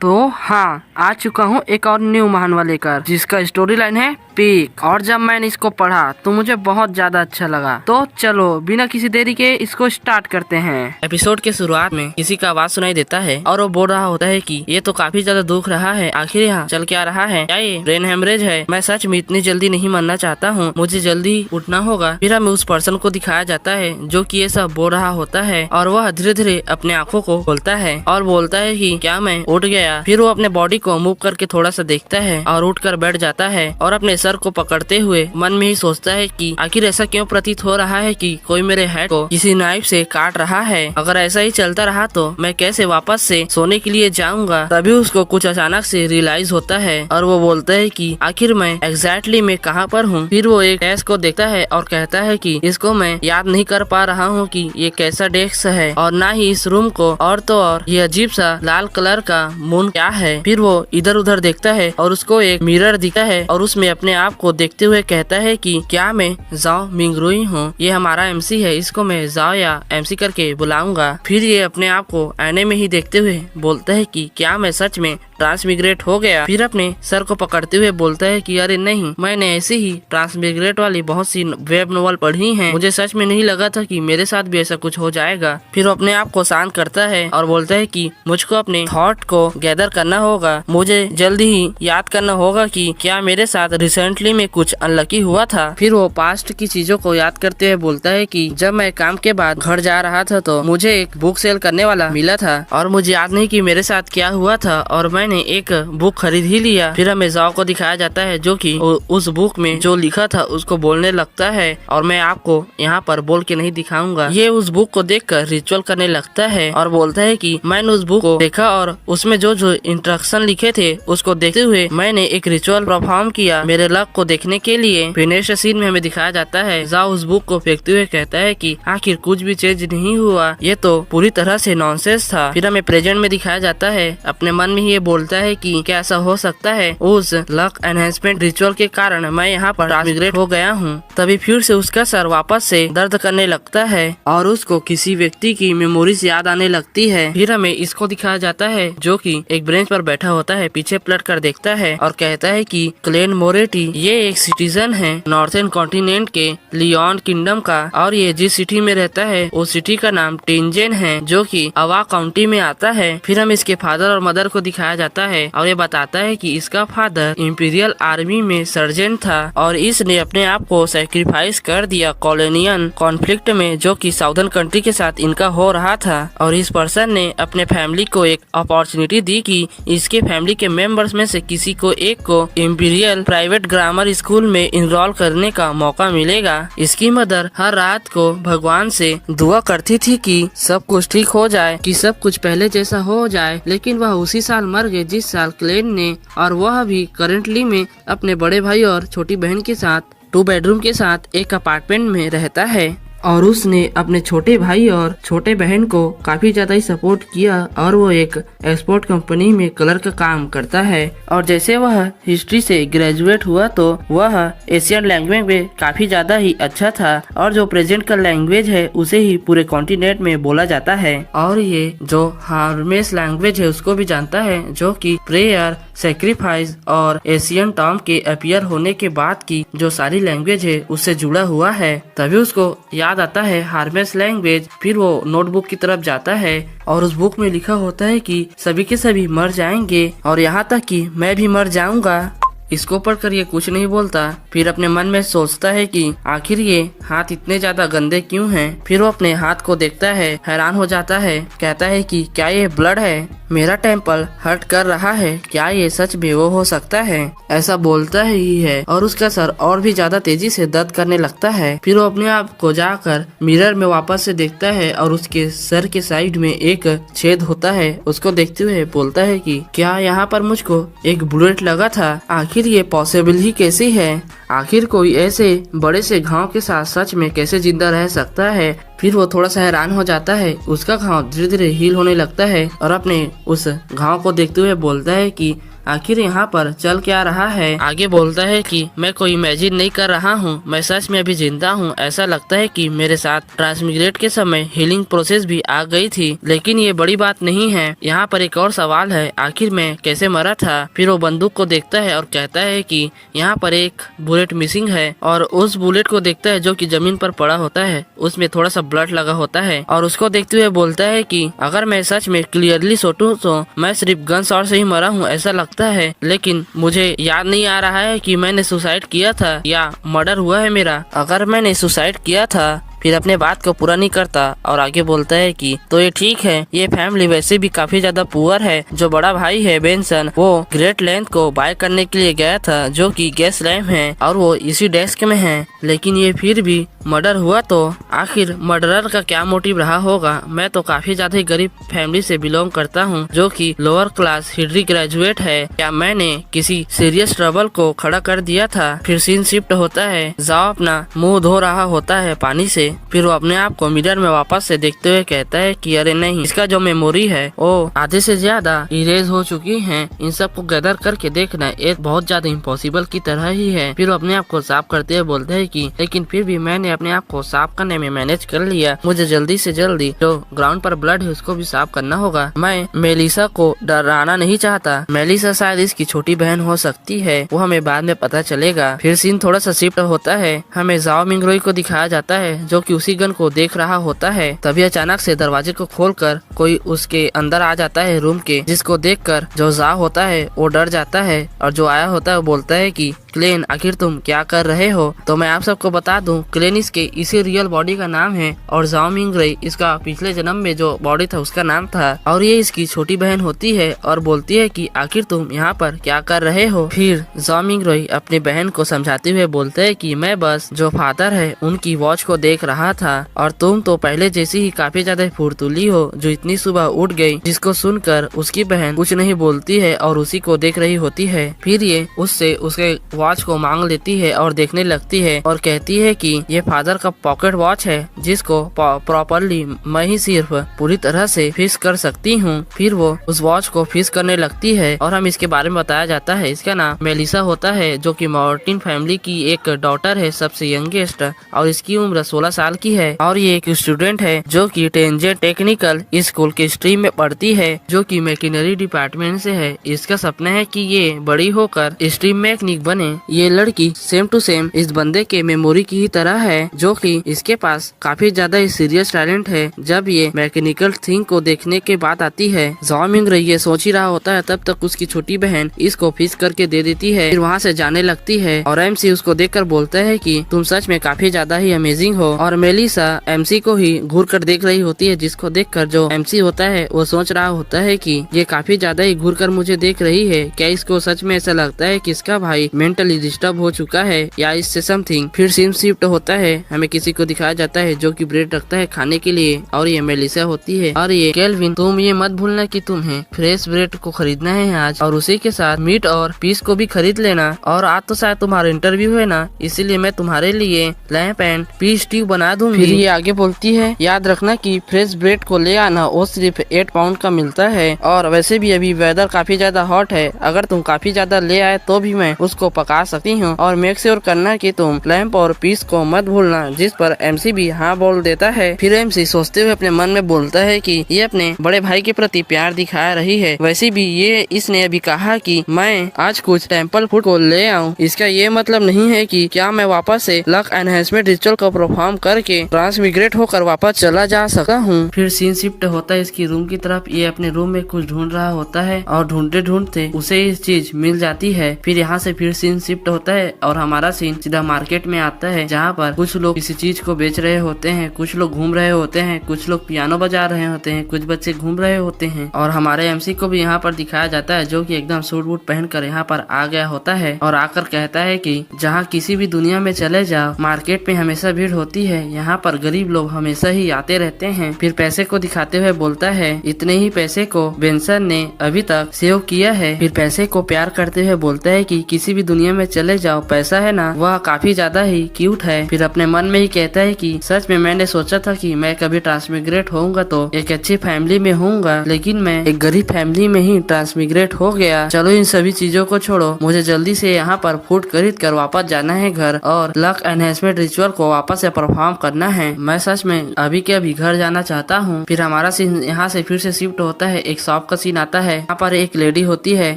तो हाँ, आ चुका हूँ एक और न्यू महानवा लेकर, जिसका स्टोरी लाइन है पीक। और जब मैंने इसको पढ़ा तो मुझे बहुत ज्यादा अच्छा लगा। तो चलो बिना किसी देरी के इसको स्टार्ट करते हैं। एपिसोड के शुरुआत में किसी का आवाज सुनाई देता है और वो बोल रहा होता है कि ये तो काफी ज्यादा दुख रहा है, आखिर यहाँ चल क्या रहा है, क्या ये ब्रेन हेमरेज है? मैं सच में इतनी जल्दी नहीं मरना चाहता हूँ, मुझे जल्दी उठना होगा। फिर हमें उस पर्सन को दिखाया जाता है जो कि ये सब बोल रहा होता है और वह धीरे धीरे अपने आँखों को खोलता है और बोलता है कि क्या मैं उठ गया? फिर वो अपने बॉडी को मूव करके थोड़ा सा देखता है और उठकर बैठ जाता है और अपने सर को पकड़ते हुए मन में ही सोचता है कि आखिर ऐसा क्यों प्रतीत हो रहा है कि कोई मेरे हेड को किसी नाइफ से काट रहा है। अगर ऐसा ही चलता रहा तो मैं कैसे वापस से सोने के लिए जाऊंगा? तभी उसको कुछ अचानक से रियलाइज होता है और वो बोलता है कि आखिर मैं एग्जैक्टली मैं कहाँ पर हूँ। फिर वो एक डेस्क को देखता है और कहता है कि इसको मैं याद नहीं कर पा रहा हूँ कि ये कैसा डेस्क है और ना ही इस रूम को, और तो और ये अजीब सा लाल कलर का मून क्या है। फिर वो इधर उधर देखता है और उसको एक मिरर दिखता है और उसमें अपने आप को देखते हुए कहता है कि क्या मैं जाओ मिंगरुई हूँ? ये हमारा एमसी है, इसको मैं जाओ या एमसी करके बुलाऊंगा। फिर ये अपने आप को आईने में ही देखते हुए बोलता है कि क्या मैं सच में ट्रांसमिग्रेट हो गया? फिर अपने सर को पकड़ते हुए बोलता है कि अरे नहीं, मैंने ऐसे ही ट्रांसमिग्रेट वाली बहुत सी वेब नोवेल पढ़ी हैं, मुझे सच में नहीं लगा था कि मेरे साथ भी ऐसा कुछ हो जाएगा। फिर वो अपने आप को शांत करता है और बोलता है कि मुझको अपने थॉट को गैदर करना होगा, मुझे जल्दी ही याद करना होगा कि क्या मेरे साथ रिसेंटली में कुछ अनलकी हुआ था। फिर वो पास्ट की चीजों को याद करते हुए बोलता है कि जब मैं काम के बाद घर जा रहा था तो मुझे एक बुक सेल करने वाला मिला था और मुझे याद नहीं कि मेरे साथ क्या हुआ था और मैंने एक बुक खरीद ही लिया। फिर हमें जाओ को दिखाया जाता है जो कि उस बुक में जो लिखा था उसको बोलने लगता है और मैं आपको यहाँ पर बोल के नहीं दिखाऊंगा। ये उस बुक को देखकर रिचुअल करने लगता है और बोलता है कि मैंने उस बुक को देखा और उसमें जो जो इंस्ट्रक्शन लिखे थे उसको देखते हुए मैंने एक रिचुअल परफॉर्म किया मेरे लक को देखने के लिए। फिर नेक्स्ट सीन में हमें दिखाया जाता है जाओ उस बुक को फेंकते हुए कहता है कि आखिर कुछ भी चेंज नहीं हुआ, ये तो पूरी तरह से नॉनसेंस था। फिर हमें प्रेजेंट में दिखाया जाता है, अपने मन में ये बोलता है कि क्या ऐसा हो सकता है, उस लक एनहेंसमेंट रिचुअल के कारण मैं यहाँ पर ट्रांसमिग्रेट हो गया हूँ। तभी फिर से उसका सर वापस से दर्द करने लगता है और उसको किसी व्यक्ति की मेमोरीज याद आने लगती है। फिर हमें इसको दिखाया जाता है जो कि एक ब्रेंच पर बैठा होता है, पीछे पलट कर देखता है और कहता है कि क्लेन मोरेटी ये एक सिटीजन है नॉर्थर्न कॉन्टिनेंट के लियोन किंगडम का और ये जिस सिटी में रहता है उस सिटी का नाम टेंजेन है जो कि अवा काउंटी में आता है। फिर हम इसके फादर और मदर को दिखाया जाता है और ये बताता है कि इसका फादर इंपीरियल आर्मी में सर्जेंट था और इसने अपने आप को सैक्रिफाइस कर दिया कॉलोनियन कॉन्फ्लिक्ट में जो कि साउदर्न कंट्री के साथ इनका हो रहा था। और इस पर्सन ने अपने फैमिली को एक अपॉर्चुनिटी दी कि इसके फैमिली के मेंबर्स में से किसी को एक को इंपीरियल प्राइवेट ग्रामर स्कूल में इनरोल करने का मौका मिलेगा। इसकी मदर हर रात को भगवान से दुआ करती थी कि सब कुछ ठीक हो जाए, कि सब कुछ पहले जैसा हो जाए, लेकिन वह उसी साल मर गए जिस साल क्लेन ने, और वह भी करेंटली में अपने बड़े भाई और छोटी बहन के साथ 2 बेडरूम के साथ एक अपार्टमेंट में रहता है। और उसने अपने छोटे भाई और छोटे बहन को काफी ज्यादा ही सपोर्ट किया और वो एक एक्सपोर्ट कंपनी में कलर का काम करता है। और जैसे वह हिस्ट्री से ग्रेजुएट हुआ तो वह एशियन लैंग्वेज में काफी ज्यादा ही अच्छा था और जो प्रेजेंट का लैंग्वेज है उसे ही पूरे कॉन्टिनेंट में बोला जाता है। और ये जो हार्मेस लैंग्वेज है उसको भी जानता है जो कि प्रेयर, सैक्रिफाइस और एशियन टर्म के अपीयर होने के बाद की जो सारी लैंग्वेज है उससे जुड़ा हुआ है। तभी उसको याद आता है हार्मेस लैंग्वेज। फिर वो नोटबुक की तरफ जाता है और उस बुक में लिखा होता है कि सभी के सभी मर जाएंगे और यहाँ तक कि मैं भी मर जाऊंगा। इसको पढ़कर ये कुछ नहीं बोलता। फिर अपने मन में सोचता है कि आखिर ये हाथ इतने ज्यादा गंदे क्यों हैं। फिर वो अपने हाथ को देखता है, हैरान हो जाता है, कहता है कि क्या ये ब्लड है? मेरा टेम्पल हर्ट कर रहा है, क्या ये सच में वो हो सकता है? ऐसा बोलता ही है और उसका सर और भी ज्यादा तेजी से दर्द करने लगता है। फिर वो अपने आप को जाकर मिरर में वापस से देखता है और उसके सर के साइड में एक छेद होता है। उसको देखते हुए बोलता है कि क्या यहाँ पर मुझको एक बुलेट लगा था? आखिर ये पॉसिबल ही कैसे है? आखिर कोई ऐसे बड़े से घाव के साथ सच में कैसे जिंदा रह सकता है? फिर वो थोड़ा सा हैरान हो जाता है। उसका घाव धीरे धीरे हील होने लगता है और अपने उस घाव को देखते हुए बोलता है कि आखिर यहाँ पर चल क्या रहा है। आगे बोलता है कि मैं कोई इमेजिन नहीं कर रहा हूँ, मैं सच में अभी जिंदा हूँ। ऐसा लगता है कि मेरे साथ ट्रांसमिग्रेट के समय हीलिंग प्रोसेस भी आ गई थी, लेकिन ये बड़ी बात नहीं है। यहाँ पर एक और सवाल है, आखिर मैं कैसे मरा था। फिर वो बंदूक को देखता है और कहता है कि यहाँ पर एक बुलेट मिसिंग है, और उस बुलेट को देखता है जो कि जमीन पर पड़ा होता है, उसमें थोड़ा सा ब्लड लगा होता है, और उसको देखते हुए बोलता है कि अगर मैं सच में क्लियरली सोचूं तो मैं सिर्फ गन शॉट से ही मरा हूँ ऐसा लगता है, लेकिन मुझे याद नहीं आ रहा है कि मैंने सुसाइड किया था या मर्डर हुआ है मेरा। अगर मैंने सुसाइड किया था फिर अपने बात को पूरा नहीं करता और आगे बोलता है कि तो ये ठीक है, ये फैमिली वैसे भी काफी ज्यादा पुअर है। जो बड़ा भाई है बेंसन, वो ग्रेट लेंथ को बाय करने के लिए गया था जो कि गैस लैम्प है और वो इसी डेस्क में है, लेकिन ये फिर भी मर्डर हुआ। तो आखिर मर्डरर का क्या मोटिव रहा होगा। मैं तो काफी ज्यादा ही गरीब फैमिली से बिलोंग करता हूँ जो कि लोअर क्लास हिस्ट्री ग्रेजुएट है। क्या मैंने किसी सीरियस ट्रबल को खड़ा कर दिया था। फिर सीन शिफ्ट होता है, जाओ अपना मुंह धो रहा होता है पानी से। फिर वो अपने आप को मिरर में वापस से देखते हुए कहता है कि अरे नहीं, इसका जो मेमोरी है वो आधे से ज्यादा इरेज हो चुकी है। इन सब को गैदर करके देखना एक बहुत ज्यादा इम्पॉसिबल की तरह ही है। फिर वो अपने आप को साफ करते हुए बोलते है कि लेकिन फिर भी मैंने अपने आप को साफ करने में मैनेज कर लिया। मुझे जल्दी से जल्दी जो ग्राउंड पर ब्लड है उसको भी साफ करना होगा। मैं मेलिसा को डराना नहीं चाहता। मेलिसा शायद इसकी छोटी बहन हो सकती है, वो हमें बाद में पता चलेगा। फिर सीन थोड़ा सा शिफ्ट होता है, हमें जाओ मिंगरोई को दिखाया जाता है जो कि उसी गन को देख रहा होता है। तभी अचानक से दरवाजे को खोलकर कोई उसके अंदर आ जाता है रूम के, जिसको देखकर जो जा होता है वो डर जाता है और जो आया होता है वो बोलता है कि क्लेन आखिर तुम क्या कर रहे हो। तो मैं आप सबको बता दूं, क्लेन इसके इसी रियल बॉडी का नाम है और जाओ मिंगरई इसका पिछले जन्म में जो बॉडी था उसका नाम था, और ये इसकी छोटी बहन होती है और बोलती है कि आखिर तुम यहाँ पर क्या कर रहे हो। फिर जाओ मिंगरई अपनी बहन को समझाते हुए बोलते है कि मैं बस जो फादर है उनकी वॉच को देख रहा था, और तुम तो पहले जैसी ही काफी ज्यादा फुर्तुली हो जो इतनी सुबह उठ गई। जिसको सुनकर उसकी बहन कुछ नहीं बोलती है और उसी को देख रही होती है। फिर ये उससे उसके वॉच को मांग लेती है और देखने लगती है और कहती है कि ये फादर का पॉकेट वॉच है जिसको प्रॉपरली मैं ही सिर्फ पूरी तरह से फिक्स कर सकती हूँ। फिर वो उस वॉच को फिक्स करने लगती है और हम इसके बारे में बताया जाता है। इसका नाम मेलिसा होता है जो कि मार्टिन फैमिली की एक डॉटर है, सबसे यंगेस्ट, और इसकी उम्र 16 साल की है और ये एक स्टूडेंट है जो कि टेंजेंट टेक्निकल स्कूल के स्ट्रीम में पढ़ती है जो कि मैकिनरी डिपार्टमेंट से है। इसका सपना है कि ये बड़ी होकर स्ट्रीम मैकेनिक बने। ये लड़की सेम टू सेम इस बंदे के मेमोरी की ही तरह है जो कि इसके पास काफी ज्यादा सीरियस टैलेंट है। जब ये मैकेनिकल थिंग को देखने के बाद आती है, जाओ मिंगरई ये सोच ही रहा होता है, तब तक उसकी छोटी बहन इसको फिक्स करके दे देती है। फिर वहाँ से जाने लगती है और एमसी उसको देखकर बोलता है कि तुम सच में काफी ज्यादा ही अमेजिंग हो। और मेलिसा एमसी को ही घूर कर देख रही होती है, जिसको देखकर जो एमसी होता है वो सोच रहा होता है कि ये काफी ज्यादा ही घूर कर मुझे देख रही है। क्या इसको सच में ऐसा लगता है कि इसका भाई मेंटली डिस्टर्ब हो चुका है या इससे समथिंग। फिर सीन शिफ्ट होता है, हमें किसी को दिखाया जाता है जो कि ब्रेड रखता है खाने के लिए और ये मेलिसा होती है। और ये केल्विन, तुम ये मत भूलना कि तुम्हें फ्रेश ब्रेड को खरीदना है आज, और उसी के साथ मीट और पीस को भी खरीद लेना। और आज तो शायद तुम्हारा इंटरव्यू है ना, इसीलिए मैं तुम्हारे लिए लैम्प एंड पीस स्ट्यू बना दूंगी। फिर ये आगे बोलती है, याद रखना कि फ्रेश ब्रेड को ले आना, वो सिर्फ 8 पाउंड का मिलता है, और वैसे भी अभी वेदर काफी ज्यादा हॉट है, अगर तुम काफी ज्यादा ले आए तो भी मैं उसको पका सकती हूँ। और मेक श्योर करना कि तुम लैम्प और पीस को मत भूलना। जिस पर एमसी भी हाँ बोल देता है। फिर एमसी सोचते हुए अपने मन में बोलता है कि ये अपने बड़े भाई के प्रति प्यार दिखा रही है, वैसे भी ये इसने अभी कहा कि मैं आज कुछ टेम्पल फूड को ले आऊँ, इसका ये मतलब नहीं है कि क्या मैं वापस से लक एनहेंसमेंट रिचुअल को परफॉर्म करके ट्रांसमिग्रेट होकर वापस चला जा सकता हूँ। फिर सीन शिफ्ट होता है इसकी रूम की तरफ। ये अपने रूम में कुछ ढूंढ रहा होता है और ढूंढते ढूंढते उसे ये चीज मिल जाती है। फिर यहाँ से फिर सीन शिफ्ट होता है और हमारा सीन सीधा मार्केट में आता है, जहाँ पर कुछ लोग किसी चीज को बेच रहे होते हैं, कुछ लोग घूम रहे होते हैं, कुछ लोग पियानो बजा रहे होते हैं, कुछ बच्चे घूम रहे होते हैं। और हमारे एमसी को भी यहाँ पर दिखाया जाता है जो कि एकदम सूट वूट पहनकर यहाँ पर आ गया होता है और आकर कहता है कि जहाँ किसी भी दुनिया में चले जाओ, मार्केट में हमेशा भीड़ होती है, यहाँ पर गरीब लोग हमेशा ही आते रहते हैं। फिर पैसे को दिखाते हुए बोलता है, इतने ही पैसे को बेंसन ने अभी तक सेव किया है। फिर पैसे को प्यार करते हुए बोलता है कि किसी भी दुनिया में चले जाओ, पैसा है ना वह काफी ज्यादा ही क्यूट है। फिर अपने मन में ही कहता है कि सच में मैंने सोचा था कि मैं कभी ट्रांसमिग्रेट होऊंगा तो एक अच्छी फैमिली में होऊंगा, लेकिन मैं एक गरीब फैमिली में ही ट्रांसमिग्रेट हो गया। चलो इन सभी चीजों को छोड़ो, मुझे जल्दी से यहाँ पर फूड खरीद कर वापस जाना है घर और लक एनहेंसमेंट रिचुअल को वापस से परफॉर्म करना है। मैं सच में अभी के अभी घर जाना चाहता हूँ। फिर हमारा सीन यहाँ से फिर से शिफ्ट होता है, एक शॉप का सीन आता है। यहाँ पर एक लेडी होती है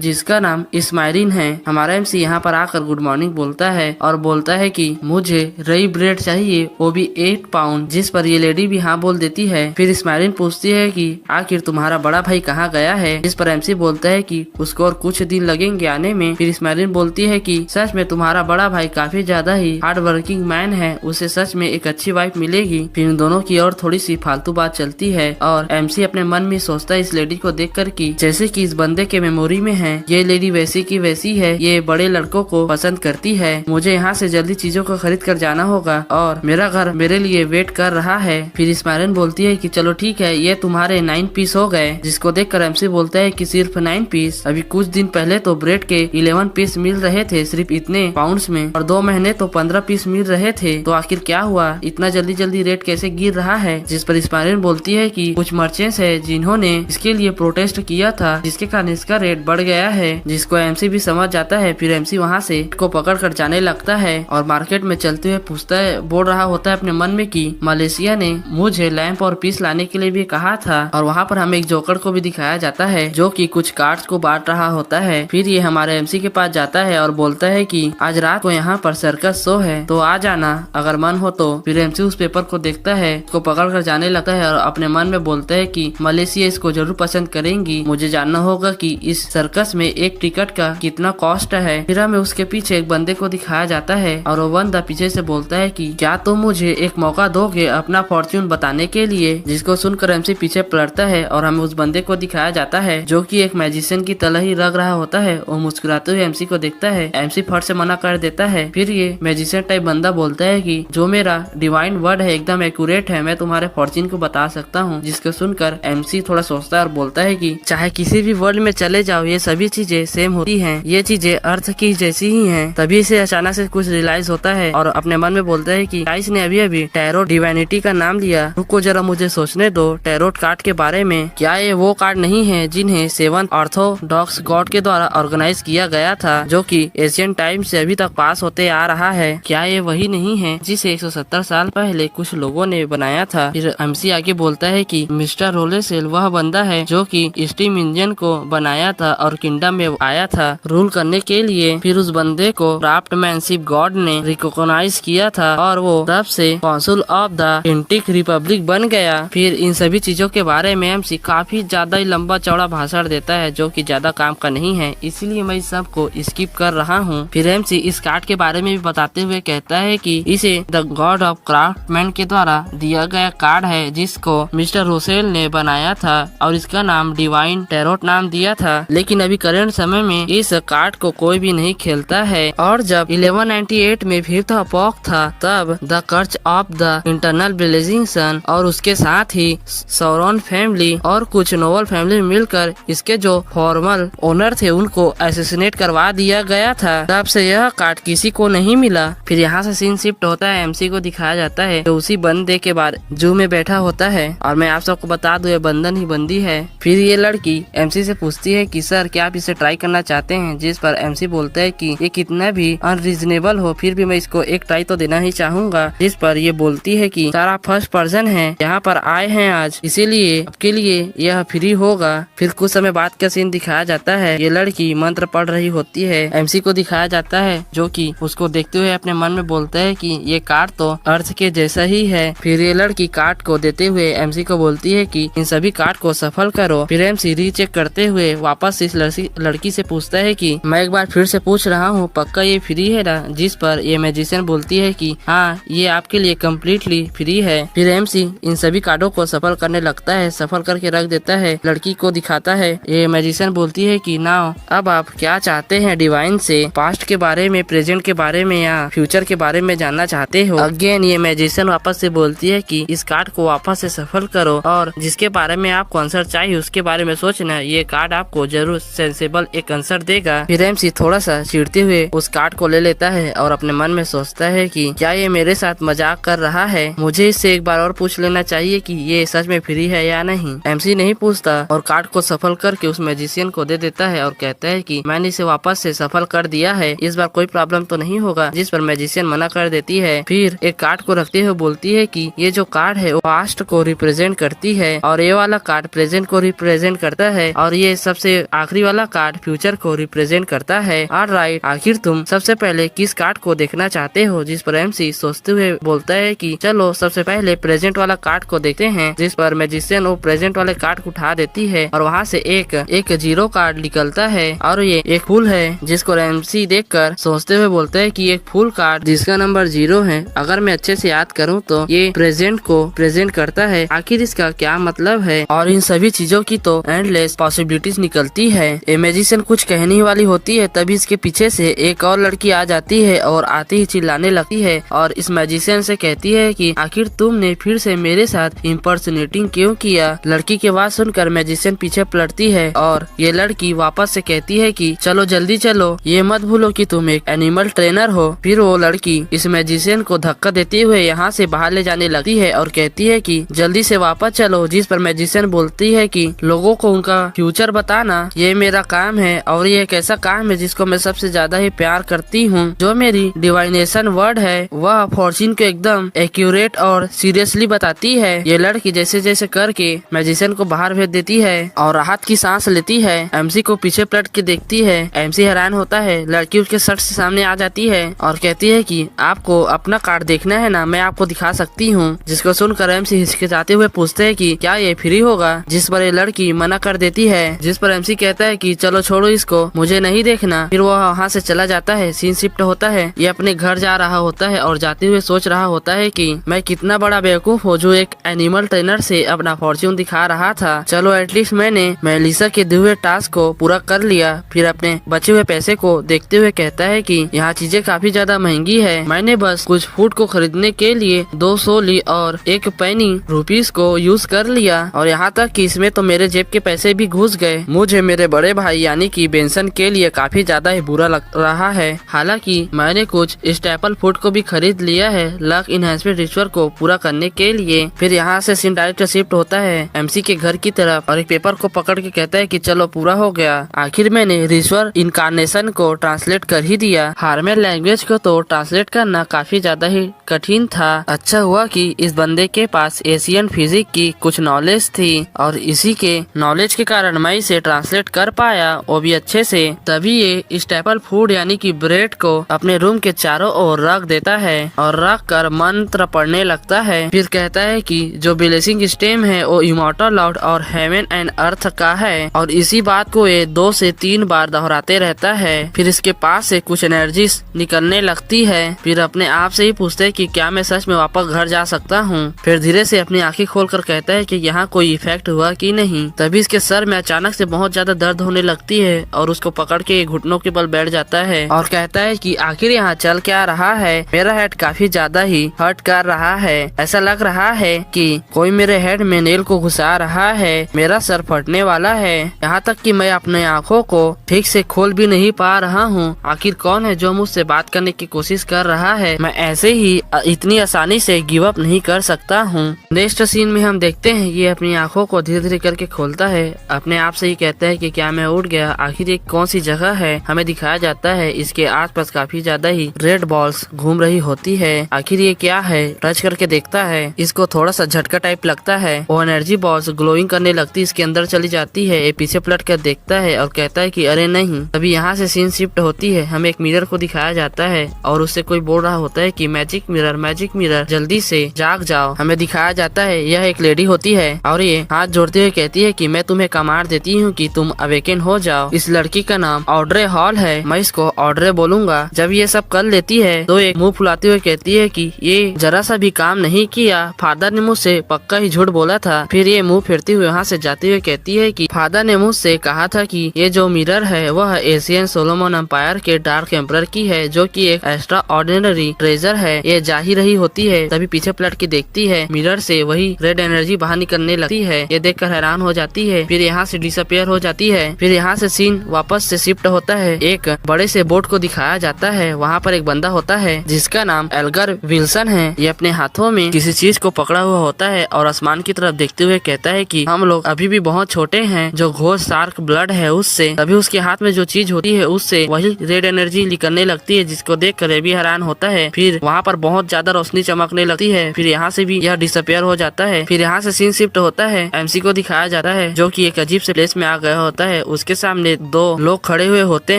जिसका नाम इस्माइलिन है। हमारा MC यहाँ पर आकर गुड मॉर्निंग बोलता है और बोलता है कि मुझे रई ब्रेड चाहिए, वो भी 8 पाउंड, जिस पर ये लेडी भी हाँ बोल देती है। फिर इस्माइलिन पूछती है कि आखिर तुम्हारा बड़ा भाई कहाँ गया है, जिस पर MC बोलता है कि उसको और कुछ दिन लगेंगे आने में। फिर इस्माइलिन बोलती है कि सच में तुम्हारा बड़ा भाई काफी ज्यादा ही हार्ड वर्किंग मैन है, उसे सच में एक अच्छी वाइफ मिलेगी। फिर इन दोनों की और थोड़ी सी फालतू बात चलती है और MC अपने मन में सोचता है इस लेडी को देखकर कि जैसे कि इस बंदे के मेमोरी में है, ये लेडी वैसी की वैसी है, ये बड़े लड़कों को पसंद करती है। मुझे यहाँ से जल्दी चीजों को खरीद कर जाना होगा और मेरा घर मेरे लिए वेट कर रहा है। फिर इस्माइलिन बोलती है कि चलो ठीक है, ये तुम्हारे 9 पीस हो गए, जिसको देखकर MC बोलता है कि सिर्फ 9 पीस, अभी कुछ दिन पहले तो ब्रेड के 11 पीस मिल रहे थे सिर्फ इतने पाउंड्स में, और 2 महीने तो 15 पीस मिल रहे थे, तो आखिर क्या हुआ, इतना जल्दी जल्दी रेट कैसे गिर रहा है। जिस पर इस्माइलिन बोलती है कि कुछ मर्चेंट्स है जिन्होंने इसके लिए प्रोटेस्ट किया था, जिसके कारण इसका रेट बढ़ गया है, जिसको MC भी समझ जाता है। फिर MC वहाँ से को पकड़ कर जाने लगता है और मार्केट में चलते हुए पूछता है, बोल रहा होता है अपने मन में कि मलेशिया ने मुझे लैंप और पीस लाने के लिए भी कहा था। और वहाँ पर हमें एक जोकर को भी दिखाया जाता है जो कि कुछ कार्ड्स को बांट रहा होता है। फिर ये हमारे MC के पास जाता है और बोलता है कि आज रात को यहाँ पर सर्कस शो है, तो आ जाना अगर मन हो तो। फिर MC उस पेपर को देखता है, उसको पकड़ कर जाने लगता है और अपने मन में बोलता है कि मलेशिया इसको जरूर पसंद करेंगी, मुझे जानना होगा कि इस सर्कस में एक टिकट का कितना कॉस्ट है। फिर हमें उसके पीछे एक बंदे को दिखाया जाता है और वो बंदा पीछे से बोलता है कि क्या तुम मुझे एक मौका दोगे अपना फॉर्च्यून बताने के लिए, जिसको सुनकर MC पीछे पलटता है और हमें उस बंदे को दिखाया जाता है जो कि एक मैजिशियन की तरह ही लग रहा होता है। वो मुस्कुराते हुए MC को देखता है, MC फट से मना कर देता है। फिर ये मैजिशियन टाइप बंदा बोलता है कि जो मेरा डिवाइन वर्ड है एकदम एक्यूरेट है, मैं तुम्हारे फॉर्च्यून को बता सकता हूँ। जिसको सुनकर MC थोड़ा सोचता है और बोलता है कि चाहे किसी भी वर्ल्ड में चले जाओ, ये सभी चीजें सेम होती हैं, ये चीजें अर्थ की जैसी ही हैं। तभी से अचानक से कुछ रियलाइज होता है और अपने मन में बोलता है कि गाइस ने अभी अभी टैरोट डिवाइनिटी का नाम लिया, रुको जरा मुझे सोचने दो टैरोट कार्ड के बारे में। क्या ये वो कार्ड नहीं है जिन्हें 7 ऑर्थोडॉक्स गॉड के द्वारा ऑर्गेनाइज किया गया था, जो कि एशियन टाइम से अभी तक पास होते आ रहा है? क्या ये वही नहीं है जिसे 170 साल पहले कुछ लोगों ने बनाया था? फिर MC आगे बोलता है कि मिस्टर रोलेसेल वह बंदा है जो कि स्टीम इंजन को बनाया था और किंगडम में आया था रूल करने के लिए। फिर उस बंदे को क्राफ्टमैनशिप गॉड ने रिकॉग्नाइज किया था और वो तब से consul of the antique Republic बन गया। फिर इन सभी चीजों के बारे में MC काफी ज्यादा ही लंबा चौड़ा भाषण देता है जो कि ज्यादा काम का नहीं है, इसलिए मैं इस सब को स्किप कर रहा हूँ। फिर MC इस कार्ड के बारे में भी बताते हुए कहता है कि इसे द गॉड ऑफ क्राफ्टमैन के द्वारा दिया गया कार्ड है, जिसको मिस्टर रोसेल ने बनाया था और इसका नाम डिवाइन टैरोट नाम दिया था। लेकिन अभी करंट समय में इस कार्ड को कोई भी नहीं खेलता है। और जब 1198 में फिर था पॉक था, तब the church of the eternal blazing sun और उसके साथ ही सौरन फैमिली और कुछ नोबल फैमिली मिलकर इसके जो फॉर्मल ओनर थे उनको एसेसिनेट करवा दिया गया था। तब से यह कार्ड किसी को नहीं मिला। फिर यहाँ से सीन शिफ्ट होता है, MC को दिखाया जाता है तो उसी बंदे के बाद जू में बैठा होता है। और मैं आप सबको बता दूं ये बंधन ही बंदी है। फिर ये लड़की MC से पूछती है कि सर क्या आप इसे ट्राई करना चाहते हैं, जिस पर MC बोलता है कि ये कितना भी अनरीजनेबल हो फिर भी मैं इसको एक ट्राई तो देना ही चाहूंगा। जिस पर ये बोलती है कि सर आप फर्स्ट पर्सन है यहाँ पर आए हैं आज, इसीलिए आपके लिए यह फ्री होगा। फिर कुछ समय बाद का सीन दिखाया जाता है, ये लड़की मंत्र पढ़ रही होती है। MC को दिखाया जाता है जो कि उसको देखते हुए अपने मन में बोलता है कि ये कार्ड तो अर्थ के जैसा ही है। फिर ये लड़की कार्ड को देते हुए MC को बोलती है कि इन सभी कार्ड को सफल करो। फिर MC रीचेक करते हुए वापस इस लड़की से पूछता है कि मैं एक बार फिर से पूछ रहा हूँ, पक्का ये फ्री है ना? जिस पर ये मैजिशियन बोलती है कि हाँ ये आपके लिए कम्प्लीटली फ्री है। फिर MC इन सभी कार्डों को सफल करने लगता है, सफल करके रख देता है, लड़की को दिखाता है। ये मैजिशियन बोलती है कि नाउ अब आप क्या चाहते हैं डिवाइन से, पास्ट के बारे में, प्रेजेंट के बारे में या फ्यूचर के बारे में जानना चाहते हो? अगेन ये मैजिशियन वापस से बोलती है कि इस कार्ड को वापस से सफल करो और जिसके बारे में आपको आंसर चाहिए उसके बारे में सोचना, ये कार्ड आपको जरूर सेंसेबल एक आंसर देगा। फिर MC थोड़ा सा चिढ़ते हुए उस कार्ड को ले लेता है और अपने मन में सोचता है कि क्या ये मेरे साथ मजाक कर रहा है? मुझे इससे एक बार और पूछ लेना चाहिए कि ये सच में फ्री है या नहीं। एमसी नहीं पूछता और कार्ड को सफल करके उस मैजिशियन को दे देता है और कहता है कि मैंने इसे वापस से सफल कर दिया है, इस बार कोई प्रॉब्लम तो नहीं होगा। जिस पर मैजिशियन मना कर देती है। फिर एक कार्ड को रखते हुए बोलती है कि ये जो कार्ड है वो पास्ट को रिप्रेजेंट करती है और ये वाला कार्ड प्रेजेंट को रिप्रेजेंट करता है और ये सबसे आखिरी वाला कार्ड फ्यूचर को रिप्रेजेंट करता है। ऑलराइट, आखिर तुम सबसे पहले किस कार्ड को देखना चाहते हो? जिस पर एमसी सोचते हुए बोलता है कि चलो सबसे पहले प्रेजेंट वाला कार्ड को देखते हैं। जिस पर मैजिशियन वो प्रेजेंट वाले कार्ड को उठा देती है और वहाँ से एक जीरो कार्ड निकलता है और ये एक फूल है, जिसको एमसी देखकर सोचते हुए बोलता है कि एक फूल कार्ड जिसका नंबर 0 है। अगर मैं अच्छे से याद करूँ तो ये प्रेजेंट को प्रेजेंट करता है। आखिर इसका क्या मतलब है? और इन सभी चीजों की तो एंडलेस पॉसिबिलिटीज निकलती है। ये मैजिशियन कुछ कहने ही वाली होती है, तभी इसके पीछे से एक और लड़की आ जाती है और आते ही चिल्लाने लगती है और इस मैजिशियन से कहती है कि आखिर तुमने फिर से मेरे साथ इम्पर्सनेटिंग क्यों किया? लड़की की आवाज सुनकर मैजिशियन पीछे पलटती है और ये लड़की वापस से कहती है कि चलो जल्दी चलो, ये मत भूलो कि तुम एक एनिमल ट्रेनर हो। फिर वो लड़की इस मैजिशियन को धक्का देते हुए यहाँ से बाहर ले जाने लगती है और कहती है कि जल्दी से वापस चलो। जिस पर मैजिशियन बोलती है कि लोगों को उनका फ्यूचर बताना ये मेरा काम है और ये एक ऐसा काम है जिसको मैं सबसे ज्यादा ही प्यार करती हूँ। जो मेरी डिवाइनेशन वर्ड है वह फॉर्चून को एकदम एक्यूरेट और सीरियसली बताती है। ये लड़की जैसे जैसे करके मैजिशियन को बाहर भेज देती है और राहत की सांस लेती है। एमसी को पीछे पलट के देखती है। एमसी हैरान होता है। लड़की उसके शर्ट से सामने आ जाती है और कहती है कि आपको अपना कार्ड देखना है ना, मैं आपको दिखा सकती हूँ। जिसको सुनकर एमसी हिचकिचाते हुए पूछते है कि क्या ये फ्री होगा? जिस पर ये लड़की मना कर देती है। जिस पर एमसी कहता है कि चलो छोड़ो इसको, मुझे नहीं देखना। फिर वो वहाँ से चला जाता है। सीन शिफ्ट होता है। ये अपने घर जा रहा होता है और जाते हुए सोच रहा होता है कि मैं कितना बड़ा बेवकूफ हूँ जो एक एनिमल ट्रेनर से अपना फॉर्च्यून दिखा रहा था। चलो एटलीस्ट मैंने मेलिसा के दिए हुए टास्क को पूरा कर लिया। फिर अपने बचे हुए पैसे को देखते हुए कहता है कि यहाँ चीजें काफी ज्यादा महंगी है। मैंने बस कुछ फूड को खरीदने के लिए 200 ली और 1 पेनी रुपीस को यूज कर लिया और यहाँ तक कि इसमें तो मेरे जेब के पैसे भी घुस गए। मुझे मेरे बड़े भाई यानी कि बेंसन के लिए काफी ज्यादा ही बुरा लग रहा है। हालांकि मैंने कुछ स्टेपल फूड को भी खरीद लिया है लक इनहेंसमेंट रिचुअल को पूरा करने के लिए। फिर यहाँ से सीन डायरेक्ट शिफ्ट होता है एमसी के घर की तरफ और एक पेपर को पकड़ के कहता है कि चलो पूरा हो गया। आखिर मैंने रिचुअल इनकारनेशन को ट्रांसलेट कर ही दिया। हार्मेन लैंग्वेज को तो ट्रांसलेट करना काफी ज्यादा ही कठिन था। अच्छा हुआ कि इस बंदे के पास एशियन फिजिक्स की कुछ नॉलेज थी और इसी के नॉलेज के कारण मैं इसे ट्रांसलेट कर पाया, वो भी अच्छे से। तभी ये स्टेपल फूड यानी कि ब्रेड को अपने रूम के चारों ओर रख देता है और रख कर मंत्र पढ़ने लगता है। फिर कहता है कि जो ब्लेसिंग स्टेम है वो इमॉर्टल लॉर्ड और हेवन एंड अर्थ का है और इसी बात को ये 2 से 3 बार दोहराते रहता है। फिर इसके पास से कुछ एनर्जी निकलने लगती है। फिर अपने आप से ही पूछते है कि क्या मैं सच में वापस घर जा सकता हूँ? फिर धीरे से अपनी आंखें खोलकर कहता है कि यहाँ कोई इफेक्ट हुआ कि नहीं। तभी इसके सर में अचानक से बहुत ज्यादा दर्द होने लगती है और उसको पकड़ के घुटनों के बल बैठ जाता है और कहता है कि आखिर यहाँ चल क्या रहा है? मेरा हेड काफी ज्यादा ही हर्ट कर रहा है। ऐसा लग रहा है कि कोई मेरे हेड में नेल को घुसा रहा है। मेरा सर फटने वाला है। यहाँ तक कि मैं अपने आँखों को ठीक से खोल भी नहीं पा रहा हूँ। आखिर कौन है जो मुझसे बात करने की कोशिश कर रहा है? मैं ऐसे ही इतनी आसानी से गिव अप नहीं कर सकता हूँ। नेक्स्ट सीन में हम देखते हैं ये अपनी आंखों को धीरे धीरे करके खोलता है। अपने आप से ही कहता है कि क्या मैं उठ गया? आखिर ये कौन सी जगह है? हमें दिखाया जाता है इसके आसपास काफी ज्यादा ही रेड बॉल्स घूम रही होती है। आखिर ये क्या है? टच करके देखता है। इसको थोड़ा सा झटका टाइप लगता है। वो एनर्जी बॉल्स ग्लोइंग करने लगती इसके अंदर चली जाती है। ये पीछे पलट कर देखता है और कहता है कि अरे नहीं। तभी यहाँ से सीन शिफ्ट होती है। हमें एक मिरर को दिखाया जाता है और उससे कोई बोल रहा होता है कि मैजिक मिरर जल्दी से जाग जाओ। हमें दिखाया जाता है यह एक लेडी होती है और ये हाथ जोड़ते हुए कहती है कि मैं तुम्हें कमांड देती हूँ कि तुम अवेकन हो जाओ। इस लड़की का नाम ऑड्रे हॉल है। मैं इसको ऑड्रे बोलूंगा। जब ये सब कर लेती है तो एक मुंह फुलाते हुए कहती है कि ये जरा सा भी काम नहीं किया। फादर ने मुझसे पक्का ही झूठ बोला था। फिर ये मुंह फेरते हुए वहाँ से जाते हुए कहती है कि फादर ने मुझसे कहा था कि ये जो मिरर है वह एशियन सोलोमन एम्पायर के डार्क एम्परर की है, जो कि एक एक्स्ट्रा ऑर्डिनरी ट्रेजर है। ये जा ही रही होती है। तभी पीछे पलट के देखती है। मिरर से वही रेड एनर्जी बाहर निकलने लगती है। ये देखकर हैरान हो जाती है। फिर यहाँ से डिसअपियर हो जाती है। फिर यहाँ से सीन वापस से शिफ्ट होता है। एक बड़े से बोट को दिखाया जाता है। वहाँ पर एक बंदा होता है जिसका जिसका नाम एल्गर विल्सन है। ये अपने हाथों में किसी चीज को पकड़ा हुआ होता है और आसमान की तरफ देखते हुए कहता है कि हम लोग अभी भी बहुत छोटे हैं। जो घोर शार्क ब्लड है उससे, तभी उसके हाथ में जो चीज होती है उससे वही रेड एनर्जी निकलने लगती है, जिसको देख कर भी हैरान होता है। फिर वहाँ पर बहुत ज्यादा रोशनी चमकने लगती है। फिर यहाँ से भी यह डिसअपियर हो जाता है। फिर यहाँ से सीन शिफ्ट होता है। एमसी को दिखाया जाता है जो कि एक अजीब से प्लेस में आ गया होता है। उसके सामने दो लोग खड़े हुए होते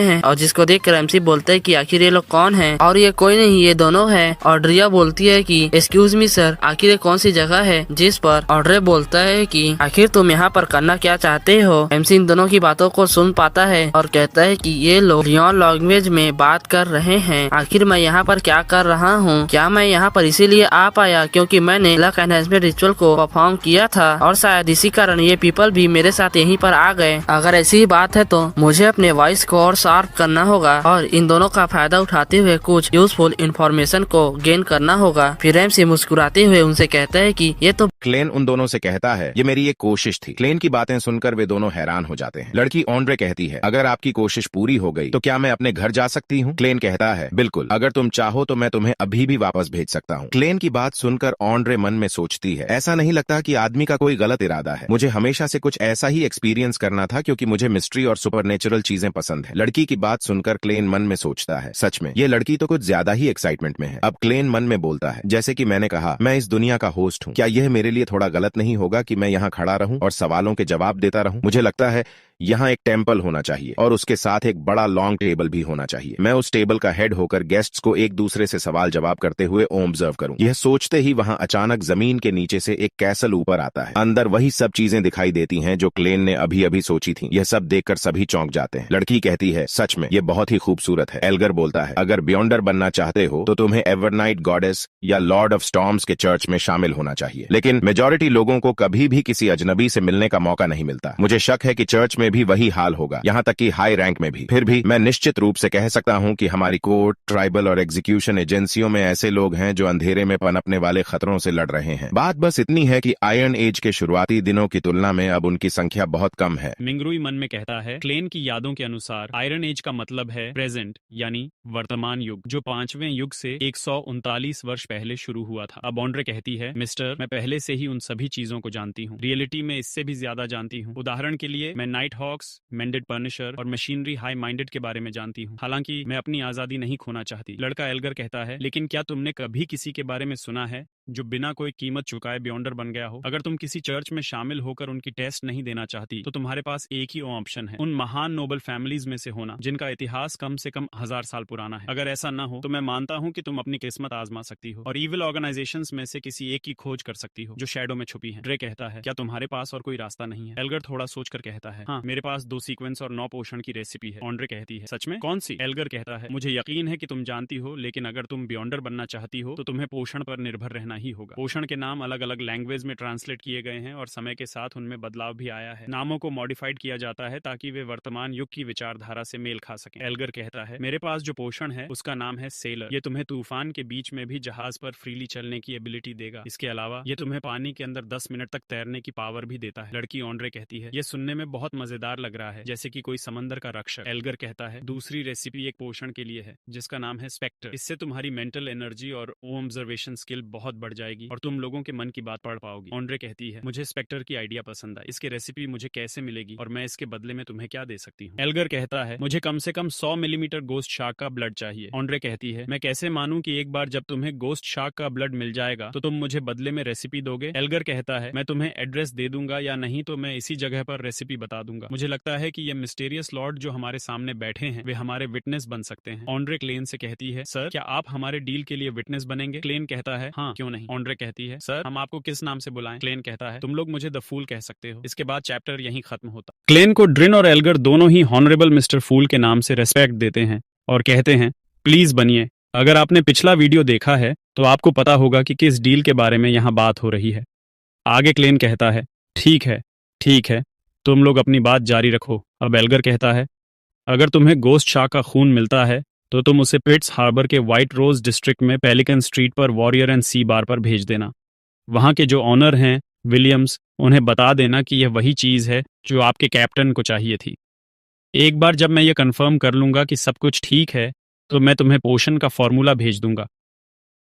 हैं और जिसको देख कर एमसी बोलता है कि आखिर ये लोग कौन है। और ये कोई नहीं, ये दोनों है। और ड्रिया बोलती है कि एक्सक्यूज मी सर, आखिर ये कौन सी जगह है। जिस पर ऑड्रे बोलता है कि आखिर तुम यहाँ पर करना क्या चाहते हो। एमसी इन दोनों की बातों को सुन पाता है और कहता है कि ये लोग लियोन लैंग्वेज में बात कर रहे हैं। आखिर मैं यहाँ पर क्या कर रहा हूँ? क्या मैं यहाँ पर इसीलिए आ पाया क्योंकि मैंने लक एनहांसमेंट रिचुअल को परफॉर्म किया था और शायद इसी कारण ये पीपल भी मेरे साथ यहीं पर आ गए। अगर ऐसी ही बात है तो मुझे अपने वॉइस को और शार्प करना होगा और इन दोनों का फायदा उठाते हुए कुछ यूजफुल इंफॉर्मेशन को गेन करना होगा। फिर एमसी मुस्कुराते हुए उनसे कहता है कि ये तो क्लेन उन दोनों से कहता है ये मेरी एक कोशिश थी। क्लेन की बातें सुनकर वे दोनों हैरान हो जाते हैं। लड़की ऑन्ड्रे कहती है अगर आपकी कोशिश पूरी हो गई तो क्या मैं अपने घर जा सकती हूँ? क्लेन कहता है बिल्कुल, अगर तुम चाहो तो मैं तुम्हें अभी भी वापस भेज सकता हूँ। क्लेन की बात सुनकर ऑन्ड्रे मन में सोचती है ऐसा नहीं लगता कि आदमी का कोई गलत इरादा है। मुझे हमेशा से कुछ ऐसा ही एक्सपीरियंस करना था क्योंकि मुझे मिस्ट्री और सुपरनेचुरल चीजें पसंद है। लड़की की बात सुनकर क्लेन मन में सोचता है सच में ये लड़की तो कुछ ज्यादा ही एक्साइटमेंट में है। अब क्लेन मन में बोलता है जैसे कि मैंने कहा मैं इस दुनिया का होस्ट हूँ, क्या यह मेरे लिए थोड़ा गलत नहीं होगा कि मैं यहाँ खड़ा रहूं और सवालों के जवाब देता रहूं? मुझे लगता है यहाँ एक टेम्पल होना चाहिए और उसके साथ एक बड़ा लॉन्ग टेबल भी होना चाहिए। मैं उस टेबल का हेड होकर गेस्ट्स को एक दूसरे से सवाल जवाब करते हुए ऑब्जर्व करूं। यह सोचते ही वहां अचानक जमीन के नीचे से एक कैसल ऊपर आता है। अंदर वही सब चीजें दिखाई देती हैं जो क्लेन ने अभी अभी सोची थी। यह सब देखकर सभी चौंक जाते हैं। लड़की कहती है सच में ये बहुत ही खूबसूरत है। एल्गर बोलता है अगर बियॉन्डर बनना चाहते हो तो तुम्हें एवरनाइट गॉडेस या लॉर्ड ऑफ स्टॉर्म्स के चर्च में शामिल होना चाहिए, लेकिन मेजॉरिटी लोगों को कभी भी किसी अजनबी से मिलने का मौका नहीं मिलता। मुझे शक है कि चर्च में भी वही हाल होगा, यहाँ तक कि हाई रैंक में भी। फिर भी मैं निश्चित रूप से कह सकता हूँ कि हमारी कोर्ट, ट्राइबल और एग्जीक्यूशन एजेंसियों में ऐसे लोग हैं जो अंधेरे में पनपने वाले खतरों से लड़ रहे हैं। बात बस इतनी है कि आयरन एज के शुरुआती दिनों की तुलना में अब उनकी संख्या बहुत कम है। मिंगरुई मन में कहता है क्लेन की यादों के अनुसार आयरन एज का मतलब है प्रेजेंट यानी वर्तमान युग, जो 5वें युग से 139 वर्ष पहले शुरू हुआ था। अब ऑन्ड्रे कहती है मिस्टर, मैं पहले से ही उन सभी चीजों को जानती हूँ, रियलिटी में इससे भी ज्यादा जानती हूँ। उदाहरण के लिए मैं नाइट हॉक्स, मेंडेड पर्निशर और मशीनरी हाई माइंडेड के बारे में जानती हूँ। हालांकि मैं अपनी आजादी नहीं खोना चाहती। लड़का एल्गर कहता है लेकिन क्या तुमने कभी किसी के बारे में सुना है जो बिना कोई कीमत चुकाए बियॉन्डर बन गया हो? अगर तुम किसी चर्च में शामिल होकर उनकी टेस्ट नहीं देना चाहती तो तुम्हारे पास एक ही ऑप्शन है, उन महान नोबल फैमिलीज में से होना जिनका इतिहास कम से कम 1000 साल पुराना है। अगर ऐसा ना हो तो मैं मानता हूँ कि तुम अपनी किस्मत आजमा सकती हो और इविल ऑर्गेनाइजेशंस में से किसी एक की खोज कर सकती हो जो शैडो में छुपी है। ड्रे कहता है क्या तुम्हारे पास और कोई रास्ता नहीं है? एल्गर थोड़ा सोचकर कहता है हाँ, मेरे पास 2 सीक्वेंस और 9 पोषण की रेसिपी है। ऑन्ड्रे कहती है सच में? कौन सी? एल्गर कहता है मुझे यकीन है कि तुम जानती हो, लेकिन अगर तुम बियॉन्डर बनना चाहती हो तो तुम्हें पोषण पर निर्भर रहना ही होगा। पोषण के नाम अलग अलग लैंग्वेज में ट्रांसलेट किए गए हैं और समय के साथ उनमें बदलाव भी आया है। नामों को मॉडिफाइड किया जाता है ताकि वे वर्तमान युग की विचारधारा से मेल खा सकें। एल्गर कहता है मेरे पास जो पोषण है उसका नाम है सेलर। ये तुम्हें तूफान के बीच में भी जहाज पर फ्रीली चलने की एबिलिटी देगा। इसके अलावा ये तुम्हें पानी के अंदर 10 मिनट तक तैरने की पावर भी देता है। लड़की ऑन्ड्रे कहती है ये सुनने में बहुत मजेदार लग रहा है, जैसे कि कोई समंदर का रक्षक। एल्गर कहता है दूसरी रेसिपी एक पोषण के लिए है जिसका नाम है स्पेक्टर। इससे तुम्हारी मेंटल एनर्जी और ऑब्जर्वेशन स्किल बहुत बढ़ जाएगी और तुम लोगों के मन की बात पढ़ पाओगी। ऑन्ड्रे कहती है मुझे स्पेक्टर की आइडिया पसंद आई, इसकी रेसिपी मुझे कैसे मिलेगी और मैं इसके बदले में तुम्हें क्या दे सकती हूँ? एल्गर कहता है मुझे कम से कम 100 मिलीमीटर गोस्ट शार्क का ब्लड चाहिए। ऑन्ड्रे कहती है मैं कैसे मानूं कि एक बार जब तुम्हें गोस्ट शार्क का ब्लड मिल जाएगा तो तुम मुझे बदले में रेसिपी दोगे? एल्गर कहता है मैं तुम्हें एड्रेस दे दूंगा या नहीं तो मैं इसी जगह पर रेसिपी बता दूंगा। मुझे लगता है कि ये मिस्टीरियस लॉर्ड जो हमारे सामने बैठे हैं वे हमारे विटनेस बन सकते हैं। ऑन्ड्रे क्लेन से कहती है सर क्या आप हमारे डील के लिए विटनेस बनेंगे? क्लेन कहता है हाँ क्यों नहीं। ऑन्ड्रे कहती है सर हम आपको किस नाम से बुलाएं? क्लेन कहता है तुम लोग मुझे द फूल कह सकते हो। इसके बाद चैप्टर यहीं खत्म होता। क्लेन को ड्रिन और एल्गर दोनों ही हॉनरेबल मिस्टर फूल के नाम से रेस्पेक्ट देते हैं और कहते हैं प्लीज बनिए। अगर आपने पिछला वीडियो देखा है तो आपको पता होगा कि किस डील के बारे में यहाँ बात हो रही है। आगे क्लेन कहता है ठीक है तुम लोग अपनी बात जारी रखो। अब एल्गर कहता है अगर तुम्हें गोस्ट शाह का खून मिलता है तो तुम उसे पिट्स हार्बर के व्हाइट रोज डिस्ट्रिक्ट में पेलिकन स्ट्रीट पर वॉरियर एंड सी बार पर भेज देना। वहाँ के जो ऑनर हैं विलियम्स, उन्हें बता देना कि यह वही चीज़ है जो आपके कैप्टन को चाहिए थी। एक बार जब मैं ये कंफर्म कर लूँगा कि सब कुछ ठीक है तो मैं तुम्हें पोषण का फॉर्मूला भेज दूंगा।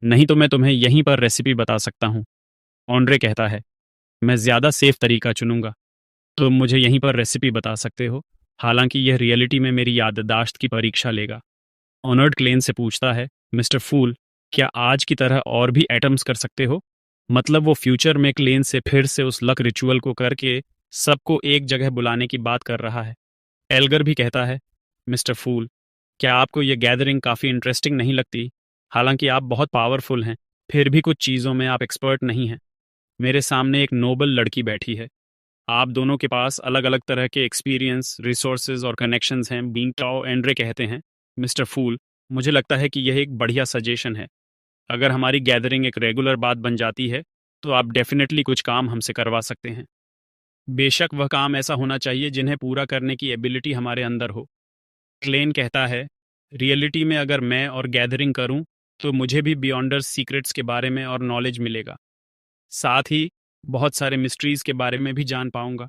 नहीं तो मैं तुम्हें यहीं पर रेसिपी बता सकता हूँ। ऑन्ड्रे कहता है, मैं ज़्यादा सेफ तरीका चुनूंगा। तुम मुझे यहीं पर रेसिपी बता सकते हो, हालांकि यह रियलिटी में मेरी याददाश्त की परीक्षा लेगा। ऑनर्ड क्लेन से पूछता है, मिस्टर फूल, क्या आज की तरह और भी एटम्स कर सकते हो? मतलब वो फ्यूचर में क्लेन से फिर से उस लक रिचुअल को करके सबको एक जगह बुलाने की बात कर रहा है। एल्गर भी कहता है, मिस्टर फूल, क्या आपको ये गैदरिंग काफ़ी इंटरेस्टिंग नहीं लगती? हालांकि आप बहुत पावरफुल हैं, फिर भी कुछ चीज़ों में आप एक्सपर्ट नहीं हैं। मेरे सामने एक नोबल लड़की बैठी है। आप दोनों के पास अलग अलग तरह के एक्सपीरियंस, रिसोर्सेज और कनेक्शंस हैं, बीइंग टाओ एंड्रे कहते हैं। मिस्टर फूल, मुझे लगता है कि यह एक बढ़िया सजेशन है। अगर हमारी गैदरिंग एक रेगुलर बात बन जाती है तो आप डेफिनेटली कुछ काम हमसे करवा सकते हैं। बेशक वह काम ऐसा होना चाहिए जिन्हें पूरा करने की एबिलिटी हमारे अंदर हो। क्लेन कहता है, रियलिटी में अगर मैं और गैदरिंग करूं तो मुझे भी बियॉन्डर्स सीक्रेट्स के बारे में और नॉलेज मिलेगा। साथ ही बहुत सारे मिस्ट्रीज के बारे में भी जान पाऊंगा।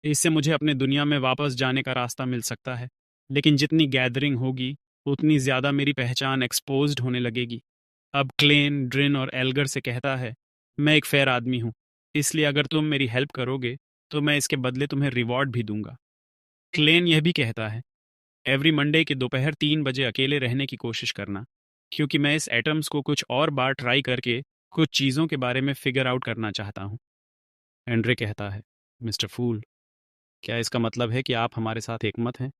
इससे मुझे अपने दुनिया में वापस जाने का रास्ता मिल सकता है। लेकिन जितनी गैदरिंग होगी उतनी ज़्यादा मेरी पहचान एक्सपोज्ड होने लगेगी। अब क्लेन, ड्रिन और एल्गर से कहता है, मैं एक फेयर आदमी हूँ, इसलिए अगर तुम मेरी हेल्प करोगे तो मैं इसके बदले तुम्हें रिवॉर्ड भी दूंगा। क्लेन यह भी कहता है, एवरी मंडे के दोपहर 3 बजे अकेले रहने की कोशिश करना, क्योंकि मैं इस एटम्स को कुछ और बार ट्राई करके कुछ चीज़ों के बारे में फिगर आउट करना चाहता हूँ। एंड्रे कहता है, मिस्टर फूल, क्या इसका मतलब है कि आप हमारे साथ एकमत हैं?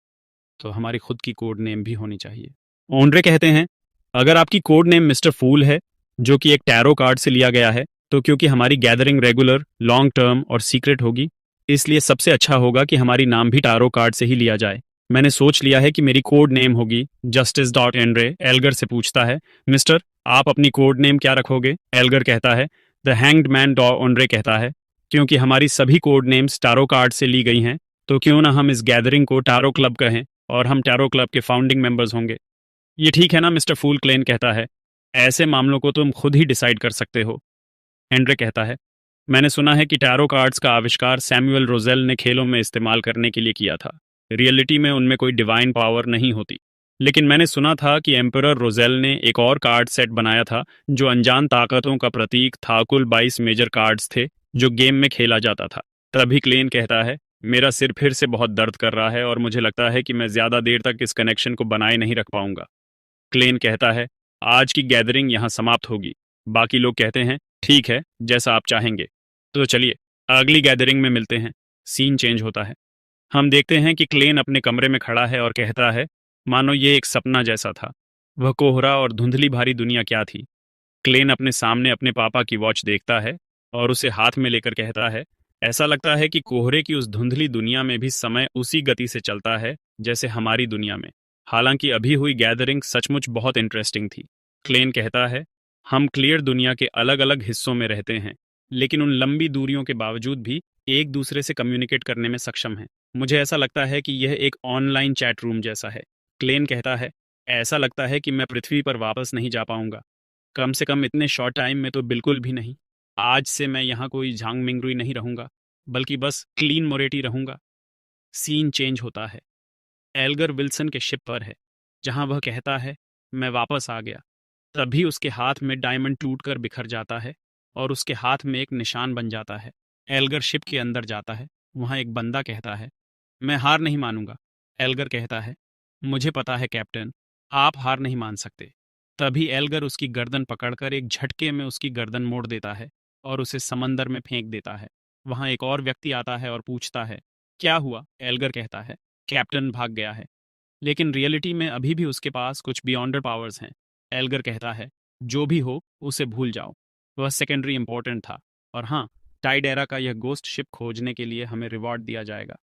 तो हमारी खुद की कोड नेम भी होनी चाहिए। ओंड्रे कहते हैं, अगर आपकी कोड नेम मिस्टर फूल है, जो कि एक टैरो कार्ड से लिया गया है, तो क्योंकि हमारी गैदरिंग रेगुलर, लॉन्ग टर्म और सीक्रेट होगी, इसलिए सबसे अच्छा होगा कि हमारी नाम भी टैरो कार्ड से ही लिया जाए। मैंने सोच लिया है कि मेरी कोड नेम होगी जस्टिस डॉट एंड्रे। एल्गर से पूछता है, मिस्टर, आप अपनी कोड नेम क्या रखोगे? एल्गर कहता है, द हैंग्ड मैन डॉ ओंड्रे कहता है, क्योंकि हमारी सभी कोड नेम्स टारो कार्ड से ली गई हैं, तो क्यों ना हम इस गैदरिंग को टारो क्लब कहें और हम टैरो क्लब के फाउंडिंग मेंबर्स होंगे। ये ठीक है ना मिस्टर फूल? क्लेन कहता है, ऐसे मामलों को तुम खुद ही डिसाइड कर सकते हो। हेनरे कहता है, मैंने सुना है कि टैरो कार्ड्स का आविष्कार सैमुअल रोजेल ने खेलों में इस्तेमाल करने के लिए किया था। रियलिटी में उनमें कोई डिवाइन पावर नहीं होती, लेकिन मैंने सुना था कि एम्परर रोजेल ने एक और कार्ड सेट बनाया था जो अनजान ताकतों का प्रतीक था। कुल 22 मेजर कार्ड्स थे जो गेम में खेला जाता था। तभी क्लेन कहता है, मेरा सिर फिर से बहुत दर्द कर रहा है और मुझे लगता है कि मैं ज़्यादा देर तक इस कनेक्शन को बनाए नहीं रख पाऊंगा। क्लेन कहता है, आज की गैदरिंग यहाँ समाप्त होगी। बाकी लोग कहते हैं, ठीक है, जैसा आप चाहेंगे। तो चलिए अगली गैदरिंग में मिलते हैं। सीन चेंज होता है। हम देखते हैं कि क्लेन अपने कमरे में खड़ा है और कहता है, मानो ये एक सपना जैसा था। वह कोहरा और धुंधली भारी दुनिया क्या थी। क्लेन अपने सामने अपने पापा की वॉच देखता है और उसे हाथ में लेकर कहता है, ऐसा लगता है कि कोहरे की उस धुंधली दुनिया में भी समय उसी गति से चलता है जैसे हमारी दुनिया में। हालांकि अभी हुई गैदरिंग सचमुच बहुत इंटरेस्टिंग थी। क्लेन कहता है, हम क्लियर दुनिया के अलग अलग हिस्सों में रहते हैं, लेकिन उन लंबी दूरियों के बावजूद भी एक दूसरे से कम्युनिकेट करने में सक्षम हैं। मुझे ऐसा लगता है कि यह एक ऑनलाइन चैट रूम जैसा है। क्लेन कहता है, ऐसा लगता है कि मैं पृथ्वी पर वापस नहीं जा पाऊंगा, कम से कम इतने शॉर्ट टाइम में तो बिल्कुल भी नहीं। आज से मैं यहाँ कोई झांग मिंगरुई नहीं रहूंगा, बल्कि बस क्लीन मोरेटी रहूंगा। सीन चेंज होता है। एल्गर विल्सन के शिप पर है, जहां वह कहता है, मैं वापस आ गया। तभी उसके हाथ में डायमंड टूटकर बिखर जाता है और उसके हाथ में एक निशान बन जाता है। एल्गर शिप के अंदर जाता है। वहां एक बंदा कहता है, मैं हार नहीं मानूंगा। एल्गर कहता है, मुझे पता है कैप्टन, आप हार नहीं मान सकते। तभी एल्गर उसकी गर्दन पकड़कर एक झटके में उसकी गर्दन मोड़ देता है और उसे समंदर में फेंक देता है। वहां एक और व्यक्ति आता है और पूछता है, क्या हुआ? एल्गर कहता है, कैप्टन भाग गया है, लेकिन रियलिटी में अभी भी उसके पास कुछ बियॉन्डर पावर्स हैं। एल्गर कहता है, जो भी हो उसे भूल जाओ, वह सेकेंडरी इंपॉर्टेंट था। और हाँ, टाइडेरा का यह गोस्ट शिप खोजने के लिए हमें रिवॉर्ड दिया जाएगा।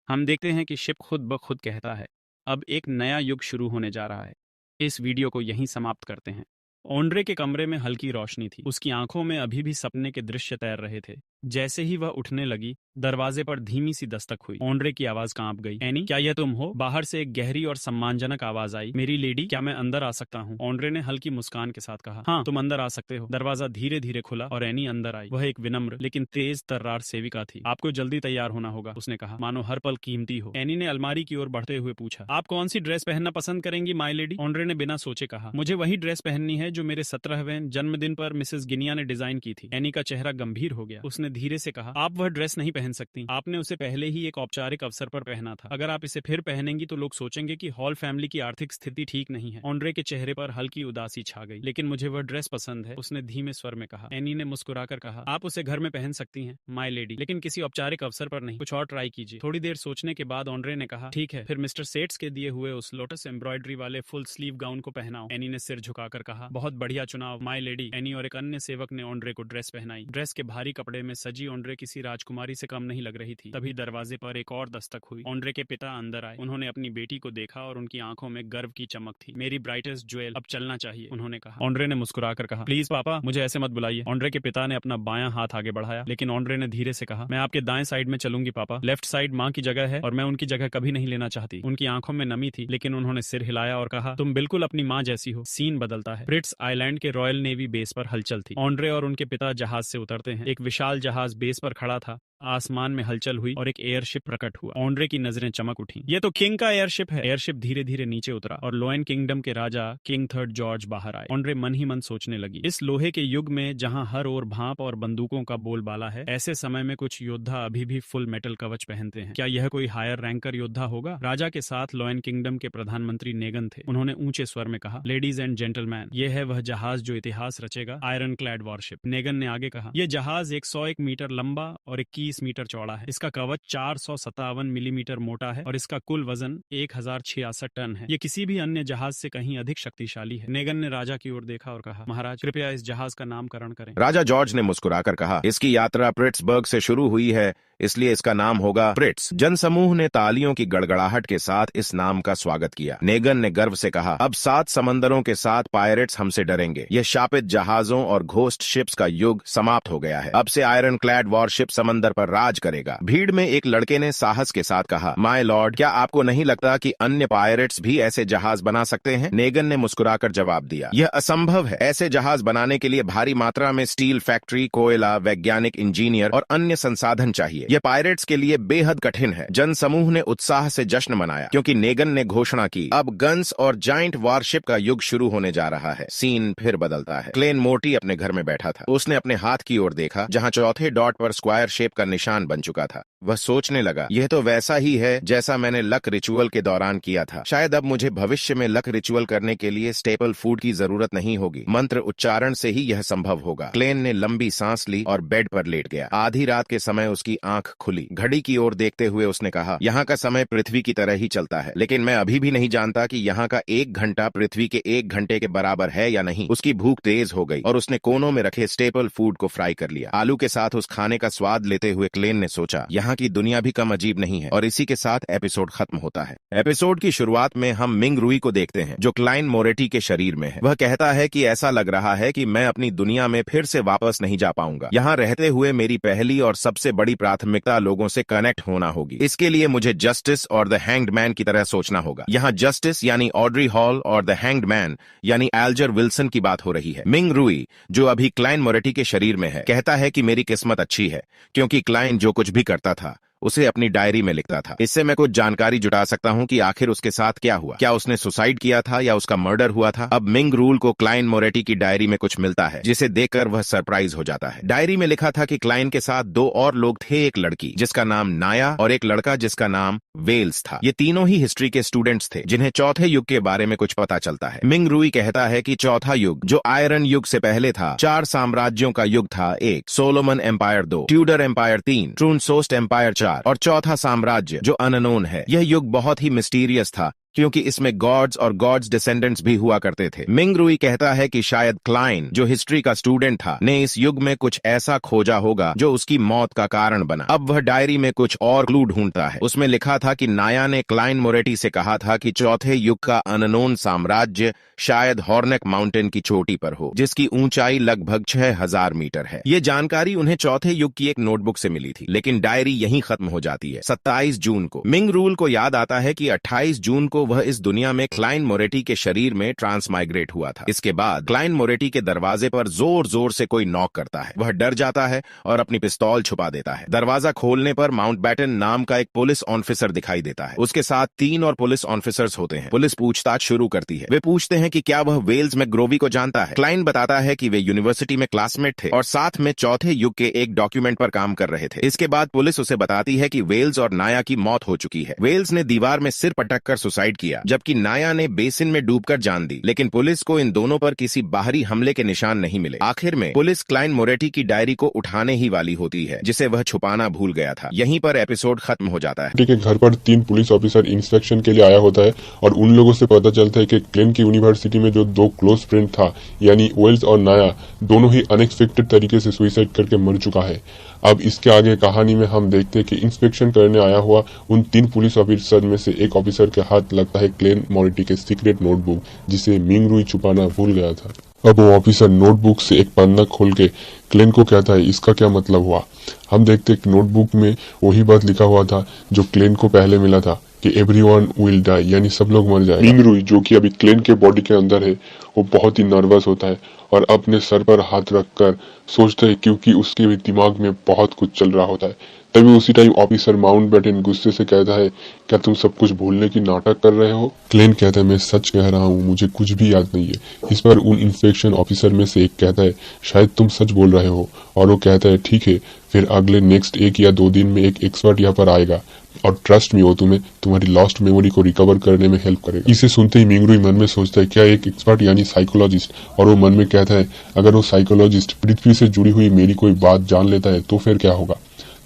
हम देखते हैं कि शिप खुद ब खुद कहता है, अब एक नया युग शुरू होने जा रहा है। इस वीडियो को यहीं समाप्त करते हैं। ओंड्रे के कमरे में हल्की रोशनी थी। उसकी आंखों में अभी भी सपने के दृश्य तैर रहे थे। जैसे ही वह उठने लगी, दरवाजे पर धीमी सी दस्तक हुई। ऑन्ड्रे की आवाज कांप गई। एनी, क्या यह तुम हो? बाहर से एक गहरी और सम्मानजनक आवाज आई। मेरी लेडी, क्या मैं अंदर आ सकता हूँ? ऑन्ड्रे ने हल्की मुस्कान के साथ कहा, हाँ, तुम अंदर आ सकते हो। दरवाजा धीरे धीरे खुला और एनी अंदर आई। वह एक विनम्र लेकिन तेज तर्रार सेविका थी। आपको जल्दी तैयार होना होगा, उसने कहा, मानो हर पल कीमती हो। एनी ने अलमारी की ओर बढ़ते हुए पूछा, आप कौन सी ड्रेस पहनना पसंद करेंगी माय लेडी? ऑन्ड्रे ने बिना सोचे कहा, मुझे वही ड्रेस पहननी है जो मेरे 17वें जन्मदिन पर मिसेस गिनिया ने डिजाइन की थी। एनी का चेहरा गंभीर हो गया। उसने धीरे से कहा, आप वह ड्रेस नहीं पहन सकती। आपने उसे पहले ही एक औपचारिक अवसर पर पहना था। अगर आप इसे फिर पहनेंगी तो लोग सोचेंगे कि हॉल फैमिली की आर्थिक स्थिति ठीक नहीं है। ऑन्ड्रे के चेहरे पर हल्की उदासी छा गई। लेकिन मुझे वह ड्रेस पसंद है, उसने धीमे स्वर में कहा। एनी ने मुस्कुराकर कहा, आप उसे घर में पहन सकती हैं माय लेडी, लेकिन किसी औपचारिक अवसर पर नहीं। कुछ और ट्राई कीजिए। थोड़ी देर सोचने के बाद ऑन्ड्रे ने कहा, ठीक है, फिर मिस्टर सेट्स के दिए हुए उस लोटस एम्ब्रॉयडरी वाले फुल स्लीव गाउन को पहनाओ। एनी ने सिर झुकाकर कहा, बहुत बढ़िया चुनाव माय लेडी। एनी और एक अन्य सेवक ने ऑन्ड्रे को ड्रेस पहनाई। ड्रेस के भारी कपड़े में सजी ऑन्ड्रे किसी राजकुमारी से कम नहीं लग रही थी। तभी दरवाजे पर एक और दस्तक हुई। ऑन्ड्रे के पिता अंदर आए। उन्होंने अपनी बेटी को देखा और उनकी आंखों में गर्व की चमक थी। मेरी ब्राइटेस्ट ज्वेल, अब चलना चाहिए, उन्होंने कहा। ऑन्ड्रे ने मुस्कुराकर कहा, प्लीज पापा, मुझे ऐसे मत बुलाइए। ऑन्ड्रे के पिता ने अपना बायां हाथ आगे बढ़ाया, लेकिन ऑन्ड्रे ने धीरे से कहा, मैं आपके दाएं साइड में चलूंगी पापा। लेफ्ट साइड माँ की जगह है और मैं उनकी जगह कभी नहीं लेना चाहती। उनकी आंखों में नमी थी, लेकिन उन्होंने सिर हिलाया और कहा, तुम बिल्कुल अपनी माँ जैसी हो। सीन बदलता है। ब्रिट्स आइलैंड के रॉयल नेवी बेस पर हलचल थी। ऑन्ड्रे और उनके पिता जहाज से उतरते हैं। एक विशाल जहाज बेस पर खड़ा था। आसमान में हलचल हुई और एक एयरशिप प्रकट हुआ। ऑन्ड्रे की नजरें चमक उठी। ये तो किंग का एयरशिप है। एयरशिप धीरे धीरे नीचे उतरा और लोएन किंगडम के राजा किंग थर्ड जॉर्ज बाहर आए। ऑन्ड्रे मन ही मन सोचने लगी, इस लोहे के युग में जहां हर ओर भाप और बंदूकों का बोलबाला है, ऐसे समय में कुछ योद्धा अभी भी फुल मेटल कवच पहनते हैं। क्या यह कोई हायर रैंकर योद्धा होगा? राजा के साथ लोएन किंगडम के प्रधानमंत्री नेगन थे। उन्होंने ऊंचे स्वर में कहा, लेडीज एंड जेंटलमैन, यह है वह जहाज जो इतिहास रचेगा, आयरन क्लैड वॉरशिप। नेगन ने आगे कहा, यह जहाज 101 मीटर लंबा और 21 मीटर चौड़ा है। इसका कवच 457 मिलीमीटर मोटा है और इसका कुल वजन 1066 टन है। ये किसी भी अन्य जहाज से कहीं अधिक शक्तिशाली है। नेगन ने राजा की ओर देखा और कहा, महाराज, कृपया इस जहाज का नामकरण करें। राजा जॉर्ज ने मुस्कुराकर कहा, इसकी यात्रा प्रिट्सबर्ग से शुरू हुई है, इसलिए इसका नाम होगा प्रिट्स। जनसमूह ने तालियों की गड़गड़ाहट के साथ इस नाम का स्वागत किया। नेगन ने गर्व से कहा, अब 7 समंदरों के साथ पायरेट्स हमसे डरेंगे। यह शापित जहाजों और घोस्ट शिप्स का युग समाप्त हो गया है। अब से आयरन क्लैड वॉरशिप समंदर पर राज करेगा। भीड़ में एक लड़के ने साहस के साथ कहा, माय लॉर्ड, क्या आपको नहीं लगता कि अन्य पायरेट्स भी ऐसे जहाज बना सकते हैं? नेगन ने मुस्कुराकर जवाब दिया, यह असंभव है। ऐसे जहाज बनाने के लिए भारी मात्रा में स्टील फैक्ट्री, कोयला, वैज्ञानिक, इंजीनियर और अन्य संसाधन चाहिए। यह पायरेट्स के लिए बेहद कठिन है। जनसमूह ने उत्साह से जश्न मनाया क्योंकि नेगन ने घोषणा की, अब गन्स और जाइंट वॉरशिप का युग शुरू होने जा रहा है। सीन फिर बदलता है। क्लेन मोर्टी अपने घर में बैठा था। उसने अपने हाथ की ओर देखा जहां चौथे डॉट पर स्क्वायर शेप का निशान बन चुका था। वह सोचने लगा, यह तो वैसा ही है जैसा मैंने लक रिचुअल के दौरान किया था। शायद अब मुझे भविष्य में लक रिचुअल करने के लिए स्टेपल फूड की जरूरत नहीं होगी। मंत्र उच्चारण से ही यह संभव होगा। क्लेन ने लंबी सांस ली और बेड पर लेट गया। आधी रात के समय उसकी आंख खुली। घड़ी की ओर देखते हुए उसने कहा, यहाँ का समय पृथ्वी की तरह ही चलता है, लेकिन मैं अभी भी नहीं जानता कि यहाँ का 1 घंटा पृथ्वी के 1 घंटे के बराबर है या नहीं। उसकी भूख तेज हो गई और उसने कोनों में रखे स्टेपल फूड को फ्राई कर लिया। आलू के साथ उस खाने का स्वाद लेते हुए क्लेन ने सोचा, यहाँ की दुनिया भी कम अजीब नहीं है। और इसी के साथ एपिसोड खत्म होता है। एपिसोड की शुरुआत में हम मिंग रुई को देखते हैं जो क्लाइन मोरेटी के शरीर में है। वह कहता है कि ऐसा लग रहा है कि मैं अपनी दुनिया में फिर से वापस नहीं जा पाऊंगा। यहाँ रहते हुए मेरी पहली और सबसे बड़ी प्राथमिकता लोगों से कनेक्ट होना होगी। इसके लिए मुझे जस्टिस और द हैंग्ड मैन की तरह सोचना होगा। यहाँ जस्टिस यानी ऑड्री हॉल और द हैंग्ड मैन यानी एल्जर विल्सन की बात हो रही है। मिंग रुई, जो अभी क्लाइन मोरेटी के शरीर में है, कहता है कि मेरी किस्मत अच्छी है क्योंकि क्लाइन जो कुछ भी करता था उसे अपनी डायरी में लिखता था। इससे मैं कुछ जानकारी जुटा सकता हूं कि आखिर उसके साथ क्या हुआ। क्या उसने सुसाइड किया था या उसका मर्डर हुआ था? अब मिंग रूल को क्लाइन मोरेटी की डायरी में कुछ मिलता है जिसे देखकर वह सरप्राइज हो जाता है। डायरी में लिखा था कि क्लाइन के साथ 2 और लोग थे, एक लड़की जिसका नाम नाया और एक लड़का जिसका नाम वेल्स था। ये तीनों ही हिस्ट्री के स्टूडेंट्स थे जिन्हें चौथे युग के बारे में कुछ पता चलता है। मिंग रूई कहता है कि चौथा युग जो आयरन युग से पहले था, 4 साम्राज्यों का युग था। 1 सोलोमन एम्पायर, 2 ट्यूडर एम्पायर, 3 ट्रूनसोस्ट एम्पायर, 4 और चौथा साम्राज्य जो अननोन है। यह युग बहुत ही मिस्टीरियस था क्योंकि इसमें गॉड्स और गॉड्स डिसेंडेंट्स भी हुआ करते थे। मिंग रुई कहता है कि शायद क्लाइन, जो हिस्ट्री का स्टूडेंट था, ने इस युग में कुछ ऐसा खोजा होगा जो उसकी मौत का कारण बना। अब वह डायरी में कुछ और क्लू ढूंढता है। उसमें लिखा था कि नाया ने क्लाइन मोरेटी से कहा था कि चौथे युग का अननोन साम्राज्य शायद हॉर्नेक माउंटेन की चोटी पर हो, जिसकी ऊंचाई लगभग 6000 मीटर है। ये जानकारी उन्हें चौथे युग की एक नोटबुक से मिली थी, लेकिन डायरी यहीं खत्म हो जाती है। 27 जून को मिंग रूल को याद आता है कि 28 जून को वह इस दुनिया में क्लाइन मोरेटी के शरीर में ट्रांसमाइग्रेट हुआ था। इसके बाद क्लाइन मोरेटी के दरवाजे पर जोर जोर से कोई नॉक करता है। वह डर जाता है और अपनी पिस्तौल छुपा देता है। दरवाजा खोलने पर माउंटबेटन नाम का एक पुलिस ऑफिसर दिखाई देता है। उसके साथ 3 और पुलिस ऑफिसर्स होते हैं। पुलिस पूछताछ शुरू करती है। वे पूछते हैं कि क्या वह वेल्स मैकग्रोवी को जानता है। क्लाइन बताता है कि वे यूनिवर्सिटी में क्लासमेट थे और साथ में चौथे युग के एक डॉक्यूमेंट पर काम कर रहे थे। इसके बाद पुलिस उसे बताती है कि वेल्स और नाया की मौत हो चुकी है। वेल्स ने दीवार में सिर पटक कर सुसाइड किया, जबकि नाया ने बेसिन में डूबकर जान दी। लेकिन पुलिस को इन दोनों पर किसी बाहरी हमले के निशान नहीं मिले। आखिर में पुलिस क्लाइन मोरेटी की डायरी को उठाने ही वाली होती है, जिसे वह छुपाना भूल गया था। यहीं पर एपिसोड खत्म हो जाता है। के घर पर 3 पुलिस ऑफिसर इंस्पेक्शन के लिए आया होता है और उन लोगों से पता चलता है कि क्लेन की यूनिवर्सिटी में जो 2 क्लोज फ्रेंड था, यानी वेल्स और नाया, दोनों ही अनएक्सपेक्टेड तरीके से सुसाइड करके मर चुका है। अब इसके आगे कहानी में हम देखते हैं कि इंस्पेक्शन करने आया हुआ उन 3 पुलिस ऑफिसर में से एक ऑफिसर के हाथ लगता है क्लेन मोरेटी के सीक्रेट नोटबुक, जिसे मिंग रुई छुपाना भूल गया था। अब वो ऑफिसर नोटबुक से एक पन्ना खोल के क्लेन को कहता है, इसका क्या मतलब हुआ। हम देखते हैं कि नोटबुक में वही बात लिखा हुआ था जो क्लेन को पहले मिला था कि एवरीवन विल डाई, यानी सब लोग मर जाएंगे। मिंग रुई, जो कि अभी क्लेन के बॉडी के अंदर है, वो बहुत ही नर्वस होता है और अपने सर पर हाथ रखकर सोचता है, क्योंकि उसके भी दिमाग में बहुत कुछ चल रहा होता है। तभी उसी टाइम ऑफिसर माउंटबेटन गुस्से से कहता है, क्या तुम सब कुछ भूलने की नाटक कर रहे हो। क्लेन कहता है, मैं सच कह रहा हूँ, मुझे कुछ भी याद नहीं है। इस पर उन इंस्पेक्शन ऑफिसर में से एक कहता है, शायद तुम सच बोल रहे हो। और वो कहता है, ठीक है, फिर अगले नेक्स्ट 1 या 2 दिन में एक एक्सपर्ट यहाँ पर आएगा और ट्रस्ट में वो तुम्हें तुम्हारी लॉस्ट मेमोरी को रिकवर करने में हेल्प करेगा। इसे सुनते ही मिंग रुई मन में सोचता है, क्या एक एक्सपर्ट यानी साइकोलॉजिस्ट। और वो मन में कहता है, अगर वो साइकोलॉजिस्ट पृथ्वी से जुड़ी हुई मेरी कोई बात जान लेता है तो फिर क्या होगा।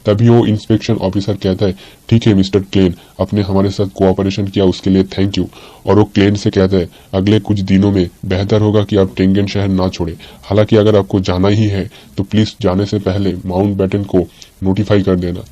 तभी वो इंस्पेक्शन ऑफिसर कहता है, ठीक है मिस्टर क्लेन, आपने हमारे साथ कोऑपरेशन किया उसके लिए थैंक यू। और वो क्लेन से कहता है, अगले कुछ दिनों में बेहतर होगा कि आप टेंगन शहर ना छोड़े। हालांकि अगर आपको जाना ही है तो प्लीज जाने से पहले माउंटबेटन को नोटिफाई कर देना।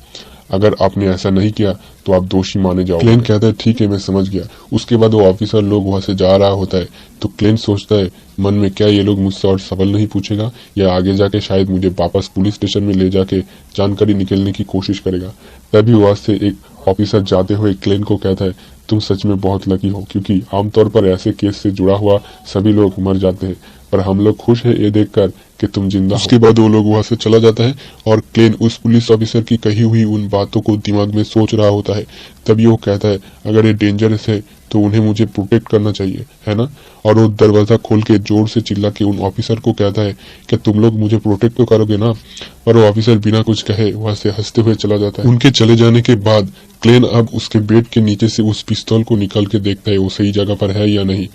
अगर आपने ऐसा नहीं किया तो आप दोषी माने जाओगे। क्लेन कहता है, ठीक है, मैं समझ गया। उसके बाद वो ऑफिसर लोग वहां से जा रहा होता है तो क्लेन सोचता है मन में, क्या ये लोग मुझसे और सवाल नहीं पूछेगा या आगे जाके शायद मुझे वापस पुलिस स्टेशन में ले जाके जानकारी निकलने की कोशिश करेगा। तभी वहां से एक ऑफिसर जाते हुए क्लेन को कहता है, तुम सच में बहुत लकी हो, क्योंकि आमतौर पर ऐसे केस से जुड़ा हुआ सभी लोग मर जाते हैं, पर हम लोग खुश है ये देखकर कि तुम जिंदा हो। उसके बाद वो लोग वहां से चला जाता है और क्लेन उस पुलिस ऑफिसर की कही हुई उन बातों को दिमाग में सोच रहा होता है। तभी वो कहता है, अगर ये डेंजरस है तो उन्हें मुझे प्रोटेक्ट करना चाहिए, है ना। और वो दरवाजा खोल के जोर से चिल्ला के उन ऑफिसर को कहता है, क्या तुम लोग मुझे प्रोटेक्ट तो करोगे ना। पर वो ऑफिसर बिना कुछ कहे वहां से हंसते हुए चला जाता है। उनके चले जाने के बाद क्लेन अब उसके बेड के नीचे से उस पिस्तौल को निकाल के देखता है वो सही जगह पर है या नहीं।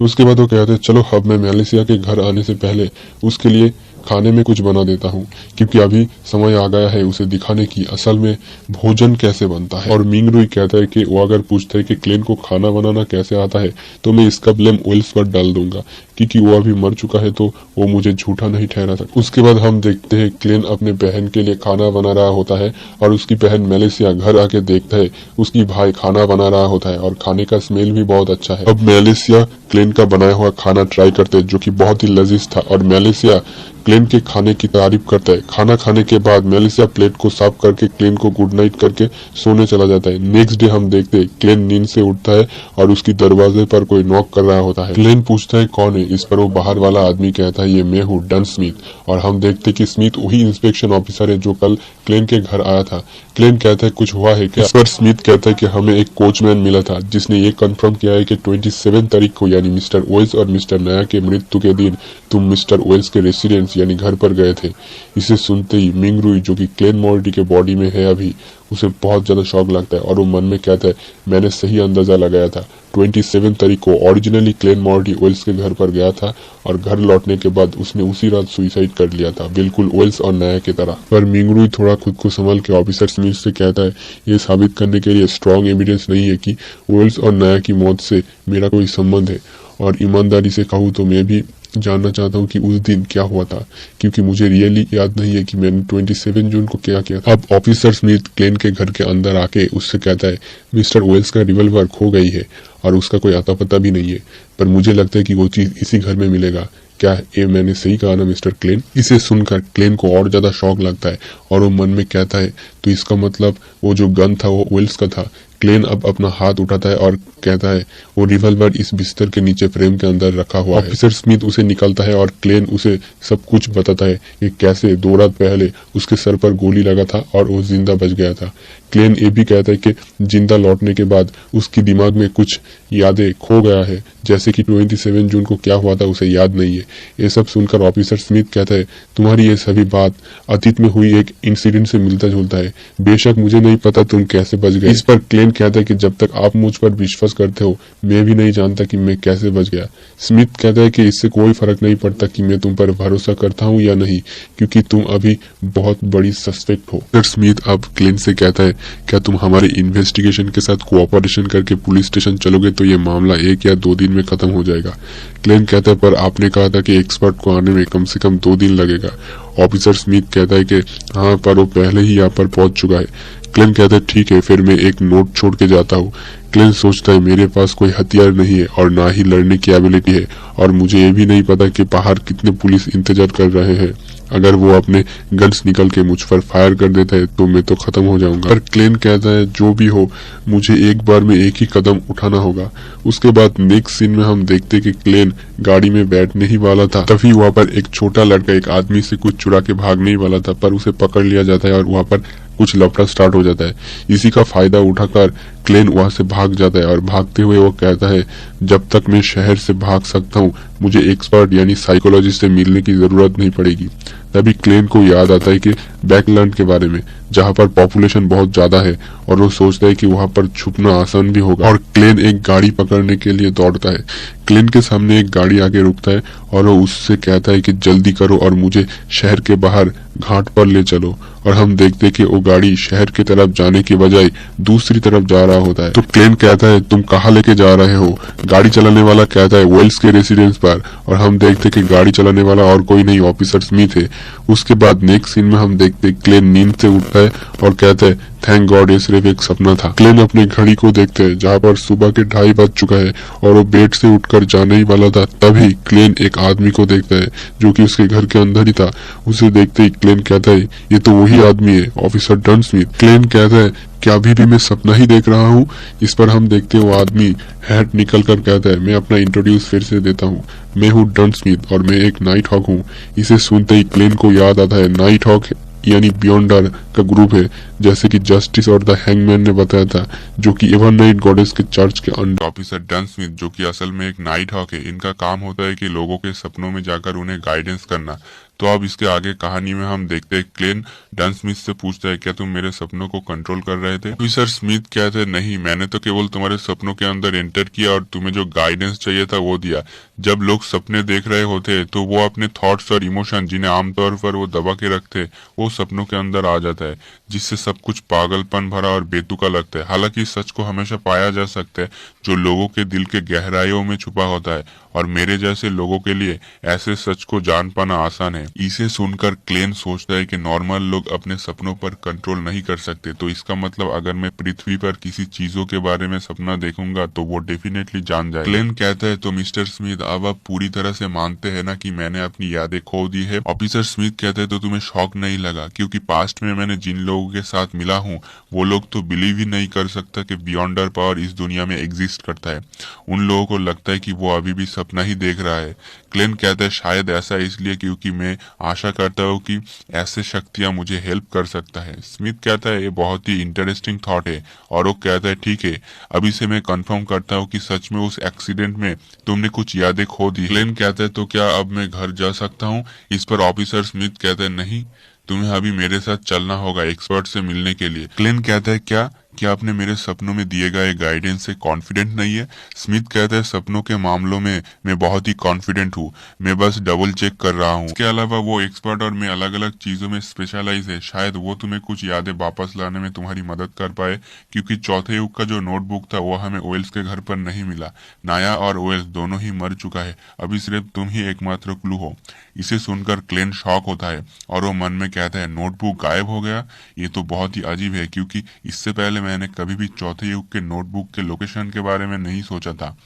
उसके बाद वो कहते हैं, चलो अब मैं मेलिसिया के घर आने से पहले उसके लिए खाने में कुछ बना देता हूँ, क्योंकि अभी समय आ गया है उसे दिखाने की असल में भोजन कैसे बनता है। और मिंग रुई कहता है कि वो अगर पूछता है कि क्लेन को खाना बनाना कैसे आता है तो मैं इसका ब्लेम वेल्स पर डाल दूंगा, क्योंकि वो अभी मर चुका है तो वो मुझे झूठा नहीं ठहरा सकता। उसके बाद हम देखते हैं क्लेन अपने बहन के लिए खाना बना रहा होता है और उसकी बहन मेलिसिया घर आके देखता है उसकी भाई खाना बना रहा होता है और खाने का स्मेल भी बहुत अच्छा है। अब मेलिसिया क्लेन का बनाया हुआ खाना ट्राई करते हैं जो कि बहुत ही लजीज था और मेलिसिया क्लेन के खाने की तारीफ करता है। खाना खाने के बाद मेलिसिया प्लेट को साफ करके क्लेन को गुड नाइट करके सोने चला जाता है। नेक्स्ट डे हम देखते हैं क्लेन नींद से उठता है और उसकी दरवाजे पर कोई नॉक कर रहा होता है। क्लेन पूछता है कौन है। इस पर वो बाहर वाला आदमी कहता है, ये मैं हूँ, डन स्मिथ। और हम देखते कि स्मिथ वही इंस्पेक्शन ऑफिसर है जो कल क्लेन के घर आया था। क्लेन कहता है, कुछ हुआ है क्या। इस पर स्मिथ कहता है कि हमें एक कोचमैन मिला था जिसने ये कंफर्म किया है कि 27 तारीख को यानी मिस्टर वेल्स और मिस्टर नया के मृत्यु के दिन तुम मिस्टर वेल्स के रेसिडेंस यानी घर पर गए थे। इसे सुनते ही मिंग रुई, जो कि क्लेन मोरेटी के बॉडी में है अभी, उसे बहुत ज्यादा शौक लगता है और वो मन में कहता है मैंने सही अंदाजा लगाया था। 27 तारीख को ओरिजिनली क्लेन मॉर्टी वेल्स के घर पर गया था और घर लौटने के बाद उसने उसी रात सुसाइड कर लिया था, बिल्कुल वेल्स और नाया की तरह। पर मिंगरुई थोड़ा खुद को संभाल के ऑफिसर स्मिथ से कहता है ये साबित करने के लिए स्ट्रॉन्ग एविडेंस नहीं है कि वेल्स और नाया की मौत से मेरा कोई संबंध है, और ईमानदारी से कहूँ तो मैं भी जानना चाहता हूँ कि उस दिन क्या हुआ था, क्योंकि मुझे रियली याद नहीं है कि मैंने 27 जून को क्या किया था। अब ऑफिसर स्मिथ क्लेन के घर के अंदर आके उससे कहता है मिस्टर वेल्स का रिवॉल्वर खो गई है और उसका कोई आता पता भी नहीं है, पर मुझे लगता है कि वो चीज इसी घर में मिलेगा। क्या ये मैंने सही कहा ना मिस्टर क्लेन? इसे सुनकर क्लेन को और ज्यादा शौक लगता है और वो मन में कहता है तो इसका मतलब वो जो गन था वो वेल्स का था। क्लेन अब अपना हाथ उठाता है और कहता है वो रिवॉल्वर इस बिस्तर के नीचे फ्रेम के अंदर रखा हुआ है। ऑफिसर स्मिथ उसे निकलता है और क्लेन उसे सब कुछ बताता है कि कैसे 2 रात पहले उसके सर पर गोली लगा था और वो जिंदा बच गया था। क्लेन ये भी कहता है कि जिंदा लौटने के बाद उसकी दिमाग में कुछ यादें खो गया है, जैसे कि 27 जून को क्या हुआ था उसे याद नहीं है। ये सब सुनकर ऑफिसर स्मिथ कहता है तुम्हारी ये सभी बात अतीत में हुई एक इंसिडेंट से मिलता जुलता है, बेशक मुझे नहीं पता तुम कैसे बच गए। इस पर क्लेन कहता है कि जब तक आप मुझ पर विश्वास करते हो मैं भी नहीं जानता कि मैं कैसे बच गया। स्मिथ कहता है कि इससे कोई फर्क नहीं पड़ता कि मैं तुम पर भरोसा करता हूँ या नहीं, क्योंकि तुम अभी बहुत बड़ी सस्पेक्ट हो। स्मिथ अब क्लेन से कहता है क्या तुम हमारे इन्वेस्टिगेशन के साथ कोऑपरेशन करके पुलिस स्टेशन चलोगे तो ये मामला 1 या 2 दिन में खत्म हो जाएगा। क्लेन कहता है पर आपने कहा था कि एक्सपर्ट को आने में कम से कम 2 दिन लगेगा। ऑफिसर स्मिथ कहता है कि हाँ पर वो पहले ही यहाँ पर पहुंच चुका है। क्लेन कहता है ठीक है फिर मैं एक नोट छोड़ के जाता हूँ। क्लेन सोचता है मेरे पास कोई हथियार नहीं है और ना ही लड़ने की एबिलिटी है, और मुझे ये भी नहीं पता कि बाहर कितने पुलिस इंतजार कर रहे हैं। अगर वो अपने गन्स निकल के मुझ पर फायर कर देता है तो मैं तो खत्म हो जाऊंगा। पर क्लेन कहता है जो भी हो मुझे एक बार में एक ही कदम उठाना होगा। उसके बाद नेक्स्ट सीन में हम देखते कि क्लेन गाड़ी में बैठने ही वाला था, तभी वहाँ पर एक छोटा लड़का एक आदमी से कुछ चुरा के भागने ही वाला था, पर उसे पकड़ लिया जाता है और वहाँ पर कुछ लफड़ा स्टार्ट हो जाता है। इसी का फायदा उठाकर क्लेन वहां से भाग जाता है और भागते हुए वो कहता है जब तक मैं शहर से भाग सकता हूँ मुझे एक्सपर्ट यानी साइकोलॉजिस्ट से मिलने की जरूरत नहीं पड़ेगी। तभी क्लेन को याद आता है कि बैकलैंड के बारे में, जहाँ पर पॉपुलेशन बहुत ज्यादा है, और वो सोचता है कि वहाँ पर छुपना आसान भी होगा, और क्लेन एक गाड़ी पकड़ने के लिए दौड़ता है। क्लेन के सामने एक गाड़ी आके रुकता है और वो उससे कहता है कि जल्दी करो और मुझे शहर के बाहर घाट पर ले चलो, और हम देखते हैं कि वो गाड़ी शहर की तरफ जाने की बजाय दूसरी तरफ जा रहा होता है। तो क्लेन कहता है तुम कहाँ लेके जा रहे हो? गाड़ी चलाने वाला कहता है वेल्स के रेसिडेंस पर, और हम देखते कि गाड़ी चलाने वाला और कोई नहीं ऑफिसर स्मिथ है। उसके बाद नेक्स्ट सीन में हम देखते क्लेन नींद से उठता है और कहता है थैंक गॉड ये सिर्फ एक सपना था। क्लेन अपनी घड़ी को देखते हैं जहाँ पर सुबह के 2:30 बज चुका है और वो बेड से उठकर जाने ही वाला था। तभी क्लेन एक आदमी को देखता है जो कि उसके घर के अंदर ही था। उसे देखते ही क्लेन कहता है ये तो वही आदमी है, ऑफिसर डन स्मिथ। क्लेन कहता है क्या अभी भी मैं सपना ही देख रहा हूँ? इस पर हम देखते हैं वो आदमी हैट निकल कर कहता है मैं अपना इंट्रोड्यूस फिर से देता हूँ, मैं हूँ डन स्मिथ और मैं एक नाइट हॉक हूँ। इसे सुनते ही क्लेन को याद आता है नाइट हॉक यानी बियॉन्डर का ग्रुप है, जैसे कि जस्टिस और द हैंगमैन ने बताया था, जो कि एवन नाइट गॉडेस के चर्च के अंडर। ऑफिसर डन स्मिथ जो कि असल में एक नाइट हॉक है, इनका काम होता है कि लोगों के सपनों में जाकर उन्हें गाइडेंस करना। तो अब इसके आगे कहानी में हम देखते हैं क्लेन डन स्मिथ से पूछता है क्या तुम मेरे सपनों को कंट्रोल कर रहे थे? ऑफिसर स्मिथ कहते हैं नहीं, मैंने तो केवल तुम्हारे सपनों के अंदर एंटर किया और तुम्हें जो गाइडेंस चाहिए था वो दिया। जब लोग सपने देख रहे होते हैं तो वो अपने थॉट्स और इमोशन जिन्हें आमतौर पर वो दबा के रखते हैं वो सपनों के अंदर आ जाता है, जिससे सब कुछ पागलपन भरा और बेतुका लगता है। हालांकि इस सच को हमेशा पाया जा सकता है जो लोगों के दिल के गहराइयों में छुपा होता है, और मेरे जैसे लोगों के लिए ऐसे सच को जान पाना आसान है। इसे सुनकर क्लेन सोचता है कि नॉर्मल लोग अपने सपनों पर कंट्रोल नहीं कर सकते, तो इसका मतलब अगर मैं पृथ्वी पर किसी चीजों के बारे में सपना देखूंगा तो वो डेफिनेटली जान जाए। क्लेन कहता है तो मिस्टर स्मिथ अब आप पूरी तरह से मानते हैं ना कि मैंने अपनी यादें खो दी है? ऑफिसर स्मिथ कहते हैं तो तुम्हें शॉक नहीं लगा, क्योंकि पास्ट में मैंने जिन लोगों के साथ मिला हूँ वो लोग तो बिलीव ही नहीं कर सकता कि बियॉन्डर पावर इस दुनिया में एग्जिस्ट करता है। उन लोगों को लगता है कि वो अभी भी सब सपना ही देख रहा है। क्लेन कहता है शायद ऐसा इसलिए क्योंकि मैं आशा करता हूँ कि ऐसे शक्तियां मुझे हेल्प कर सकता है। स्मिथ कहता है ये बहुत ही इंटरेस्टिंग थॉट है और वो कहता है ठीक है, अभी से मैं कंफर्म करता हूँ कि सच में उस एक्सीडेंट में तुमने कुछ यादें खो दी। क्लेन कहता है तो क्या अब मैं घर जा सकता हूँ? इस पर ऑफिसर स्मिथ कहता है नहीं, तुम्हें अभी मेरे साथ चलना होगा एक्सपर्ट से मिलने के लिए। क्लेन कहता है क्या आपने मेरे सपनों में दिए गए गाइडेंस से कॉन्फिडेंट नहीं है? स्मिथ कहता है सपनों के मामलों में मैं बहुत ही कॉन्फिडेंट हूँ, मैं बस डबल चेक कर रहा हूँ। इसके अलावा वो एक्सपर्ट और मैं अलग अलग चीजों में स्पेशलाइज है, शायद वो तुम्हें कुछ यादें वापस लाने में तुम्हारी मदद कर पाए, क्योंकि चौथे युग का जो नोटबुक था वो हमें ओवेल्स के घर पर नहीं मिला। नाया और ओवेल्स दोनों ही मर चुका है, अभी सिर्फ तुम ही एकमात्र क्लू हो। इसे सुनकर क्लेन शॉक होता है और वो मन में कहता है नोटबुक गायब हो गया, ये तो बहुत ही अजीब है क्योंकि इससे पहले मैंने कभी भी चौथे युग के नोटबुक के लोकेशन के बारे में नहीं सोचा था।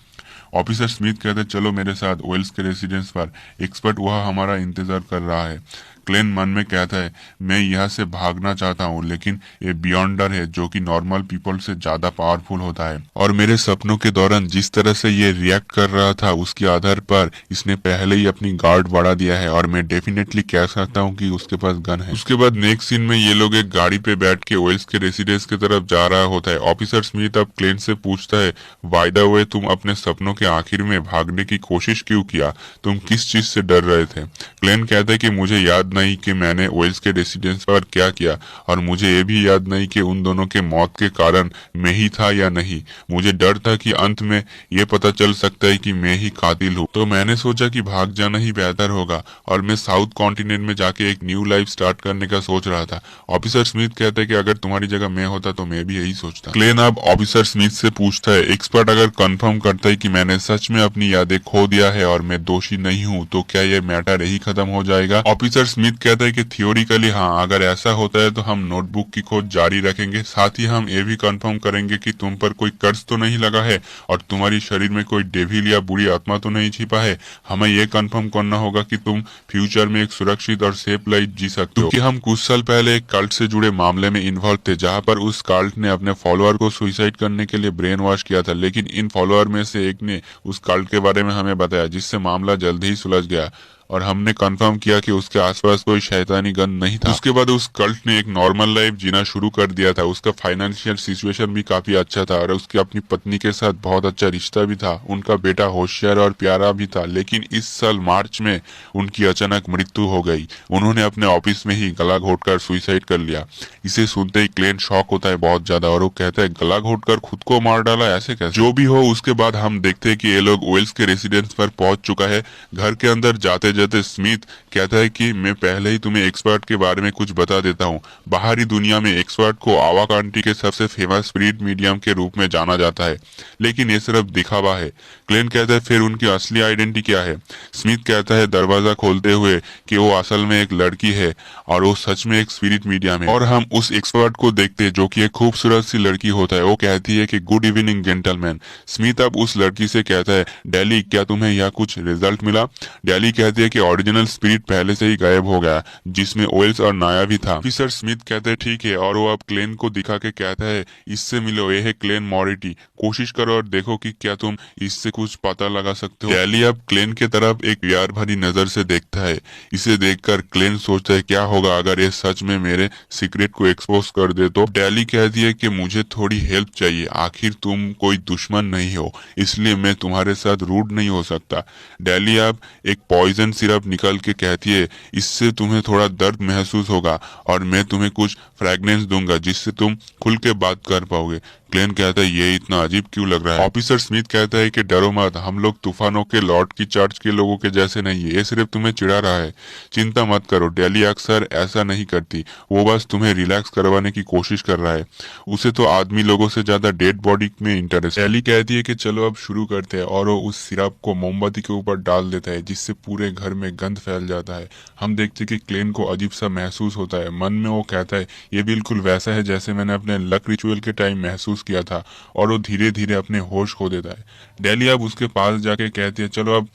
ऑफिसर स्मिथ कहते हैं चलो मेरे साथ ओवेल्स के रेसिडेंस पर, एक्सपर्ट वह हमारा इंतजार कर रहा है। क्लेन मन में कहता है मैं यहाँ से भागना चाहता हूँ, लेकिन ये बियॉन्डर है जो कि नॉर्मल पीपल से ज्यादा पावरफुल होता है और मेरे सपनों के दौरान जिस तरह से ये रिएक्ट कर रहा था उसके आधार पर इसने पहले ही अपनी गार्ड बढ़ा दिया है और मैं डेफिनेटली कह सकता हूँ कि उसके पास गन है। उसके बाद नेक्स्ट सीन में ये लोग एक गाड़ी पे बैठ के ओवेल्स के रेसिडेंस की तरफ जा रहा होता है। ऑफिसर स्मिथ अब क्लेन से पूछता है बाय द वे तुम अपने सपनों के आखिर में भागने की कोशिश क्यों किया, तुम किस चीज से डर रहे थे? क्लेन कहता है कि मुझे याद नहीं कि मैंने ओवेल्स के रेसिडेंस पर क्या किया और मुझे ये भी याद नहीं कि उन दोनों के मौत के कारण मैं ही था या नहीं। मुझे डर था कि अंत में ये पता चल सकता है कि मैं ही कातिल हूँ, तो मैंने सोचा कि भाग जाना ही बेहतर होगा और मैं साउथ कॉन्टिनेंट में जाके एक न्यू लाइफ स्टार्ट करने का सोच रहा था। ऑफिसर स्मिथ कहते हैं कि अगर तुम्हारी जगह मैं होता तो मैं भी यही सोचता। क्लेन अब ऑफिसर स्मिथ से पूछता है एक्सपर्ट अगर कंफर्म करता है कि मैंने सच में अपनी यादें खो दिया है और मैं दोषी नहीं हूँ तो क्या ये मैटर यही खत्म हो जाएगा? ऑफिसर स्मिथ कहता है कि थियोरिकली हाँ, अगर ऐसा होता है तो हम नोटबुक की खोज जारी रखेंगे, साथ ही हम ये भी कंफर्म करेंगे कि तुम पर कोई कर्ज तो नहीं लगा है और तुम्हारी शरीर में कोई डेविल या बुरी आत्मा तो नहीं छिपा है। हमें ये कंफर्म करना होगा कि तुम फ्यूचर में एक सुरक्षित और सेफ लाइफ जी सकते हो, क्योंकि हम कुछ साल पहले एक कल्ट से जुड़े मामले में इन्वॉल्व थे जहाँ पर उस कल्ट ने अपने फॉलोअर को सुसाइड करने के लिए ब्रेन वॉश किया था, लेकिन इन फॉलोअर में से एक ने उस कल्ट के बारे में हमें बताया जिससे मामला जल्द ही सुलझ गया और हमने कंफर्म किया कि उसके आसपास कोई शैतानी गन नहीं था। उसके बाद उस कल्ट ने एक नॉर्मल लाइफ जीना शुरू कर दिया था। उसका फाइनेंशियल सिचुएशन भी काफी अच्छा था और उसकी अपनी पत्नी के साथ बहुत अच्छा रिश्ता भी था। उनका बेटा होशियार और प्यारा भी था, लेकिन इस साल मार्च में उनकी अचानक मृत्यु हो गई। उन्होंने अपने ऑफिस में ही गला घोटकर सुसाइड कर लिया। इसे सुनते ही क्लेन शॉक होता है बहुत ज्यादा और वो कहता है गला घोटकर खुद को मार डाला, ऐसे कैसे? जो भी हो, उसके बाद हम देखते हैं कि ये लोग ओवेल्स के रेसिडेंस पर पहुंच चुका है। घर के अंदर जाते स्मिथ कहता है कि मैं पहले ही तुम्हें एक्सपर्ट के बारे में कुछ बता देता हूँ। बाहरी दुनिया में एक्सपर्ट को आवा काउंटी के सबसे फेमस स्पिरिट मीडियम के रूप में जाना जाता है, लेकिन ये सिर्फ दिखावा है। क्लेन कहता है फिर उनकी असली आइडेंटिटी क्या है? स्मिथ कहता है दरवाजा खोलते हुए कि वो असल में एक लड़की है और वो सच में एक स्पिरिट मीडियम है। और हम उस एक्सपर्ट को देखते हैं जो कि एक खूबसूरत सी लड़की होता है। वो कहती है कि गुड इवनिंग जेंटलमैन। स्मिथ अब उस लड़की से कहता है डेली क्या तुम्हें यह कुछ रिजल्ट मिला? डेली कहती है कि ओरिजिनल स्पिरिट पहले से ही गायब हो गया, जिसमें ओवेल्स और नाया भी था। ऑफिसर स्मिथ कहते हैं ठीक है और वो अब क्लेन को दिखा के कहता है इससे मिलो, ये है क्लेन मॉरिटी, कोशिश करो और देखो कि क्या तुम इससे कुछ पता लगा सकते हो। डेली अब क्लेन के तरफ एक प्यार भरी नजर से देखता है। इसे देखकर क्लेन सोचता है क्या होगा अगर ये सच में मेरे सीक्रेट को एक्सपोज कर दे तो। डेली कहती है कि मुझे थोड़ी हेल्प चाहिए, आखिर तुम कोई दुश्मन नहीं हो, इसलिए मैं तुम्हारे साथ रूड नहीं हो सकता। डेली अब एक पॉइजन सिरप निकल के कहती है इससे तुम्हें थोड़ा दर्द महसूस होगा और मैं तुम्हें कुछ फ्रेगनेंस दूंगा जिससे तुम खुल के बात कर पाओगे। क्लेन कहता है ये इतना अजीब क्यों लग रहा है? ऑफिसर स्मिथ कहता है कि डरो मत, हम लोग तूफानों के लॉर्ड की चर्च के लोगों के जैसे नहीं है, ये सिर्फ तुम्हें चिढ़ा रहा है, चिंता मत करो। डेली अक्सर ऐसा नहीं करती, वो बस तुम्हें रिलैक्स करवाने की कोशिश कर रहा है। उसे तो आदमी लोगों से ज्यादा डेड बॉडी में इंटरेस्ट। डेली कहती है कि चलो अब शुरू करते हैं और वो उस सिरप को मोमबत्ती के ऊपर डाल देता है जिससे पूरे घर में गंध फैल जाता है। हम देखते कि क्लेन को अजीब सा महसूस होता है। मन में वो कहता है ये बिल्कुल वैसा है जैसे मैंने अपने लक रिचुअल के टाइम महसूस किया था, और वो धीरे धीरे अपने होश खो देता है। डेली अब उसके पास जाके कहती है चलो अब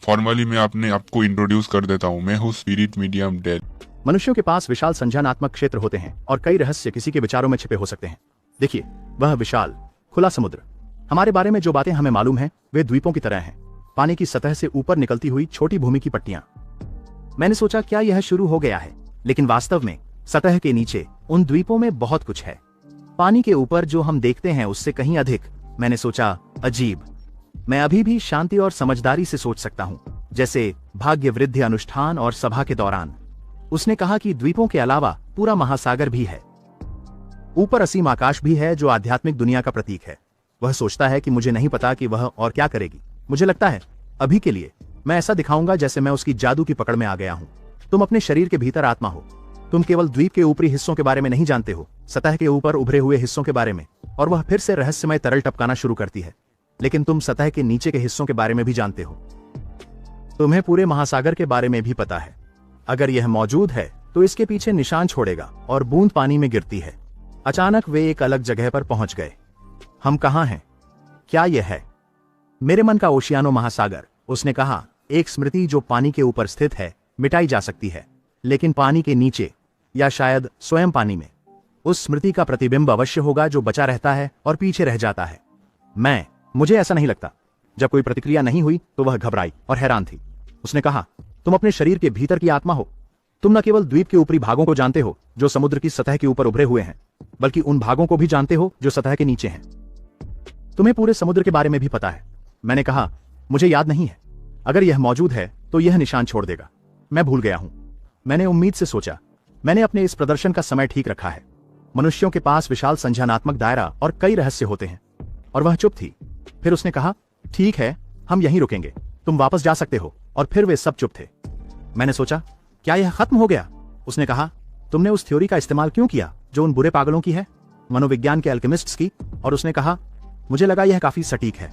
फॉर्मली मैं अपने आपको इंट्रोड्यूस कर देता हूँ, मैं हूँ स्पिरिट मीडियम डेली। मनुष्यों के पास विशाल संज्ञानात्मक क्षेत्र होते हैं और कई रहस्य किसी के विचारों में छिपे हो सकते हैं। देखिए, वह विशाल खुला समुद्र, हमारे बारे में जो बातें हमें मालूम हैं वे द्वीपों की तरह हैं। पानी की सतह से ऊपर निकलती हुई छोटी भूमि की पट्टियां। मैंने सोचा क्या यह शुरू हो गया है, लेकिन वास्तव में सतह के नीचे उन द्वीपों में बहुत कुछ है। पानी के ऊपर जो हम देखते हैं उससे कहीं अधिक। मैंने सोचा अजीब, मैं अभी भी शांति और समझदारी से सोच सकता हूं, जैसे भाग्य वृद्धि अनुष्ठान और सभा के दौरान। उसने कहा कि द्वीपों के अलावा पूरा महासागर भी है, ऊपर असीम आकाश भी है जो आध्यात्मिक दुनिया का प्रतीक है। वह सोचता है कि मुझे नहीं पता कि वह और क्या करेगी। मुझे लगता है अभी के लिए मैं ऐसा दिखाऊंगा जैसे मैं उसकी जादू की पकड़ में आ गया हूं। तुम अपने शरीर के भीतर आत्मा हो। तुम केवल द्वीप के ऊपरी हिस्सों के बारे में नहीं जानते हो, सतह के ऊपर उभरे हुए हिस्सों के बारे में। और वह फिर से रहस्यमय तरल टपकाना शुरू करती है। लेकिन तुम सतह के नीचे के हिस्सों के बारे में भी जानते हो। तुम्हें पूरे महासागर के बारे में भी पता है। अगर यह मौजूद है तो इसके पीछे निशान छोड़ेगा और बूंद पानी में गिरती है। अचानक वे एक अलग जगह पर पहुंच गए। हम कहां हैं? क्या यह है मेरे मन का ओशियानो महासागर? उसने कहा, एक स्मृति जो पानी के ऊपर स्थित है मिटाई जा सकती है, लेकिन पानी के नीचे, या शायद स्वयं पानी में, उस स्मृति का प्रतिबिंब अवश्य होगा जो बचा रहता है और पीछे रह जाता है। मुझे ऐसा नहीं लगता। जब कोई प्रतिक्रिया नहीं हुई तो वह घबराई और हैरान थी। उसने कहा, तुम अपने शरीर के भीतर की आत्मा हो। तुम न केवल द्वीप के ऊपरी भागों को जानते हो जो समुद्र की सतह के ऊपर उभरे हुए हैं, बल्कि उन भागों को भी जानते हो जो सतह के नीचे हैं। तुम्हें पूरे समुद्र के बारे में भी पता है। मैंने कहा, मुझे याद नहीं है। अगर यह मौजूद है तो यह निशान छोड़ देगा। मैं भूल गया हूं। मैंने उम्मीद से सोचा। मैंने अपने इस प्रदर्शन का समय ठीक रखा है। मनुष्यों के पास विशाल संज्ञानात्मक दायरा और कई रहस्य होते हैं। और वह चुप थी। फिर उसने कहा, ठीक है, हम यहीं रुकेंगे, तुम वापस जा सकते हो। और फिर वे सब चुप थे। मैंने सोचा, क्या यह खत्म हो गया? उसने कहा, तुमने उस थ्योरी का इस्तेमाल क्यों किया जो उन बुरे पागलों की है, मनोविज्ञान के अल्केमिस्ट्स की? और उसने कहा, मुझे लगा यह काफी सटीक है।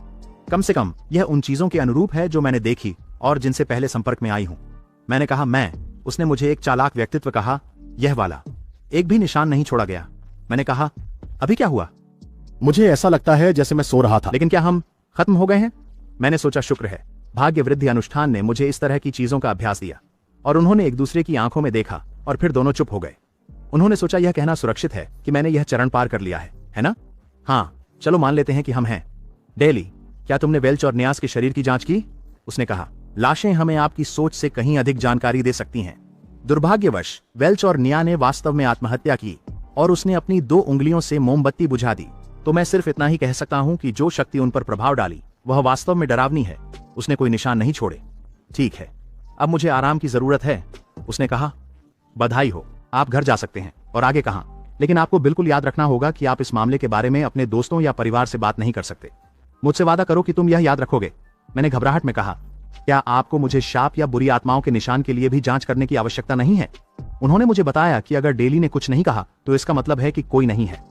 कम से कम यह उन चीजों के अनुरूप है जो मैंने देखी और जिनसे पहले संपर्क में आई हूं। मैंने कहा, उसने मुझे एक चालाक व्यक्तित्व कहा, यह वाला। एक भी निशान नहीं छोड़ा गया। मैंने कहा, अभी क्या हुआ? मुझे ऐसा लगता है जैसे मैं सो रहा था। लेकिन क्या हम खत्म हो गए हैं? मैंने सोचा, शुक्र है, भाग्य वृद्धि अनुष्ठान ने मुझे इस तरह की चीजों का अभ्यास दिया। और उन्होंने एक दूसरे की आंखों में देखा और फिर दोनों चुप हो गए। उन्होंने सोचा यह कहना सुरक्षित है कि मैंने यह चरण पार कर लिया है ना? हाँ, चलो मान लेते हैं कि हम हैं। डेली, क्या तुमने वेल्च और न्यास के शरीर की जांच की? उसने कहा, लाशें हमें आपकी सोच से कहीं अधिक जानकारी दे सकती हैं। दुर्भाग्यवश वेल्च और निया ने वास्तव में आत्महत्या की और उसने अपनी 2 उंगलियों से मोमबत्ती बुझा दी। तो मैं सिर्फ इतना ही कह सकता हूं कि जो शक्ति उन पर प्रभाव डाली वह वास्तव में डरावनी है। उसने कोई निशान नहीं छोड़े। ठीक है, अब मुझे आराम की जरूरत है। उसने कहा, बधाई हो, आप घर जा सकते हैं। और आगे कहां? लेकिन आपको बिल्कुल याद रखना होगा कि आप इस मामले के बारे में अपने दोस्तों या परिवार से बात नहीं कर सकते। मुझसे वादा करो कि तुम यह याद रखोगे। मैंने घबराहट में कहा, क्या आपको मुझे शाप या बुरी आत्माओं के निशान के लिए भी जांच करने की आवश्यकता नहीं है? उन्होंने मुझे बताया कि अगर डेली ने कुछ नहीं कहा तो इसका मतलब है कि कोई नहीं है।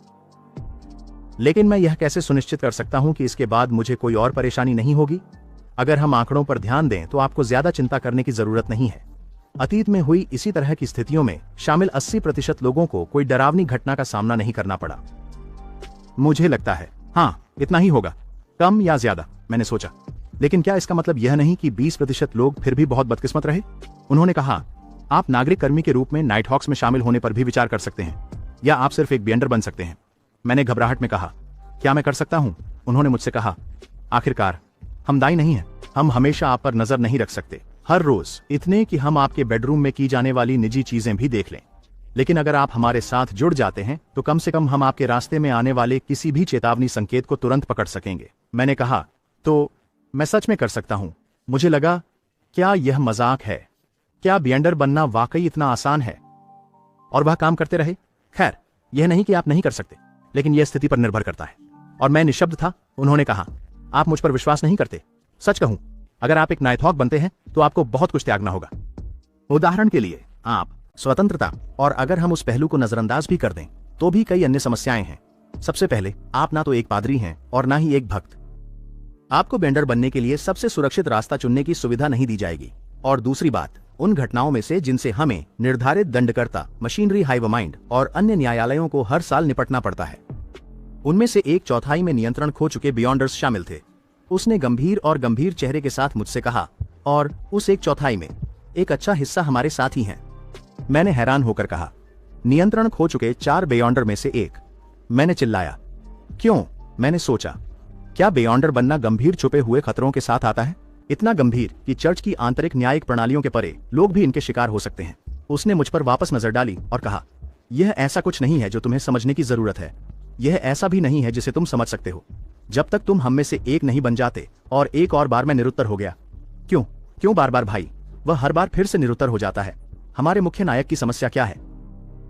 लेकिन मैं यह कैसे सुनिश्चित कर सकता हूं कि इसके बाद मुझे कोई और परेशानी नहीं होगी? अगर हम आंकड़ों पर ध्यान दें तो आपको ज्यादा चिंता करने की जरूरत नहीं है। अतीत में हुई इसी तरह की स्थितियों में शामिल 80% लोगों को कोई डरावनी घटना का सामना नहीं करना पड़ा। मुझे लगता है, हाँ, इतना ही होगा, कम या ज्यादा, मैंने सोचा। लेकिन क्या इसका मतलब यह नहीं कि 20% लोग फिर भी बहुत बदकिस्मत रहे? उन्होंने कहा, आप नागरिक कर्मी के रूप में नाइट हॉक्स में शामिल होने पर भी विचार कर सकते हैं, या आप सिर्फ एक बियंडर बन सकते हैं। मैंने घबराहट में कहा, क्या मैं कर सकता हूं? उन्होंने मुझसे कहा, आखिरकार हम दाई नहीं हैं। हम हमेशा आप पर नजर नहीं रख सकते, हर रोज इतने कि हम आपके बेडरूम में की जाने वाली निजी चीजें भी देख लें। लेकिन अगर आप हमारे साथ जुड़ जाते हैं तो कम से कम हम आपके रास्ते में आने वाले किसी भी चेतावनी संकेत को तुरंत पकड़ सकेंगे। मैंने कहा, तो मैं सच में कर सकता हूं। मुझे लगा, क्या यह मजाक है? क्या बियंडर बनना वाकई इतना आसान है? और वह काम करते रहे। खैर, यह नहीं कि आप नहीं कर सकते, लेकिन यह स्थिति पर निर्भर करता है। और मैं निशब्द था। उन्होंने कहा, आप मुझ पर विश्वास नहीं करते। सच कहूं, अगर आप एक नाइटहॉक बनते हैं तो आपको बहुत कुछ त्यागना होगा। उदाहरण के लिए, आप स्वतंत्रता, और अगर हम उस पहलू को नजरअंदाज भी कर दें तो भी कई अन्य समस्याएं हैं। सबसे पहले, आप ना तो एक पादरी हैं और ना ही एक भक्त। आपको बेंडर बनने के लिए सबसे सुरक्षित रास्ता चुनने की सुविधा नहीं दी जाएगी। और दूसरी बात, उन घटनाओं में से जिनसे हमें निर्धारित दंडकर्ता, मशीनरी, हाइव माइंड और अन्य न्यायालयों को हर साल निपटना पड़ता है, उनमें से 1/4 में नियंत्रण खो चुके बियॉन्डर्स शामिल थे। उसने गंभीर चेहरे के साथ मुझसे कहा, और उस 1/4 में एक अच्छा हिस्सा हमारे साथ ही हैं। मैंने हैरान होकर कहा, नियंत्रण खो चुके 4 बियॉन्डर में से एक? मैंने चिल्लाया, क्यों? मैंने सोचा, क्या बियॉन्डर बनना गंभीर छुपे हुए खतरों के साथ आता है? इतना गंभीर कि चर्च की आंतरिक न्यायिक प्रणालियों के परे लोग भी इनके शिकार हो सकते हैं। उसने मुझ पर वापस नजर डाली और कहा, यह ऐसा कुछ नहीं है जो तुम्हें समझने की जरूरत है। यह ऐसा भी नहीं है जिसे तुम समझ सकते हो। जब तक तुम हम में से एक नहीं बन जाते। और एक और बार मैं निरुत्तर हो गया। क्यों बार बार भाई? वह हर बार फिर से निरुत्तर हो जाता है। हमारे मुख्य नायक की समस्या क्या है?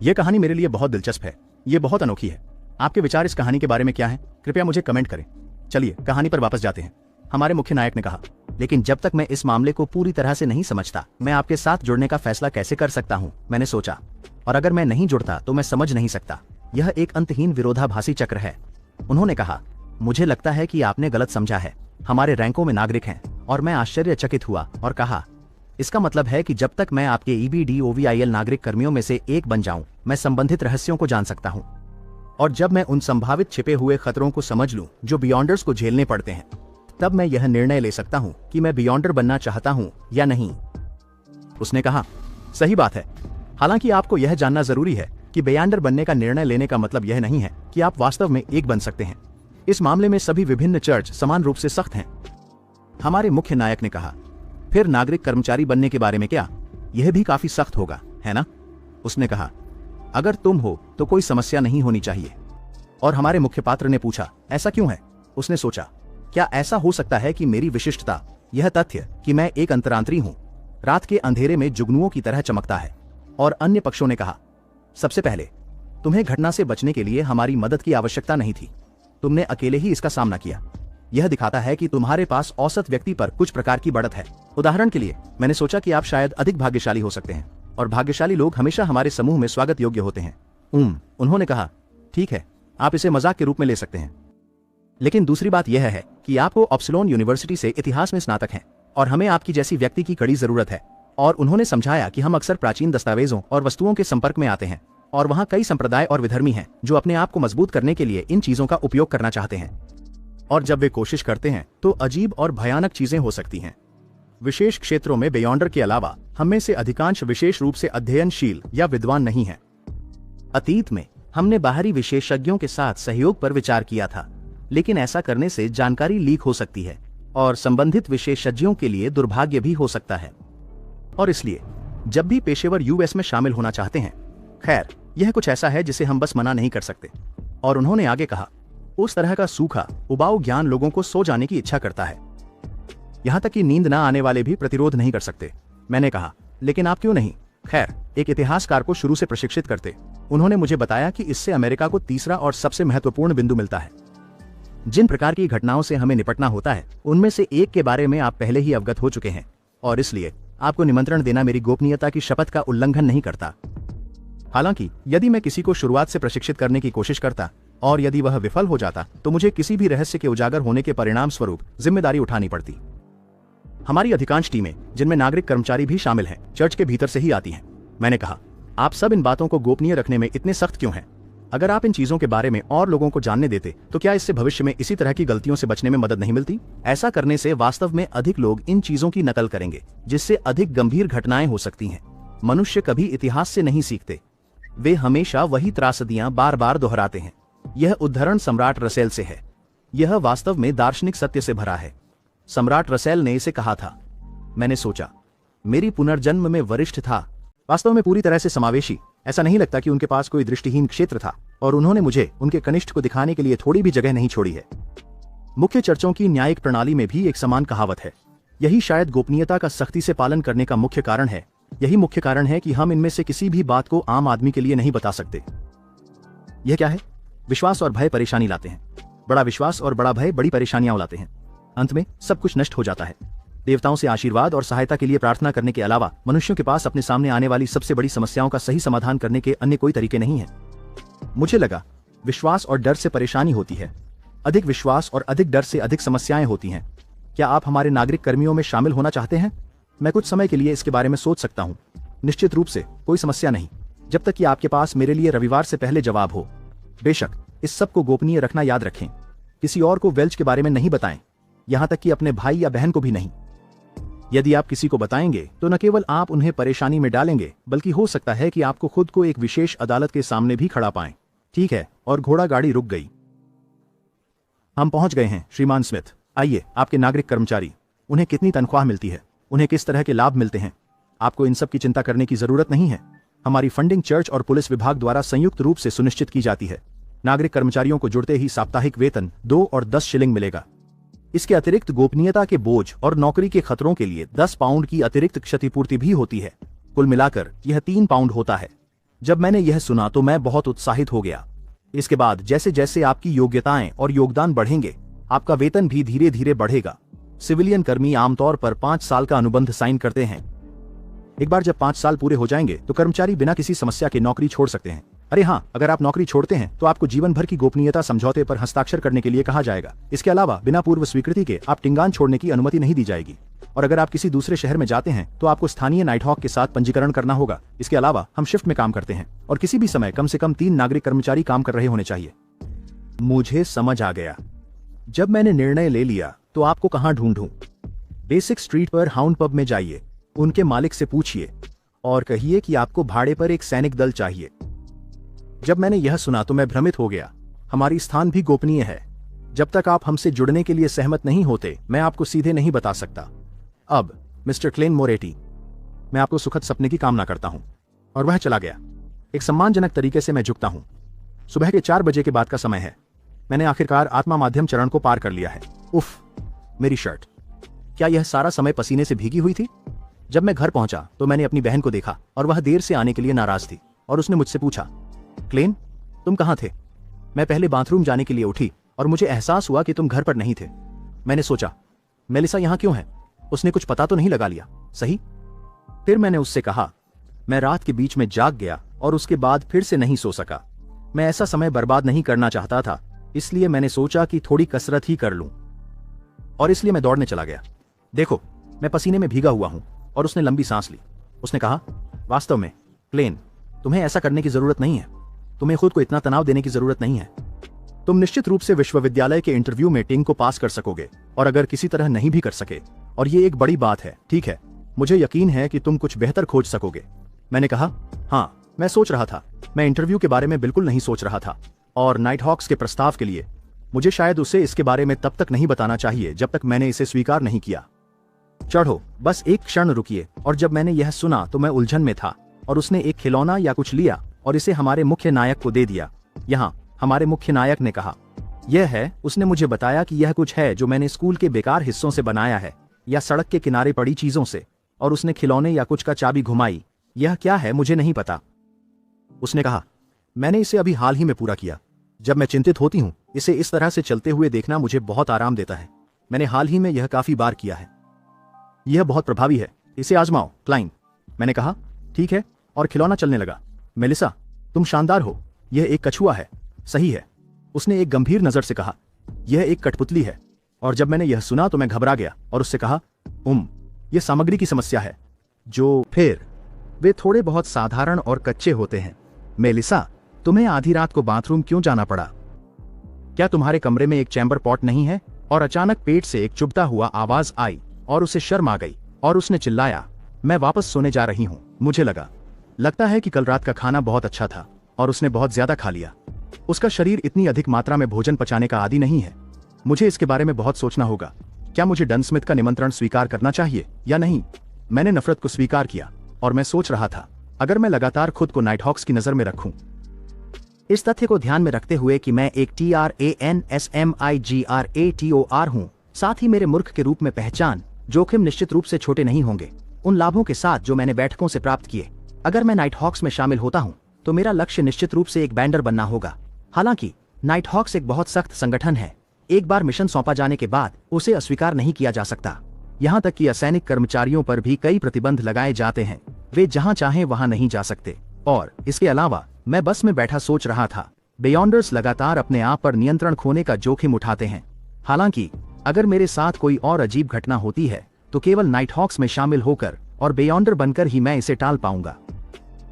यह कहानी मेरे लिए बहुत दिलचस्प है। ये बहुत अनोखी है। आपके विचार इस कहानी के बारे में क्या हैं? कृपया मुझे कमेंट करें। चलिए कहानी पर वापस जाते हैं। हमारे मुख्य नायक ने कहा, लेकिन जब तक मैं इस मामले को पूरी तरह से नहीं समझता, मैं आपके साथ जुड़ने का फैसला कैसे कर सकता हूँ? मैंने सोचा, और अगर मैं नहीं जुड़ता तो मैं समझ नहीं सकता। यह एक अंतहीन विरोधाभासी चक्र है। उन्होंने कहा, मुझे लगता है कि आपने गलत समझा है। हमारे रैंकों में नागरिक हैं। और मैं आश्चर्यचकित हुआ और कहा, इसका मतलब है कि जब तक मैं आपके EBDOVIL नागरिक कर्मियों में से एक बन जाऊं, मैं संबंधित रहस्यों को जान सकता हूं। और जब मैं उन संभावित छिपे हुए खतरों को समझ लूं जो बियॉन्डर्स को झेलने पड़ते हैं, तब मैं यह निर्णय ले सकता हूं कि मैं बियॉन्डर बनना चाहता हूं या नहीं। उसने कहा, सही बात है। हालांकि आपको यह जानना जरूरी है कि बियॉन्डर बनने का निर्णय लेने का मतलब यह नहीं है कि आप वास्तव में एक बन सकते हैं। इस मामले में सभी विभिन्न चर्च समान रूप से सख्त हैं। हमारे मुख्य नायक ने कहा, फिर नागरिक कर्मचारी बनने के बारे में क्या? यह भी काफी सख्त होगा, है ना? उसने कहा, अगर तुम हो तो कोई समस्या नहीं होनी चाहिए। और हमारे मुख्य पात्र ने पूछा, ऐसा क्यों है? उसने सोचा, क्या ऐसा हो सकता है कि मेरी विशिष्टता, यह तथ्य कि मैं एक अंतरांतरी हूं, रात के अंधेरे में जुगनुओं की तरह चमकता है? और अन्य पक्षों ने कहा, सबसे पहले तुम्हें घटना से बचने के लिए हमारी मदद की आवश्यकता नहीं थी। तुमने अकेले ही इसका सामना किया। यह दिखाता है कि तुम्हारे पास औसत व्यक्ति पर कुछ प्रकार की बढ़त है। उदाहरण के लिए, मैंने सोचा कि आप शायद अधिक भाग्यशाली हो सकते हैं, और भाग्यशाली लोग हमेशा हमारे समूह में स्वागत योग्य होते हैं। उन्होंने कहा, ठीक है, आप इसे मजाक के रूप में ले सकते हैं। लेकिन दूसरी बात यह है कि आपको अपसिलोन यूनिवर्सिटी से इतिहास में स्नातक हैं, और हमें आपकी जैसी व्यक्ति की कड़ी जरूरत है। और उन्होंने समझाया कि हम अक्सर प्राचीन दस्तावेजों और वस्तुओं के संपर्क में आते हैं, और वहाँ कई संप्रदाय और विधर्मी हैं जो अपने आप को मजबूत करने के लिए इन चीजों का उपयोग करना चाहते हैं। और जब वे कोशिश करते हैं तो अजीब और भयानक चीजें हो सकती हैं। विशेष क्षेत्रों में बियॉन्डर के अलावा हम में से अधिकांश विशेष रूप से अध्ययनशील या विद्वान नहीं हैं। अतीत में हमने बाहरी विशेषज्ञों के साथ सहयोग पर विचार किया था, लेकिन ऐसा करने से जानकारी लीक हो सकती है और संबंधित विशेषज्ञों के लिए दुर्भाग्य भी हो सकता है। और इसलिए जब भी पेशेवर US में शामिल होना चाहते हैं, खैर, यह कुछ ऐसा है जिसे हम बस मना नहीं कर सकते। और उन्होंने आगे कहा, उस तरह का सूखा उबाऊ ज्ञान लोगों को सो जाने की इच्छा करता है। यहां तक कि नींद ना आने वाले भी प्रतिरोध नहीं कर सकते। मैंने कहा, लेकिन आप क्यों नहीं? खैर, एक इतिहासकार को शुरू से प्रशिक्षित करते। उन्होंने मुझे बताया कि इससे अमेरिका को तीसरा और सबसे महत्वपूर्ण बिंदु मिलता है। जिन प्रकार की घटनाओं से हमें निपटना होता है, उनमें से एक के बारे में आप पहले ही अवगत हो चुके हैं, और इसलिए आपको निमंत्रण देना मेरी गोपनीयता की शपथ का उल्लंघन नहीं करता। हालांकि यदि मैं किसी को शुरुआत से प्रशिक्षित करने की कोशिश करता और यदि वह विफल हो जाता, तो मुझे किसी भी रहस्य के उजागर होने के परिणाम स्वरूप जिम्मेदारी उठानी पड़ती। हमारी अधिकांश टीमें, जिनमें नागरिक कर्मचारी भी शामिल हैं, चर्च के भीतर से ही आती हैं। मैंने कहा, आप सब इन बातों को गोपनीय रखने में इतने सख्त क्यों हैं? अगर आप इन चीजों के बारे में और लोगों को जानने देते, तो क्या इससे भविष्य में इसी तरह की गलतियों से बचने में मदद नहीं मिलती? ऐसा करने से वास्तव में अधिक लोग इन चीजों की नकल करेंगे, जिससे अधिक गंभीर घटनाएं हो सकती हैं। मनुष्य कभी इतिहास से नहीं सीखते, वे हमेशा वही त्रासदियां बार बार दोहराते हैं। यह उद्धरण सम्राट रसेल से है। यह वास्तव में दार्शनिक सत्य से भरा है। सम्राट रसेल ने इसे कहा था। मैंने सोचा, मेरी पुनर्जन्म में वरिष्ठ था, वास्तव में पूरी तरह से समावेशी। ऐसा नहीं लगता कि उनके पास कोई दृष्टिहीन क्षेत्र था, और उन्होंने मुझे उनके कनिष्ठ को दिखाने के लिए थोड़ी भी जगह नहीं छोड़ी है। मुख्य चर्चों की न्यायिक प्रणाली में भी एक समान कहावत है। यही शायद गोपनीयता का सख्ती से पालन करने का मुख्य कारण है। यही मुख्य कारण है कि हम इनमें से किसी भी बात को आम आदमी के लिए नहीं बता सकते। यह क्या है? विश्वास और भय परेशानी लाते हैं। बड़ा विश्वास और बड़ा भय बड़ी परेशानियां लाते हैं। अंत में सब कुछ नष्ट हो जाता है। देवताओं से आशीर्वाद और सहायता के लिए प्रार्थना करने के अलावा मनुष्यों के पास अपने सामने आने वाली सबसे बड़ी समस्याओं का सही समाधान करने के अन्य कोई तरीके नहीं है। मुझे लगा, विश्वास और डर से परेशानी होती है। अधिक विश्वास और अधिक डर से अधिक समस्याएं होती हैं। क्या आप हमारे नागरिक कर्मियों में शामिल होना चाहते हैं? मैं कुछ समय के लिए इसके बारे में सोच सकता हूँ। निश्चित रूप से कोई समस्या नहीं, जब तक कि आपके पास मेरे लिए रविवार से पहले जवाब हो। बेशक इस सब को गोपनीय रखना याद रखें। किसी और को वेल्च के बारे में नहीं बताएं, यहां तक कि अपने भाई या बहन को भी नहीं। यदि आप किसी को बताएंगे तो न केवल आप उन्हें परेशानी में डालेंगे, बल्कि हो सकता है कि आपको खुद को एक विशेष अदालत के सामने भी खड़ा पाएं। ठीक है, और घोड़ा गाड़ी रुक गई। हम पहुंच गए हैं, श्रीमान स्मिथ। आइए, आपके नागरिक कर्मचारी। उन्हें कितनी तनख्वाह मिलती है, उन्हें किस तरह के लाभ मिलते हैं। आपको इन सब की चिंता करने की जरूरत नहीं है। हमारी फंडिंग चर्च और पुलिस विभाग द्वारा संयुक्त रूप से सुनिश्चित की जाती है। नागरिक कर्मचारियों को जुड़ते ही साप्ताहिक वेतन 2 और 10 शिलिंग मिलेगा। इसके अतिरिक्त गोपनीयता के बोझ और नौकरी के खतरों के लिए 10 पाउंड की अतिरिक्त क्षतिपूर्ति भी होती है। कुल मिलाकर यह 3 पाउंड होता है। जब मैंने यह सुना तो मैं बहुत उत्साहित हो गया। इसके बाद जैसे जैसे आपकी योग्यताएं और योगदान बढ़ेंगे, आपका वेतन भी धीरे धीरे बढ़ेगा। सिविलियन कर्मी आमतौर पर 5 साल का अनुबंध साइन करते हैं। एक बार जब 5 साल पूरे हो जाएंगे तो कर्मचारी बिना किसी समस्या के नौकरी छोड़ सकते हैं। अरे हाँ, अगर आप नौकरी छोड़ते हैं तो आपको जीवन भर की गोपनीयता समझौते पर हस्ताक्षर करने के लिए कहा जाएगा। इसके अलावा बिना पूर्व स्वीकृति के आप टिंगान छोड़ने की अनुमति नहीं दी जाएगी। और अगर आप किसी दूसरे शहर में जाते हैं तो आपको स्थानीय नाइटहॉक के साथ पंजीकरण करना होगा। इसके अलावा हम शिफ्ट में काम करते हैं और किसी भी समय कम से कम 3 नागरिक कर्मचारी काम कर रहे होने चाहिए। मुझे समझ आ गया। जब मैंने निर्णय ले लिया तो आपको कहां ढूंढूं? बेसिक स्ट्रीट पर हाउंड पब में जाइए, उनके मालिक से पूछिए और कहिए कि आपको भाड़े पर एक सैनिक दल चाहिए। जब मैंने यह सुना तो मैं भ्रमित हो गया। हमारी स्थान भी गोपनीय है। जब तक आप हमसे जुड़ने के लिए सहमत नहीं होते, मैं आपको सीधे नहीं बता सकता। अब मिस्टर क्लेन मोरेटी, मैं आपको सुखद सपने की कामना करता हूं। और वह चला गया। एक सम्मानजनक तरीके से मैं झुकता हूं। सुबह के 4 बजे के बाद का समय है। मैंने आखिरकार आत्मा माध्यम चरण को पार कर लिया है। उफ, मेरी शर्ट, क्या यह सारा समय पसीने से भीगी हुई थी? जब मैं घर पहुंचा तो मैंने अपनी बहन को देखा और वह देर से आने के लिए नाराज थी और उसने मुझसे पूछा, क्लेन, तुम कहां थे? मैं पहले बाथरूम जाने के लिए उठी और मुझे एहसास हुआ कि तुम घर पर नहीं थे। मैंने सोचा, मेलिसा यहां क्यों है? उसने कुछ पता तो नहीं लगा लिया, सही? फिर मैंने उससे कहा, मैं रात के बीच में जाग गया और उसके बाद फिर से नहीं सो सका। मैं ऐसा समय बर्बाद नहीं करना चाहता था, इसलिए मैंने सोचा कि थोड़ी कसरत ही कर लूं और इसलिए मैं दौड़ने चला गया। देखो, मैं पसीने में भीगा हुआ हूं। और उसने लंबी सांस ली। उसने कहा, वास्तव में क्लेन, तुम्हें ऐसा करने की जरूरत नहीं है। तुम्हें खुद को इतना तनाव देने की जरूरत नहीं है। तुम निश्चित रूप से विश्वविद्यालय के इंटरव्यू में टिंग को पास कर सकोगे, और अगर किसी तरह नहीं भी कर सके, और ये एक बड़ी बात है, ठीक है, मुझे यकीन है कि तुम कुछ बेहतर खोज सकोगे। मैंने कहा, हाँ, मैं सोच रहा था। मैं इंटरव्यू के बारे में बिल्कुल नहीं सोच रहा था, और नाइटहॉक्स के प्रस्ताव के लिए मुझे शायद उसे इसके बारे में तब तक नहीं बताना चाहिए जब तक मैंने इसे स्वीकार नहीं किया। चढ़ो, बस एक क्षण रुकिए। और जब मैंने यह सुना तो मैं उलझन में था, और उसने एक खिलौना या कुछ लिया और इसे हमारे मुख्य नायक को दे दिया। यहाँ हमारे मुख्य नायक ने कहा, यह है। उसने मुझे बताया कि यह कुछ है जो मैंने स्कूल के बेकार हिस्सों से बनाया है या सड़क के किनारे पड़ी चीजों से, और उसने खिलौने या कुछ का चाबी घुमाई। यह क्या है मुझे नहीं पता। उसने कहा, मैंने इसे अभी हाल ही में पूरा किया। जब मैं चिंतित होती हूँ, इसे इस तरह से चलते हुए देखना मुझे बहुत आराम देता है। मैंने हाल ही में यह काफी बार किया है। यह बहुत प्रभावी है, इसे आजमाओ, क्लाइन। मैंने कहा, ठीक है, और खिलौना चलने लगा। मेलिसा, तुम शानदार हो। यह एक कछुआ है, सही है। उसने एक गंभीर नजर से कहा, यह एक कठपुतली है। और जब मैंने यह सुना तो मैं घबरा गया और उससे कहा, यह सामग्री की समस्या है। जो फिर वे थोड़े बहुत साधारण और कच्चे होते हैं। मेलिसा, तुम्हें आधी रात को बाथरूम क्यों जाना पड़ा? क्या तुम्हारे कमरे में एक चैम्बर पॉट नहीं है? और अचानक पेट से एक चुभता हुआ आवाज आई और उसे शर्म आ गई और उसने चिल्लाया, मैं वापस सोने जा रही हूं। मुझे लगता है कि कल रात का खाना बहुत अच्छा था और उसने बहुत ज्यादा खा लिया। उसका शरीर इतनी अधिक मात्रा में भोजन पचाने का आदी नहीं है। मुझे इसके बारे में बहुत सोचना होगा। क्या मुझे डन स्मिथ का निमंत्रण स्वीकार करना चाहिए या नहीं? मैंने नफरत को स्वीकार किया और मैं सोच रहा था, अगर मैं लगातार खुद को नाइटहॉक्स की नजर में रखूं। इस तथ्य को ध्यान में रखते हुए कि मैं एक TRANSMIGRATOR हूं, साथ ही मेरे मूर्ख के रूप में पहचान, जोखिम निश्चित रूप से छोटे नहीं होंगे उन लाभों के साथ जो मैंने बैठकों से प्राप्त किए। अगर मैं नाइटहॉक्स में शामिल होता हूं तो मेरा लक्ष्य निश्चित रूप से एक बैंडर बनना होगा। हालांकि नाइटहॉक्स एक बहुत सख्त संगठन है। एक बार मिशन सौंपा जाने के बाद उसे अस्वीकार नहीं किया जा सकता। यहाँ तक कि असैनिक कर्मचारियों पर भी कई प्रतिबंध लगाए जाते हैं। वे जहाँ चाहें वहाँ नहीं जा सकते। और इसके अलावा मैं बस में बैठा सोच रहा था, बियॉन्डर्स लगातार अपने आप पर नियंत्रण खोने का जोखिम उठाते हैं। हालांकि अगर मेरे साथ कोई और अजीब घटना होती है तो केवल नाइटहॉक्स में शामिल होकर और बियॉन्डर बनकर ही मैं इसे टाल पाऊंगा।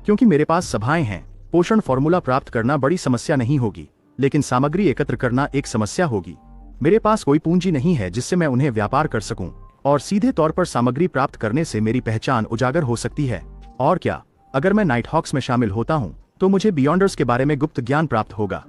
क्योंकि मेरे पास सभाएं हैं, पोषण फॉर्मूला प्राप्त करना बड़ी समस्या नहीं होगी, लेकिन सामग्री एकत्र करना एक समस्या होगी। मेरे पास कोई पूंजी नहीं है जिससे मैं उन्हें व्यापार कर सकूं, और सीधे तौर पर सामग्री प्राप्त करने से मेरी पहचान उजागर हो सकती है। और क्या, अगर मैं नाइटहॉक्स में शामिल होता हूं तो मुझे बियॉन्डर्स के बारे में गुप्त ज्ञान प्राप्त होगा।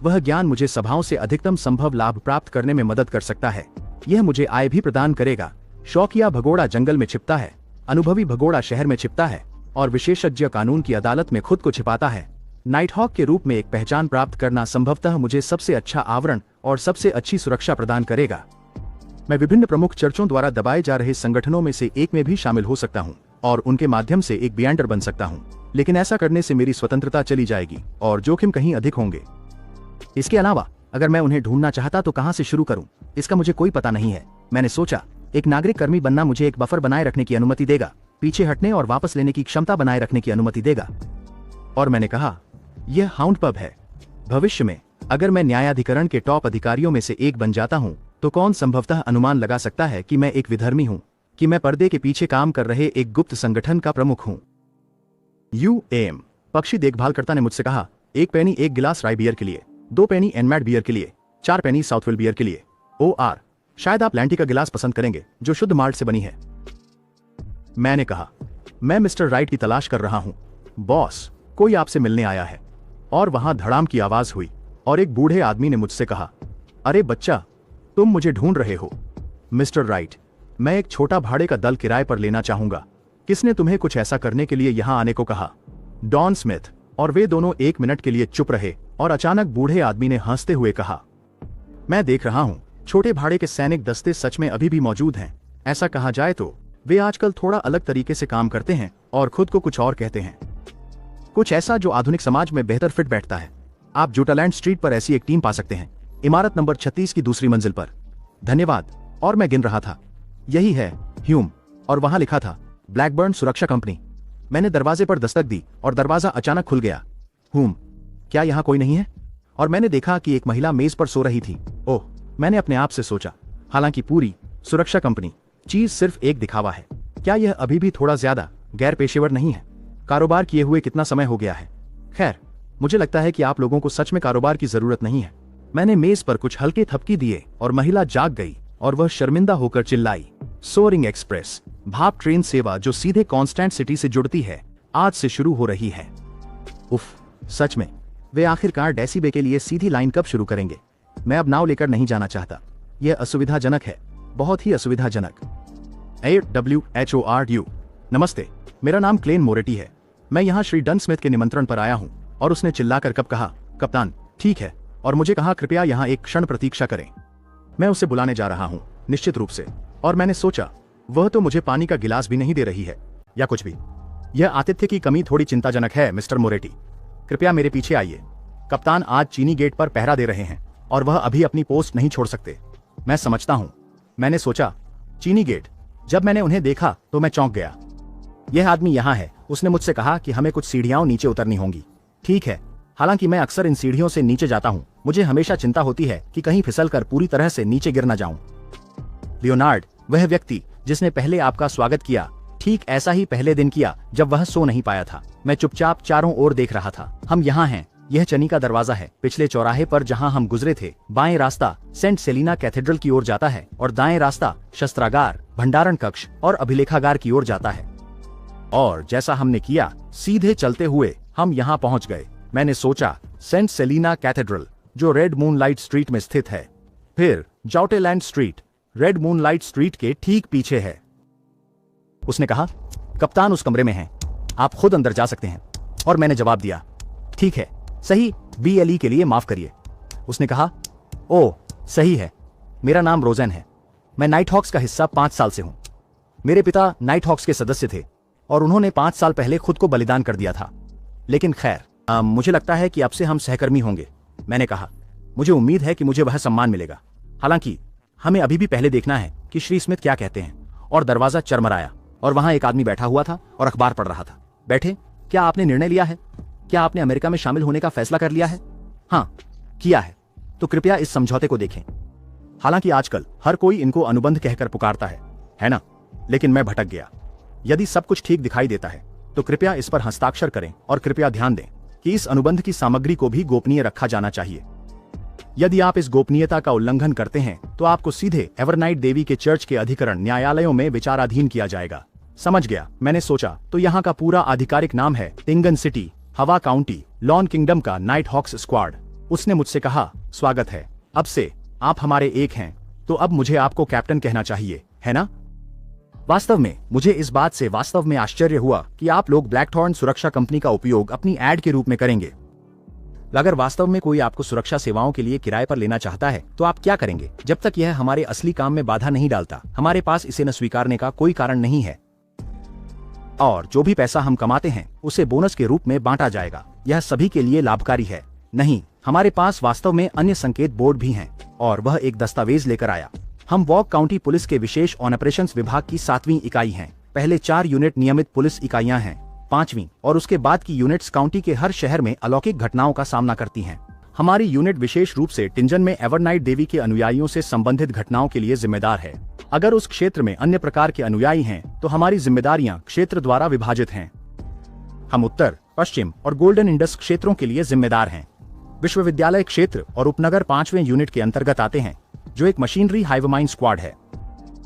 वह ज्ञान मुझे सभाओं से अधिकतम संभव लाभ प्राप्त करने में मदद कर सकता है। यह मुझे आय भी प्रदान करेगा। शौकिया भगोड़ा जंगल में छिपता है, अनुभवी भगोड़ा शहर में छिपता है और विशेषज्ञ कानून की अदालत में खुद को छिपाता है। नाइटहॉक के रूप में एक पहचान प्राप्त करना संभवतः मुझे सबसे अच्छा आवरण और सबसे अच्छी सुरक्षा प्रदान करेगा। मैं विभिन्न प्रमुख चर्चों द्वारा दबाए जा रहे संगठनों में से एक में भी शामिल हो सकता हूं और उनके माध्यम से एक बियॉन्डर बन सकता हूं, लेकिन ऐसा करने से मेरी स्वतंत्रता चली जाएगी और जोखिम कहीं अधिक होंगे। इसके अलावा अगर मैं उन्हें ढूंढना चाहता तो कहां से शुरू करूं, इसका मुझे कोई पता नहीं है। मैंने सोचा एक नागरिक कर्मी बनना मुझे एक बफर बनाए रखने की अनुमति देगा, पीछे हटने और वापस लेने की क्षमता बनाए रखने की अनुमति देगा। और मैंने कहा यह हाउंड पब है। भविष्य में अगर मैं न्यायाधिकरण के टॉप अधिकारियों में से एक बन जाता हूं तो कौन संभवतः अनुमान लगा सकता है कि मैं एक विधर्मी हूं, कि मैं पर्दे के पीछे काम कर रहे एक गुप्त संगठन का प्रमुख हूं। यूएम पक्षी देखभालकर्ता ने मुझसे कहा 1 पेनी 1 गिलास राई बियर के लिए, 2 पेनी एनमैट बियर के लिए, 4 पेनी साउथविल बियर के लिए। OR शायद आप लैंटी का गिलास पसंद करेंगे जो शुद्ध माल्ट से बनी है। मैंने कहा मैं मिस्टर राइट की तलाश कर रहा हूं बॉस, कोई आपसे मिलने आया है। और वहां धड़ाम की आवाज हुई और एक बूढ़े आदमी ने मुझसे कहा अरे बच्चा, तुम मुझे ढूंढ रहे हो। मिस्टर राइट, मैं एक छोटा भाड़े का दल किराए पर लेना चाहूंगा। किसने तुम्हें कुछ ऐसा करने के लिए यहां आने को कहा? Don Smith. और वे दोनों 1 मिनट के लिए चुप रहे और अचानक बूढ़े आदमी ने हंसते हुए कहा मैं देख रहा हूं छोटे भाड़े के सैनिक दस्ते सच में अभी भी मौजूद हैं। ऐसा कहा जाए तो वे आजकल थोड़ा अलग तरीके से काम करते हैं और खुद को कुछ और कहते हैं, कुछ ऐसा जो आधुनिक समाज में बेहतर फिट बैठता है। आप जूटालैंड स्ट्रीट पर ऐसी एक टीम पा सकते हैं, इमारत नंबर 36 की दूसरी मंजिल पर। धन्यवाद। और मैं गिन रहा था, यही है ह्यूम। और वहां लिखा था ब्लैकबर्न सुरक्षा कंपनी। मैंने दरवाजे पर दस्तक दी और दरवाजा अचानक खुल गया। ह्यूम, क्या यहां कोई नहीं है? और मैंने देखा कि एक महिला मेज पर सो रही थी। ओह, मैंने अपने आप से सोचा, हालांकि पूरी सुरक्षा कंपनी चीज सिर्फ एक दिखावा है, क्या यह अभी भी थोड़ा ज्यादा गैर पेशेवर नहीं है? कारोबार किए हुए कितना समय हो गया है? खैर, मुझे लगता है कि आप लोगों को सच में कारोबार की जरूरत नहीं है। मैंने मेज पर कुछ हल्के थपकी दिए और महिला जाग गई और वह शर्मिंदा होकर चिल्लाई, सोरिंग एक्सप्रेस भाप ट्रेन सेवा जो सीधे कॉन्स्टेंट सिटी से जुड़ती है, आज से शुरू हो रही है। उफ, सच में वे आखिरकार डेसी बे के लिए सीधी लाइन कब शुरू करेंगे? मैं अब नाव लेकर नहीं जाना चाहता। यह असुविधाजनक है, बहुत ही असुविधाजनक। AWHORDU नमस्ते, मेरा नाम क्लेन मोरेटी है। मैं यहाँ श्री डन स्मिथ के निमंत्रण पर आया हूँ। और उसने चिल्लाकर कब कहा, कप्तान ठीक है, और मुझे कहा कृपया यहाँ एक क्षण प्रतीक्षा करें। मैं उसे बुलाने जा रहा हूँ, निश्चित रूप से। और मैंने सोचा वह तो मुझे पानी का गिलास भी नहीं दे रही है या कुछ भी। यह आतिथ्य की कमी थोड़ी चिंताजनक है मिस्टर मोरेटी, कृपया मेरे पीछे आइए। कप्तान आज चीनी गेट पर पहरा दे रहे हैं और वह अभी अपनी पोस्ट नहीं छोड़ सकते। मैं समझता हूँ। मैंने सोचा चीनी गेट। जब मैंने उन्हें देखा तो मैं चौंक गया। यह आदमी यहाँ है। उसने मुझसे कहा कि हमें कुछ सीढ़ियां नीचे उतरनी होंगी। ठीक है, हालांकि मैं अक्सर इन सीढ़ियों से नीचे जाता हूँ। मुझे हमेशा चिंता होती है कि कहीं फिसलकर पूरी तरह से नीचे गिर न जाऊं। लियोनार्ड, वह व्यक्ति जिसने पहले आपका स्वागत किया, ठीक ऐसा ही पहले दिन किया जब वह सो नहीं पाया था। मैं चुपचाप चारों ओर देख रहा था। हम यहाँ हैं। यह चनी का दरवाजा है। पिछले चौराहे पर जहाँ हम गुजरे थे, बाएं रास्ता सेंट सेलिना कैथेड्रल की ओर जाता है और दाएं रास्ता शस्त्रागार, भंडारण कक्ष और अभिलेखागार की ओर जाता है। और जैसा हमने किया, सीधे चलते हुए हम यहाँ पहुंच गए। मैंने सोचा सेंट सेलिना कैथेड्रल जो रेड मूनलाइट स्ट्रीट में स्थित है, फिर जॉटेलैंड स्ट्रीट रेड मूनलाइट स्ट्रीट के ठीक पीछे है। उसने कहा कप्तान उस कमरे में है, आप खुद अंदर जा सकते हैं। और मैंने जवाब दिया ठीक है, सही, BLE के लिए माफ करिए। उसने कहा ओह सही है, मेरा नाम रोजेन है। मैं नाइटहॉक्स का हिस्सा 5 साल से हूं। मेरे पिता नाइटहॉक्स के सदस्य थे और उन्होंने 5 साल पहले खुद को बलिदान कर दिया था। लेकिन खैर, मुझे लगता है कि अब से हम सहकर्मी होंगे। मैंने कहा मुझे उम्मीद है कि मुझे वह सम्मान मिलेगा। हालांकि हमें अभी भी पहले देखना है कि श्री स्मिथ क्या कहते हैं। और दरवाजा चरमराया और वहां एक आदमी बैठा हुआ था और अखबार पढ़ रहा था। बैठे, क्या आपने निर्णय लिया है? क्या आपने अमेरिका में शामिल होने का फैसला कर लिया है? हाँ, किया है। तो कृपया इस समझौते को देखें। हालांकि आजकल हर कोई इनको अनुबंध कहकर पुकारता है ना? लेकिन मैं भटक गया। यदि सब कुछ ठीक दिखाई देता है तो कृपया इस पर हस्ताक्षर करें और कृपया ध्यान दें कि इस अनुबंध की सामग्री को भी गोपनीय रखा जाना चाहिए। यदि आप इस गोपनीयता का उल्लंघन करते हैं तो आपको सीधे एवरनाइट देवी के चर्च के अधिकरण न्यायालयों में विचाराधीन किया जाएगा। समझ गया, मैंने सोचा। तो यहाँ का पूरा आधिकारिक नाम है टिंगन सिटी, हवा काउंटी, लॉन किंगडम का नाइटहॉक्स स्क्वाड। उसने मुझसे कहा स्वागत है, अब से आप हमारे एक हैं। तो अब मुझे आपको कैप्टन कहना चाहिए, है ना? वास्तव में मुझे इस बात से वास्तव में आश्चर्य हुआ कि आप लोग ब्लैकथॉर्न सुरक्षा कंपनी का उपयोग अपनी एड के रूप में करेंगे। अगर वास्तव में कोई आपको सुरक्षा सेवाओं के लिए किराए पर लेना चाहता है तो आप क्या करेंगे? जब तक यह हमारे असली काम में बाधा नहीं डालता, हमारे पास इसे न स्वीकारने का कोई कारण नहीं है। और जो भी पैसा हम कमाते हैं उसे बोनस के रूप में बांटा जाएगा। यह सभी के लिए लाभकारी है। नहीं, हमारे पास वास्तव में अन्य संकेत बोर्ड भी हैं और वह एक दस्तावेज लेकर आया। हम वॉक काउंटी पुलिस के विशेष ऑपरेशंस विभाग की 7वीं इकाई हैं। पहले 4 यूनिट नियमित पुलिस इकाइयां हैं, 5वीं और उसके बाद की यूनिट्स काउंटी के हर शहर में अलौकिक घटनाओं का सामना करती हैं। हमारी यूनिट विशेष रूप से टिंजन में एवरनाइट देवी के अनुयायियों से संबंधित घटनाओं के लिए जिम्मेदार है। अगर उस क्षेत्र में अन्य प्रकार के अनुयायी हैं तो हमारी जिम्मेदारियां क्षेत्र द्वारा विभाजित हैं। हम उत्तर, पश्चिम और गोल्डन इंडस क्षेत्रों के लिए जिम्मेदार हैं। विश्वविद्यालय क्षेत्र और उपनगर 5वें यूनिट के अंतर्गत आते हैं, जो एक मशीनरी हाइवमाइन स्क्वाड है।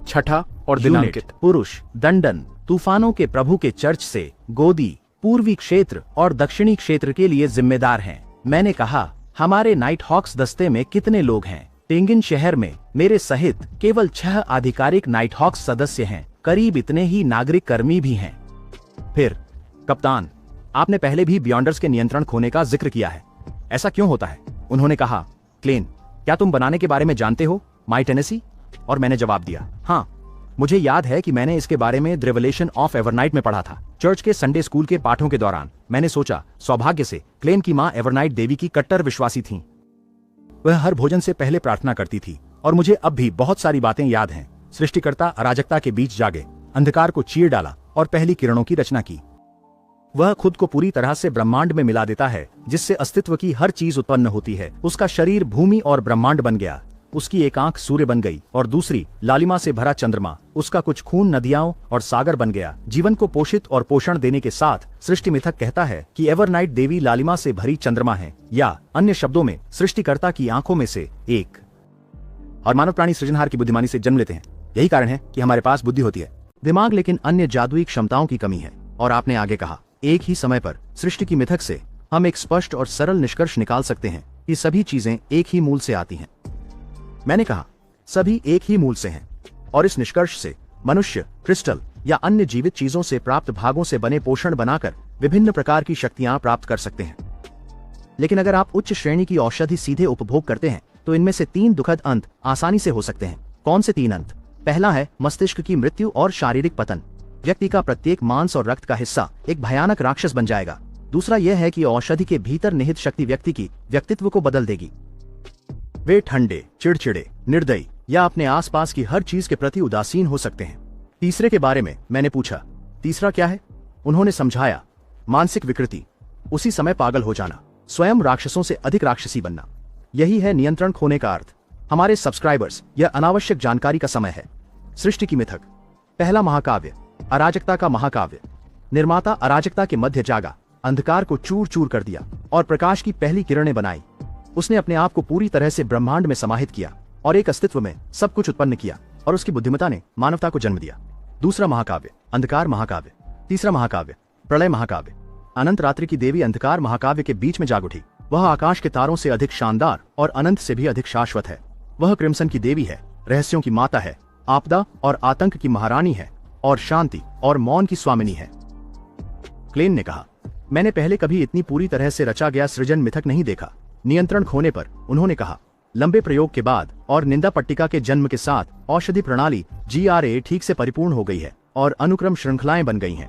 छठा और यूनिट दिनांकित। पुरुष, दंडन, तूफानों के प्रभु के चर्च से गोदी, पूर्वी क्षेत्र और दक्षिणी क्षेत्र के लिए जिम्मेदार हैं। मैंने कहा, हमारे नाइट हॉक्स दस्ते में कितने लोग हैं? टेंगिन शहर में मेरे सहित केवल 6 आधिकारिक नाइट हॉक्स सदस्य हैं। करीब इतने ही नागरिक कर्मी भी हैं। फिर, कप्तान, आपने पहले भी बियॉन्डर्स के नियंत्रण खोने का जिक्र किया है। ऐसा क्यों होता है? उन्होंने कहा, क्लेन, क्या तुम बनाने के बारे में जानते हो, माई टेनेसी? और मैंने जवाब दिया, हाँ, मुझे याद है कि मैंने इसके बारे में द रेवलेशन ऑफ एवरनाइट में पढ़ा था। चर्च के संडे स्कूल के पाठों के दौरान मैंने सोचा, सौभाग्य से क्लेन की माँ एवरनाइट देवी की कट्टर विश्वासी थीं। वह हर भोजन से पहले प्रार्थना करती थी और मुझे अब भी बहुत सारी बातें याद हैं। सृष्टिकर्ता अराजकता के बीच जागे, अंधकार को चीर डाला और पहली किरणों की रचना की। वह खुद को पूरी तरह से ब्रह्मांड में मिला देता है, जिससे अस्तित्व की हर चीज उत्पन्न होती है। उसका शरीर भूमि और ब्रह्मांड बन गया। उसकी एक आंख सूर्य बन गई और दूसरी लालिमा से भरा चंद्रमा। उसका कुछ खून नदियाओं और सागर बन गया। जीवन को पोषित और पोषण देने के साथ सृष्टि मिथक कहता है कि एवरनाइट देवी लालिमा से भरी चंद्रमा है, या अन्य शब्दों में सृष्टिकर्ता की आंखों में से एक। और मानव प्राणी सृजनहार की बुद्धिमानी से जन्म लेते हैं। यही कारण है कि हमारे पास बुद्धि होती है, दिमाग, लेकिन अन्य जादुई क्षमताओं की कमी है। और आपने आगे कहा, एक ही समय पर सृष्टि की मिथक से हम एक स्पष्ट और सरल निष्कर्ष निकाल सकते हैं कि सभी चीजें एक ही मूल से आती हैं। मैंने कहा, सभी एक ही मूल से हैं, और इस निष्कर्ष से मनुष्य क्रिस्टल या अन्य जीवित चीजों से प्राप्त भागों से बने पोषण बनाकर विभिन्न प्रकार की शक्तियां प्राप्त कर सकते हैं। लेकिन अगर आप उच्च श्रेणी की औषधि सीधे उपभोग करते हैं तो इनमें से 3 दुखद अंत आसानी से हो सकते हैं। कौन से 3 अंत? पहला है मस्तिष्क की मृत्यु और शारीरिक पतन। व्यक्ति का प्रत्येक मांस और रक्त का हिस्सा एक भयानक राक्षस बन जाएगा। दूसरा यह है कि औषधि के भीतर निहित शक्ति व्यक्ति की व्यक्तित्व को बदल देगी। वे ठंडे, चिड़चिड़े, निर्दयी या अपने आसपास की हर चीज के प्रति उदासीन हो सकते हैं। तीसरे के बारे में मैंने पूछा, तीसरा क्या है? उन्होंने समझाया, मानसिक विकृति, उसी समय पागल हो जाना, स्वयं राक्षसों से अधिक राक्षसी बनना। यही है नियंत्रण खोने का अर्थ। हमारे सब्सक्राइबर्स, यह अनावश्यक जानकारी का समय है। सृष्टि की मिथक, पहला महाकाव्य, अराजकता का महाकाव्य। निर्माता अराजकता के मध्य जागा, अंधकार को चूर चूर कर दिया और प्रकाश की पहली किरणें बनाई। उसने अपने आप को पूरी तरह से ब्रह्मांड में समाहित किया और एक अस्तित्व में सब कुछ उत्पन्न किया, और उसकी बुद्धिमत्ता ने मानवता को जन्म दिया। दूसरा महाकाव्य, अंधकार महाकाव्य। तीसरा महाकाव्य, प्रलय महाकाव्य। अनंत रात्रि की देवी अंधकार महाकाव्य के बीच में जाग उठी। वह आकाश के तारों से अधिक शानदार और अनंत से भी अधिक शाश्वत है। वह क्रिम्सन की देवी है, रहस्यों की माता है, आपदा और आतंक की महारानी है, और शांति और मौन की स्वामिनी है। क्लेन ने कहा, मैंने पहले कभी इतनी पूरी तरह से रचा गया सृजन मिथक नहीं देखा। नियंत्रण खोने पर उन्होंने कहा, लंबे प्रयोग के बाद और निंदा पट्टिका के जन्म के साथ औषधि प्रणाली GRA ठीक से परिपूर्ण हो गई है और अनुक्रम श्रृंखलाएं बन गई हैं।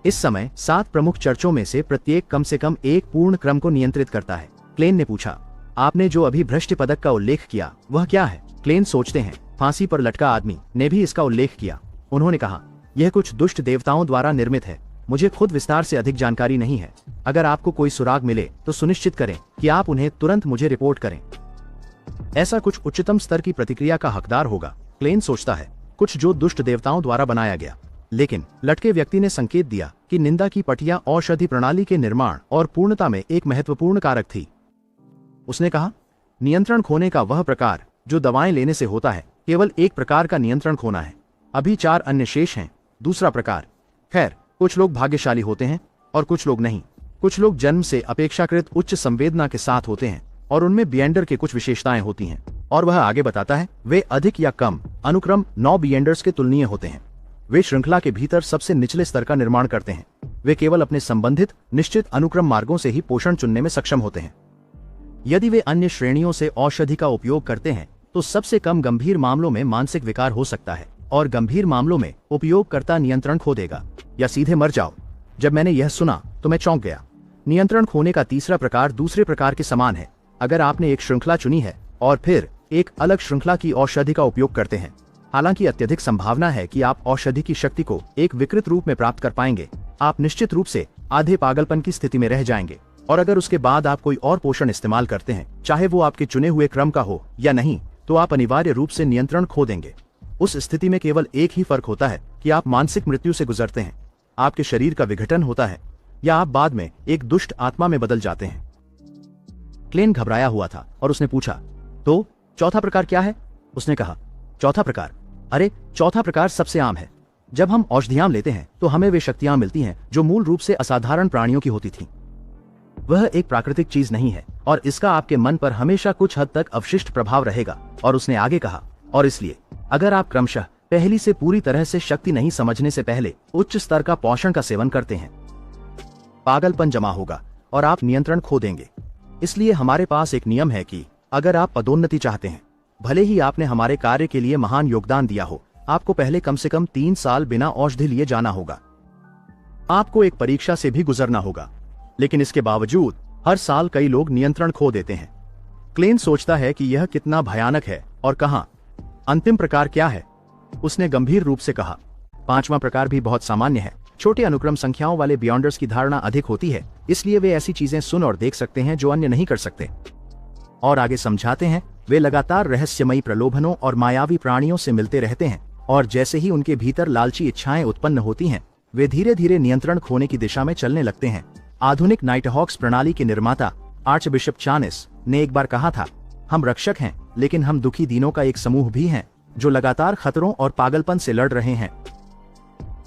इस समय 7 प्रमुख चर्चों में से प्रत्येक कम से कम एक पूर्ण क्रम को नियंत्रित करता है। क्लेन ने पूछा, आपने जो अभी भ्रष्ट पदक का उल्लेख किया वह क्या है? क्लेन सोचते हैं, फांसी पर लटका आदमी ने भी इसका उल्लेख किया। उन्होंने कहा, यह कुछ दुष्ट देवताओं द्वारा निर्मित है। मुझे खुद विस्तार से अधिक जानकारी नहीं है। अगर आपको कोई सुराग मिले तो सुनिश्चित करें कि आप उन्हें तुरंत मुझे रिपोर्ट करें। ऐसा कुछ उच्चतम स्तर की प्रतिक्रिया का हकदार होगा। क्लेन सोचता है, कुछ जो दुष्ट देवताओं द्वारा बनाया गया। लेकिन लटके व्यक्ति ने संकेत दिया कि निंदा की पटिया औषधि प्रणाली के निर्माण और पूर्णता में एक महत्वपूर्ण कारक थी। उसने कहा, नियंत्रण खोने का वह प्रकार जो दवाएं लेने से होता है, केवल एक प्रकार का नियंत्रण खोना है। अभी 4 अन्य शेष हैं। दूसरा प्रकार, खैर, कुछ लोग भाग्यशाली होते हैं और कुछ लोग नहीं। कुछ लोग जन्म से अपेक्षाकृत उच्च संवेदना के साथ होते हैं और उनमें बियंडर के कुछ विशेषताएं होती हैं। और वह आगे बताता है, वे अधिक या कम अनुक्रम 9 बियेंडर्स के तुलनीय होते हैं। वे श्रृंखला के भीतर सबसे निचले स्तर का निर्माण करते हैं। वे केवल अपने संबंधित निश्चित अनुक्रम मार्गों से ही पोषण चुनने में सक्षम होते हैं। यदि वे अन्य श्रेणियों से औषधि का उपयोग करते हैं तो सबसे कम गंभीर मामलों में मानसिक विकार हो सकता है और गंभीर मामलों में उपयोगकर्ता नियंत्रण खो देगा या सीधे मर जाओ। जब मैंने यह सुना तो मैं चौंक गया। नियंत्रण खोने का तीसरा प्रकार दूसरे प्रकार के समान है। अगर आपने एक श्रृंखला चुनी है और फिर एक अलग श्रृंखला की औषधि का उपयोग करते हैं, हालांकि अत्यधिक संभावना है कि आप औषधि की शक्ति को एक विकृत रूप में प्राप्त कर पाएंगे, आप निश्चित रूप से आधे पागलपन की स्थिति में रह जाएंगे। और अगर उसके बाद आप कोई और पोषण इस्तेमाल करते हैं, चाहे वो आपके चुने हुए क्रम का हो या नहीं, तो आप अनिवार्य रूप से नियंत्रण खो देंगे। उस स्थिति में केवल एक ही फर्क होता है कि आप मानसिक मृत्यु से गुजरते हैं, आपके शरीर का विघटन होता है, या आप बाद में एक दुष्ट आत्मा में बदल जाते हैं। क्लेन घबराया हुआ था और उसने पूछा, तो चौथा प्रकार क्या है? उसने कहा, चौथा प्रकार? अरे, चौथा प्रकार सबसे आम है। जब हम औषधियां लेते हैं तो हमें वे शक्तियां मिलती हैं जो मूल रूप से असाधारण प्राणियों की होती थीं। वह एक प्राकृतिक चीज नहीं है और इसका आपके मन पर हमेशा कुछ हद तक अवशिष्ट प्रभाव रहेगा। और उसने आगे कहा, और इसलिए अगर आप क्रमशः पहली से पूरी तरह से शक्ति नहीं समझने से पहले उच्च स्तर का पोषण का सेवन करते हैं, पागलपन जमा होगा और आप नियंत्रण खो देंगे। इसलिए हमारे पास एक नियम है कि अगर आप पदोन्नति चाहते हैं, भले ही आपने हमारे कार्य के लिए महान योगदान दिया हो, आपको पहले कम से कम 3 साल बिना औषधि लिए जाना होगा। आपको एक परीक्षा से भी गुजरना होगा। लेकिन इसके बावजूद हर साल कई लोग नियंत्रण खो देते हैं। क्लेन सोचता है कि यह कितना भयानक है और कहां अंतिम प्रकार क्या है? उसने गंभीर रूप से कहा, 5वां प्रकार भी बहुत सामान्य है। छोटे अनुक्रम संख्याओं वाले बियॉन्डर्स की धारणा अधिक होती है, इसलिए वे ऐसी चीजें सुन और देख सकते हैं जो अन्य नहीं कर सकते। और आगे समझाते हैं, वे लगातार रहस्यमयी प्रलोभनों और मायावी प्राणियों से मिलते रहते हैं और जैसे ही उनके भीतर लालची इच्छाएं उत्पन्न होती हैं, वे धीरे धीरे नियंत्रण खोने की दिशा में चलने लगते हैं। आधुनिक नाइटहॉक्स प्रणाली के निर्माता आर्चबिशप चानिस ने एक बार कहा था, हम रक्षक हैं, लेकिन हम दुखी दीनों का एक समूह भी हैं जो लगातार खतरों और पागलपन से लड़ रहे हैं।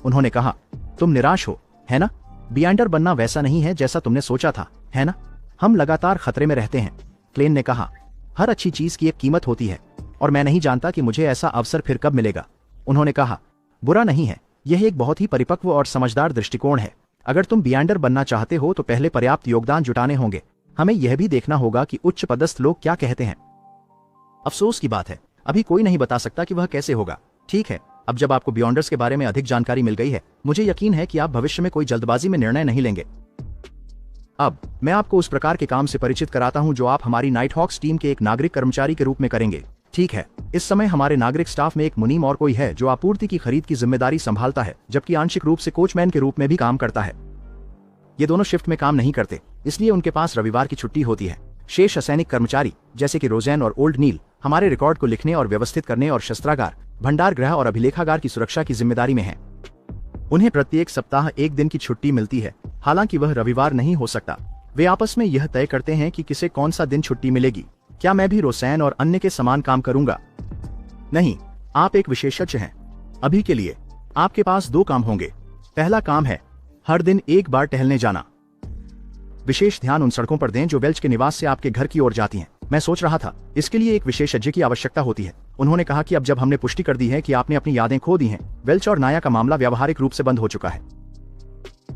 उन्होंने कहा, तुम निराश हो, है ना? बियॉन्डर बनना वैसा नहीं है जैसा तुमने सोचा था, है ना? हम लगातार खतरे में रहते हैं। क्लेन ने कहा, हर अच्छी चीज की एक कीमत होती है और मैं नहीं जानता कि मुझे ऐसा अवसर फिर कब मिलेगा। उन्होंने कहा, बुरा नहीं है, यह एक बहुत ही परिपक्व और समझदार दृष्टिकोण है। अगर तुम बियॉन्डर बनना चाहते हो तो पहले पर्याप्त योगदान जुटाने होंगे। हमें यह भी देखना होगा कि उच्च पदस्थ लोग क्या कहते हैं। अफसोस की बात है, अभी कोई नहीं बता सकता कि वह कैसे होगा। ठीक है, अब जब आपको बियॉन्डर्स के बारे में अधिक जानकारी मिल गई है, मुझे यकीन है कि आप भविष्य में कोई जल्दबाजी में निर्णय नहीं लेंगे। अब मैं आपको उस प्रकार के काम से परिचित कराता हूं जो आप हमारी नाइटहॉक्स टीम के एक नागरिक कर्मचारी के रूप में करेंगे। ठीक है, इस समय हमारे नागरिक स्टाफ में एक मुनीम और कोई है जो आपूर्ति की खरीद की जिम्मेदारी संभालता है, जबकि आंशिक रूप से कोचमैन के रूप में भी काम करता है। ये दोनों शिफ्ट में काम नहीं करते, इसलिए उनके पास रविवार की छुट्टी होती है। शेष असैनिक कर्मचारी जैसे कि रोजेन और ओल्ड नील हमारे रिकॉर्ड को लिखने और व्यवस्थित करने और शस्त्रागार, भंडार गृह और अभिलेखागार की सुरक्षा की जिम्मेदारी में हैं। उन्हें प्रत्येक सप्ताह एक दिन की छुट्टी मिलती है, हालांकि वह रविवार नहीं हो सकता। वे आपस में यह तय करते हैं कि किसे कौन सा दिन छुट्टी मिलेगी। क्या मैं भी रोसैन और अन्य के समान काम करूंगा? नहीं, आप एक विशेषज्ञ हैं। अभी के लिए आपके पास 2 काम होंगे। पहला काम है हर दिन एक बार टहलने जाना। विशेष ध्यान उन सड़कों पर दें जो वेल्च के निवास से आपके घर की ओर जाती हैं। मैं सोच रहा था, इसके लिए एक विशेषज्ञ की आवश्यकता होती है। उन्होंने कहा कि अब जब हमने पुष्टि कर दी है कि आपने अपनी यादें खो दी हैं, वेल्च और नाया का मामला व्यावहारिक रूप से बंद हो चुका है।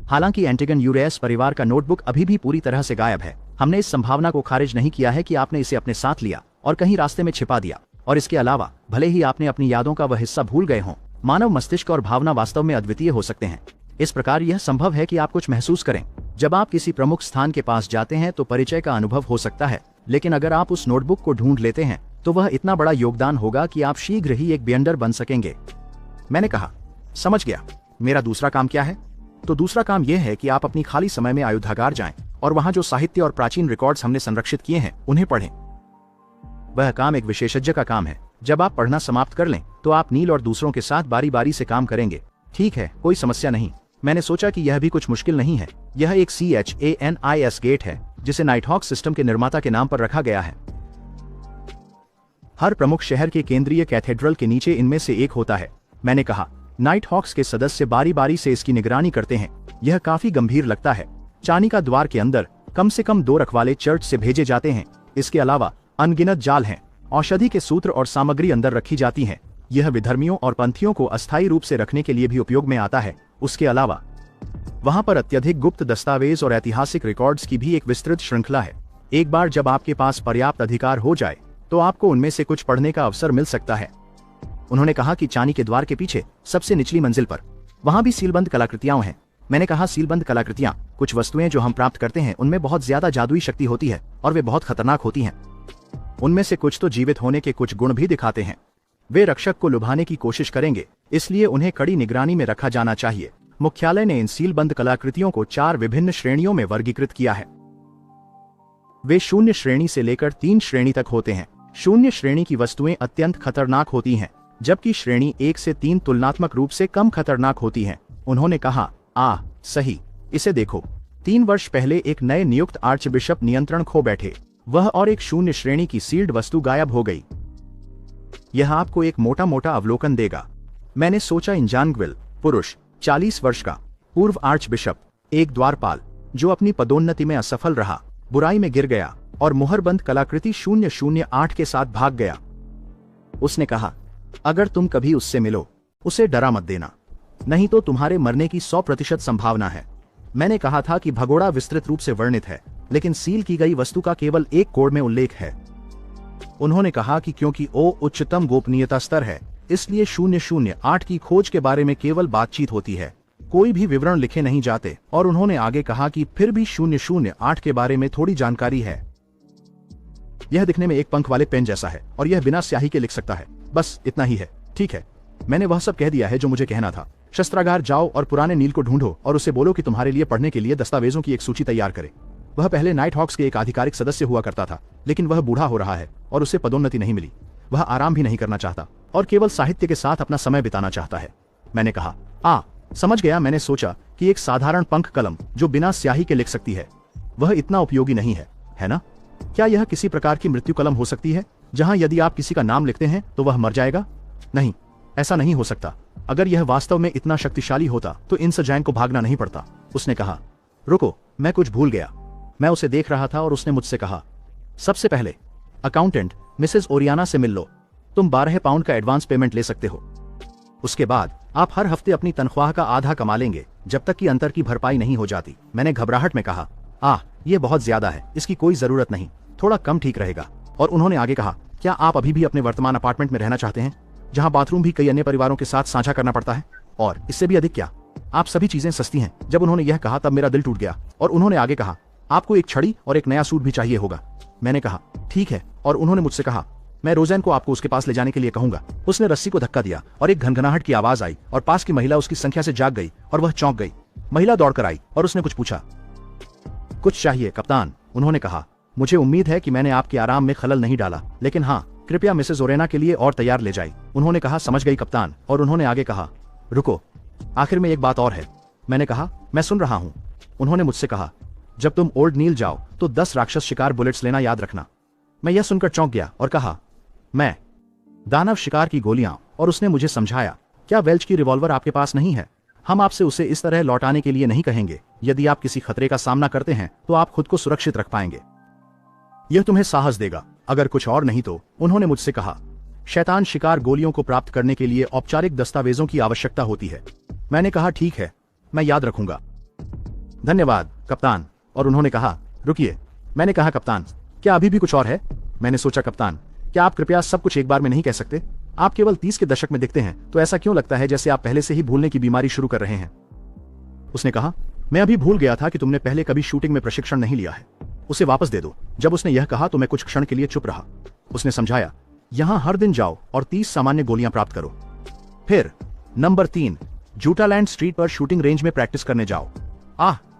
हालांकि एंटिगन यूरेस परिवार का नोटबुक अभी भी पूरी तरह से गायब है। हमने इस संभावना को खारिज नहीं किया है कि आपने इसे अपने साथ लिया और कहीं रास्ते में छिपा दिया। और इसके अलावा, भले ही आपने अपनी यादों का वह हिस्सा भूल गए हों, मानव मस्तिष्क और भावना वास्तव में अद्वितीय हो सकते हैं। इस प्रकार यह संभव है कि आप कुछ महसूस करें। जब आप किसी प्रमुख स्थान के पास जाते हैं तो परिचय का अनुभव हो सकता है, लेकिन अगर आप उस नोटबुक को ढूंढ लेते हैं तो वह इतना बड़ा योगदान होगा कि आप शीघ्र ही एक बियॉन्डर बन सकेंगे। मैंने कहा, समझ गया। मेरा दूसरा काम क्या है? तो दूसरा काम यह है कि आप अपनी खाली समय में आयुधागार जाएं और वहां जो साहित्य और प्राचीन रिकॉर्ड्स हमने संरक्षित किए हैं उन्हें पढ़ें। वह काम एक विशेषज्ञ का काम है। जब आप पढ़ना समाप्त कर लें तो आप नील और दूसरों के साथ बारी बारी से काम करेंगे। ठीक है, कोई समस्या नहीं। मैंने सोचा कि यह भी कुछ मुश्किल नहीं है। यह एक CHANIS गेट है जिसे नाइटहॉक सिस्टम के निर्माता के नाम पर रखा गया है। हर प्रमुख शहर के केंद्रीय कैथेड्रल के नीचे इनमें से एक होता है। मैंने कहा, नाइटहॉक्स के सदस्य बारी बारी से इसकी निगरानी करते हैं। यह काफी गंभीर लगता है। चानी का द्वार के अंदर कम से कम 2 रखवाले चर्च से भेजे जाते हैं। इसके अलावा अनगिनत जाल हैं औषधि के सूत्र और सामग्री अंदर रखी जाती हैं। यह विधर्मियों और पंथियों को अस्थायी रूप से रखने के लिए भी उपयोग में आता है। उसके अलावा वहां पर अत्यधिक गुप्त दस्तावेज और ऐतिहासिक रिकॉर्ड्स की भी एक विस्तृत श्रृंखला है। एक बार जब आपके पास पर्याप्त अधिकार हो जाए तो आपको उनमें से कुछ पढ़ने का अवसर मिल सकता है। उन्होंने कहा कि चांदी के द्वार के पीछे सबसे निचली मंजिल पर वहां भी सीलबंद कलाकृतियां हैं। मैंने कहा, सीलबंद कलाकृतियां, कुछ वस्तुएं जो हम प्राप्त करते हैं उनमें बहुत ज्यादा जादुई शक्ति होती है और वे बहुत खतरनाक होती हैं। उनमें से कुछ तो जीवित होने के कुछ गुण भी दिखाते हैं। वे रक्षक को लुभाने की कोशिश करेंगे, इसलिए उन्हें कड़ी निगरानी में रखा जाना चाहिए। मुख्यालय ने इन सीलबंद कलाकृतियों को 4 विभिन्न श्रेणियों में वर्गीकृत किया है। वे 0 श्रेणी से लेकर 3 श्रेणी तक होते हैं। 0 श्रेणी की वस्तुएं अत्यंत खतरनाक होती हैं, जबकि श्रेणी 1 से 3 तुलनात्मक रूप से कम खतरनाक होती हैं। उन्होंने कहा, सही, इसे देखो। 3 वर्ष पहले एक नए नियुक्त आर्च बिशप नियंत्रण खो बैठे, वह और एक 0 श्रेणी की सील्ड वस्तु गायब हो गई। यह आपको एक मोटा मोटा अवलोकन देगा। मैंने सोचा, इंजानग्विल, पुरुष, 40 वर्ष का, पूर्व आर्च बिशप, एक द्वारपाल जो अपनी पदोन्नति में असफल रहा, बुराई में गिर गया और मुहरबंद कलाकृति 008 के साथ भाग गया। उसने कहा, अगर तुम कभी उससे मिलो, उसे डरा मत देना, नहीं तो तुम्हारे मरने की 100% संभावना है। मैंने कहा था कि भगोड़ा विस्तृत रूप से वर्णित है, लेकिन सील की गई वस्तु का केवल एक कोड में उल्लेख है। उन्होंने कहा कि क्योंकि ओ उच्चतम गोपनीयता स्तर है, इसलिए 008 की खोज के बारे में केवल बातचीत होती है, कोई भी विवरण लिखे नहीं जाते। और उन्होंने आगे कहा कि फिर भी 008 के बारे में थोड़ी जानकारी है। यह दिखने में एक पंख वाले पेन जैसा है और यह बिना स्याही के लिख सकता है। बस इतना ही है। ठीक है, मैंने वह सब कह दिया है जो मुझे कहना था। शस्त्रागार जाओ और पुराने नील को ढूंढो और उसे बोलो कि तुम्हारे लिए पढ़ने के लिए दस्तावेजों की एक सूची तैयार करे। वह पहले नाइट हॉक्स के एक आधिकारिक सदस्य हुआ करता था, लेकिन वह बूढ़ा हो रहा है और उसे पदोन्नति नहीं मिली। वह आराम भी नहीं करना चाहता और केवल साहित्य के साथ अपना समय बिताना चाहता है। मैंने कहा, समझ गया। मैंने सोचा कि एक साधारण पंख कलम जो बिना स्याही के लिख सकती है, वह इतना उपयोगी नहीं है ना? क्या यह किसी प्रकार की मृत्यु कलम हो सकती है, जहां यदि आप किसी का नाम लिखते हैं तो वह मर जाएगा? नहीं, ऐसा नहीं हो सकता। अगर यह वास्तव में इतना शक्तिशाली होता तो इन सजाइन को भागना नहीं पड़ता। उसने कहा, रुको, मैं कुछ भूल गया। मैं उसे देख रहा था और उसने मुझसे कहा, सबसे पहले अकाउंटेंट मिसेस ओरियाना से मिल लो। तुम 12 पाउंड का एडवांस पेमेंट ले सकते हो। उसके बाद आप हर हफ्ते अपनी तनख्वाह का आधा कमा लेंगे, जब तक कि अंतर की भरपाई नहीं हो जाती। मैंने घबराहट में कहा, ये बहुत ज्यादा है, इसकी कोई जरूरत नहीं, थोड़ा कम ठीक रहेगा। और उन्होंने आगे कहा, क्या आप अभी भी अपने वर्तमान अपार्टमेंट में रहना चाहते हैं, जहां बाथरूम भी कई अन्य परिवारों के साथ साझा करना पड़ता है? और इससे भी अधिक क्या, आप सभी चीजें सस्ती हैं। जब उन्होंने यह कहा तब मेरा दिल टूट गया। और उन्होंने आगे कहा, आपको एक छड़ी और एक नया सूट भी चाहिए होगा। मैंने कहा, ठीक है। और उन्होंने मुझसे कहा, मैं रोज़ैन को आपको उसके पास ले जाने के लिए कहूंगा। उसने रस्सी को धक्का दिया और एक घनघनाहट की आवाज आई और पास की महिला उसकी संख्या से जाग गई और वह चौंक गई। महिला दौड़कर आई और उसने कुछ पूछा। कुछ चाहिए कप्तान? उन्होंने कहा, मुझे उम्मीद है कि मैंने आपके आराम में खलल नहीं डाला, लेकिन हाँ, कृपया मिसेस ओरेना के लिए और तैयार ले जाए। उन्होंने कहा, समझ गई कप्तान। और उन्होंने आगे कहा, रुको, आखिर में एक बात और है। मैंने कहा, मैं सुन रहा हूं। उन्होंने मुझसे कहा, जब तुम ओल्ड नील जाओ तो 10 राक्षस शिकार बुलेट्स लेना याद रखना। मैं यह सुनकर चौंक गया और कहा, मैं दानव शिकार की गोलियां? और उसने मुझे समझाया, क्या वेल्च की रिवॉल्वर आपके पास नहीं है? हम आपसे उसे इस तरह लौटाने के लिए नहीं कहेंगे। यदि आप किसी खतरे का सामना करते हैं तो आप खुद को सुरक्षित रख पाएंगे। यह तुम्हें साहस देगा, अगर कुछ और नहीं तो। उन्होंने मुझसे कहा, शैतान शिकार गोलियों को प्राप्त करने के लिए औपचारिक दस्तावेजों की आवश्यकता होती है। मैंने कहा, ठीक है, मैं याद रखूंगा। धन्यवाद कप्तान। और उन्होंने कहा, रुकिए। मैंने कहा, कप्तान, क्या अभी भी कुछ और है? मैंने सोचा, कप्तान, क्या आप कृपया सब कुछ एक बार में नहीं कह सकते? आप केवल 30 के दशक में दिखते हैं, तो ऐसा क्यों लगता है जैसे आप पहले से ही भूलने की बीमारी शुरू कर रहे हैं? उसने कहा, मैं अभी भूल गया था कि तुमने पहले कभी शूटिंग में प्रशिक्षण नहीं लिया है। उसे वापस दे दो। जब उसने यह कहा तो मैं कुछ क्षण के लिए चुप रहा। उसने समझाया, यहां हर दिन जाओ और 30 सामान्य गोलियां प्राप्त करो। फिर नंबर 3, जूटालैंड स्ट्रीट पर शूटिंग रेंज में प्रैक्टिस करने जाओ।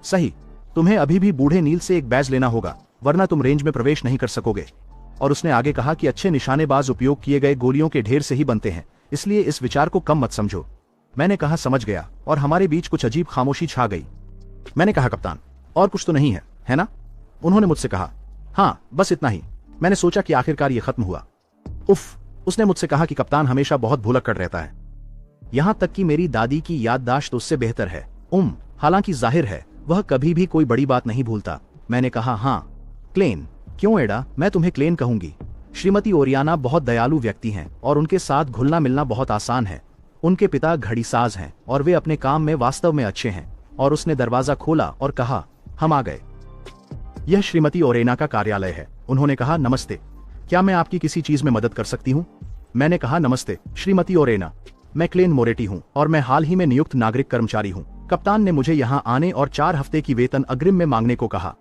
सही, तुम्हें अभी भी बूढ़े नील से एक बैज लेना होगा, वरना तुम रेंज में प्रवेश नहीं कर सकोगे। और उसने आगे कहा कि अच्छे निशानेबाज उपयोग किए गए गोलियों के ढेर से ही बनते हैं, इसलिए इस विचार को कम मत समझो। मैंने कहा, समझ गया। और हमारे बीच कुछ अजीब खामोशी छा गई। मैंने कहा, कप्तान, और कुछ तो नहीं है ना? उन्होंने मुझसे कहा, हाँ, बस इतना ही। मैंने सोचा कि आखिरकार ये खत्म हुआ। उफ, उसने मुझसे कहा कि कप्तान हमेशा बहुत भुलक्कड़ रहता है, यहां तक कि मेरी दादी की याददाश्त उससे बेहतर है। हालांकि जाहिर है वह कभी भी कोई बड़ी बात नहीं भूलता। मैंने कहा, हाँ, क्लेन। क्यों एडा? मैं तुम्हें क्लेन कहूंगी। श्रीमती ओरियाना बहुत दयालु व्यक्ति हैं और उनके साथ घुलना मिलना बहुत आसान है। उनके पिता घड़ीसाज हैं और वे अपने काम में वास्तव में अच्छे हैं। और उसने दरवाजा खोला और कहा, हम आ गए। यह श्रीमती ओरेना का कार्यालय है। उन्होंने कहा, नमस्ते, क्या मैं आपकी किसी चीज में मदद कर सकती हूँ? मैंने कहा, नमस्ते श्रीमती ओरेना, मैं क्लेन मोरेटी हूँ और मैं हाल ही में नियुक्त नागरिक कर्मचारी हूँ। कप्तान ने मुझे यहाँ आने और 4 हफ्ते की वेतन अग्रिम में मांगने को कहा।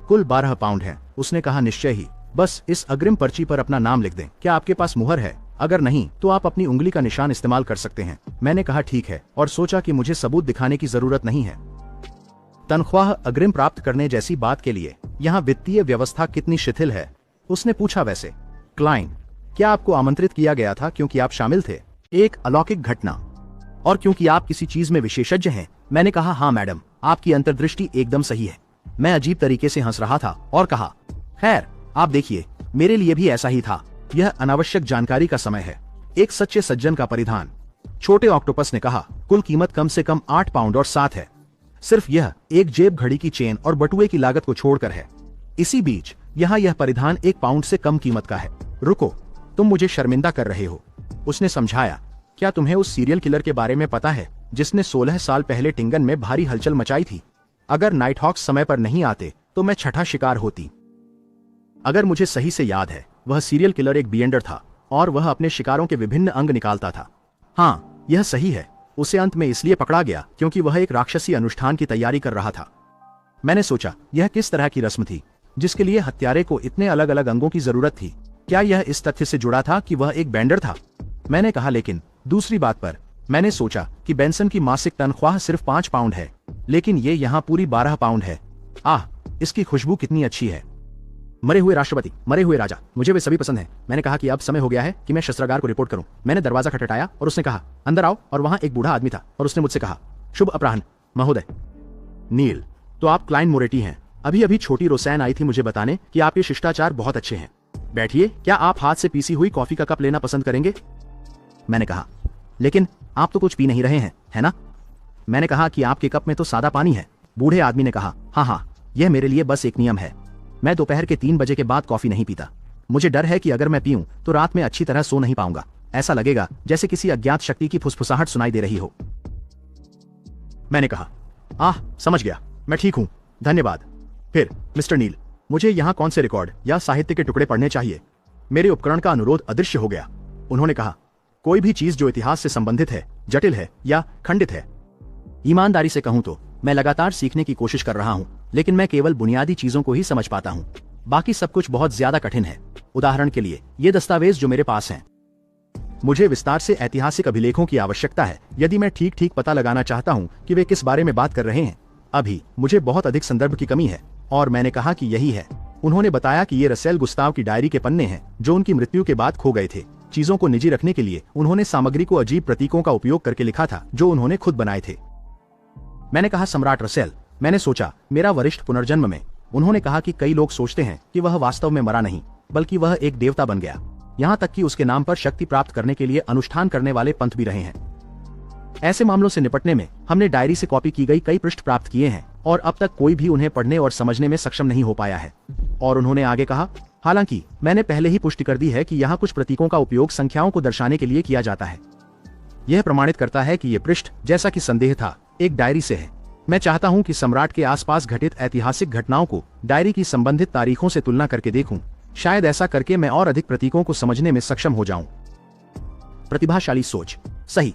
कुल 12 पाउंड है। उसने कहा, निश्चय ही, बस इस अग्रिम पर्ची पर अपना नाम लिख दें। क्या आपके पास मुहर है? अगर नहीं तो आप अपनी उंगली का निशान इस्तेमाल कर सकते हैं। मैंने कहा, ठीक है, और सोचा कि मुझे सबूत दिखाने की जरूरत नहीं है। तनख्वाह अग्रिम प्राप्त करने जैसी बात के लिए यहाँ वित्तीय व्यवस्था कितनी शिथिल है? उसने पूछा। वैसे क्लाइन, क्या आपको आमंत्रित किया गया था क्योंकि आप शामिल थे? एक अलौकिक घटना और क्योंकि आप किसी चीज में विशेषज्ञ हैं? मैंने कहा, हाँ मैडम, आपकी अंतर्दृष्टि एकदम सही है। मैं अजीब तरीके से हंस रहा था और कहा, खैर आप देखिए, मेरे लिए भी ऐसा ही था। यह अनावश्यक जानकारी का समय है। एक सच्चे सज्जन का परिधान। छोटे ऑक्टोपस ने कहा, कुल कीमत कम से कम 8 पाउंड और 7 है। सिर्फ यह एक जेब घड़ी की चेन और बटुए की लागत को छोड़कर है। इसी बीच यहाँ यह परिधान 1 पाउंड से कम कीमत का है। रुको, तुम मुझे शर्मिंदा कर रहे हो, उसने समझाया। क्या तुम्हें उस सीरियल किलर के बारे में पता है जिसने 16 साल पहले टिंगन में भारी हलचल मचाई थी? अगर नाइटहॉक्स समय पर नहीं आते तो मैं छठा शिकार होती। अगर मुझे सही से याद है, वह सीरियल किलर एक बियंडर था और वह अपने शिकारों के विभिन्न अंग निकालता था। हाँ, यह सही है। उसे अंत में इसलिए पकड़ा गया क्योंकि वह एक राक्षसी अनुष्ठान की तैयारी कर रहा था। मैंने सोचा, यह किस तरह की रस्म थी जिसके लिए हत्यारे को इतने अलग अलग अंगों की जरूरत थी? क्या यह इस तथ्य से जुड़ा था कि वह एक बैंडर था? मैंने कहा, लेकिन दूसरी बात पर मैंने सोचा कि बेंसन की मासिक तनख्वाह सिर्फ 5 पाउंड है, लेकिन ये यहाँ पूरी 12 पाउंड है। आह, इसकी खुशबू कितनी अच्छी है। मरे हुए राष्ट्रपति, मरे हुए राजा, मुझे वे सभी पसंद हैं। मैंने कहा कि अब समय हो गया है कि मैं शस्त्रागार को रिपोर्ट करूं। मैंने दरवाजा खटखटाया और उसने कहा, अंदर आओ। और वहां एक बूढ़ा आदमी था और उसने मुझसे कहा, शुभ अपराह्न महोदय। नील, तो आप क्लाइन मोरेटी हैं। अभी अभी छोटी रोसैन आई थी मुझे बताने कि आपके शिष्टाचार बहुत अच्छे हैं। बैठिए, क्या आप हाथ से पीसी हुई कॉफी का कप लेना पसंद करेंगे? मैंने कहा, लेकिन आप तो कुछ पी नहीं रहे हैं, है ना? मैंने कहा कि आपके कप में तो सादा पानी है। बूढ़े आदमी ने कहा, हाँ हाँ, यह मेरे लिए बस एक नियम है। मैं दोपहर के 3 बजे के बाद कॉफी नहीं पीता। मुझे डर है कि अगर मैं पीऊं तो रात में अच्छी तरह सो नहीं पाऊंगा। ऐसा लगेगा जैसे किसी अज्ञात शक्ति की फुसफुसाहट सुनाई दे रही हो। मैंने कहा, आह, समझ गया, मैं ठीक हूं, धन्यवाद। फिर, मिस्टर नील, मुझे यहाँ कौन से रिकॉर्ड या साहित्य के टुकड़े पढ़ने चाहिए? मेरे उपकरण का अनुरोध अदृश्य हो गया। उन्होंने कहा, कोई भी चीज जो इतिहास से संबंधित है, जटिल है या खंडित है। ईमानदारी से कहूं तो मैं लगातार सीखने की कोशिश कर रहा हूं, लेकिन मैं केवल बुनियादी चीजों को ही समझ पाता हूं। बाकी सब कुछ बहुत ज्यादा कठिन है। उदाहरण के लिए, ये दस्तावेज जो मेरे पास हैं, मुझे विस्तार से ऐतिहासिक अभिलेखों की आवश्यकता है यदि मैं ठीक ठीक पता लगाना चाहता हूं कि वे किस बारे में बात कर रहे हैं। अभी मुझे बहुत अधिक संदर्भ की कमी है और मैंने कहा कि यही है। उन्होंने बताया कि ये रसेल गुस्ताव की डायरी के पन्ने हैं जो उनकी मृत्यु के बाद खो गए थे। चीजों को निजी रखने के लिए उन्होंने सामग्री को अजीब प्रतीकों का उपयोग करके लिखा था जो उन्होंने खुद बनाए थे। मैंने कहा, सम्राट रसेल, मैंने सोचा मेरा वरिष्ठ पुनर्जन्म में। उन्होंने कहा कि कई लोग सोचते हैं कि वह वास्तव में मरा नहीं, बल्कि वह एक देवता बन गया। यहाँ तक कि उसके नाम पर शक्ति प्राप्त करने के लिए अनुष्ठान करने वाले पंथ भी रहे हैं। ऐसे मामलों से निपटने में हमने डायरी से कॉपी की गई कई पृष्ठ प्राप्त किए हैं और अब तक कोई भी उन्हें पढ़ने और समझने में सक्षम नहीं हो पाया है। और उन्होंने आगे कहा, हालांकि मैंने पहले ही पुष्टि कर दी है कि यहाँ कुछ प्रतीकों का उपयोग संख्याओं को दर्शाने के लिए किया जाता है। यह प्रमाणित करता है कि ये पृष्ठ, जैसा कि संदेह था, एक डायरी से है। मैं चाहता हूं कि सम्राट के आसपास घटित ऐतिहासिक घटनाओं को डायरी की संबंधित तारीखों से तुलना करके देखूं। शायद ऐसा करके मैं और अधिक प्रतीकों को समझने में सक्षम हो जाऊं। प्रतिभाशाली सोच, सही,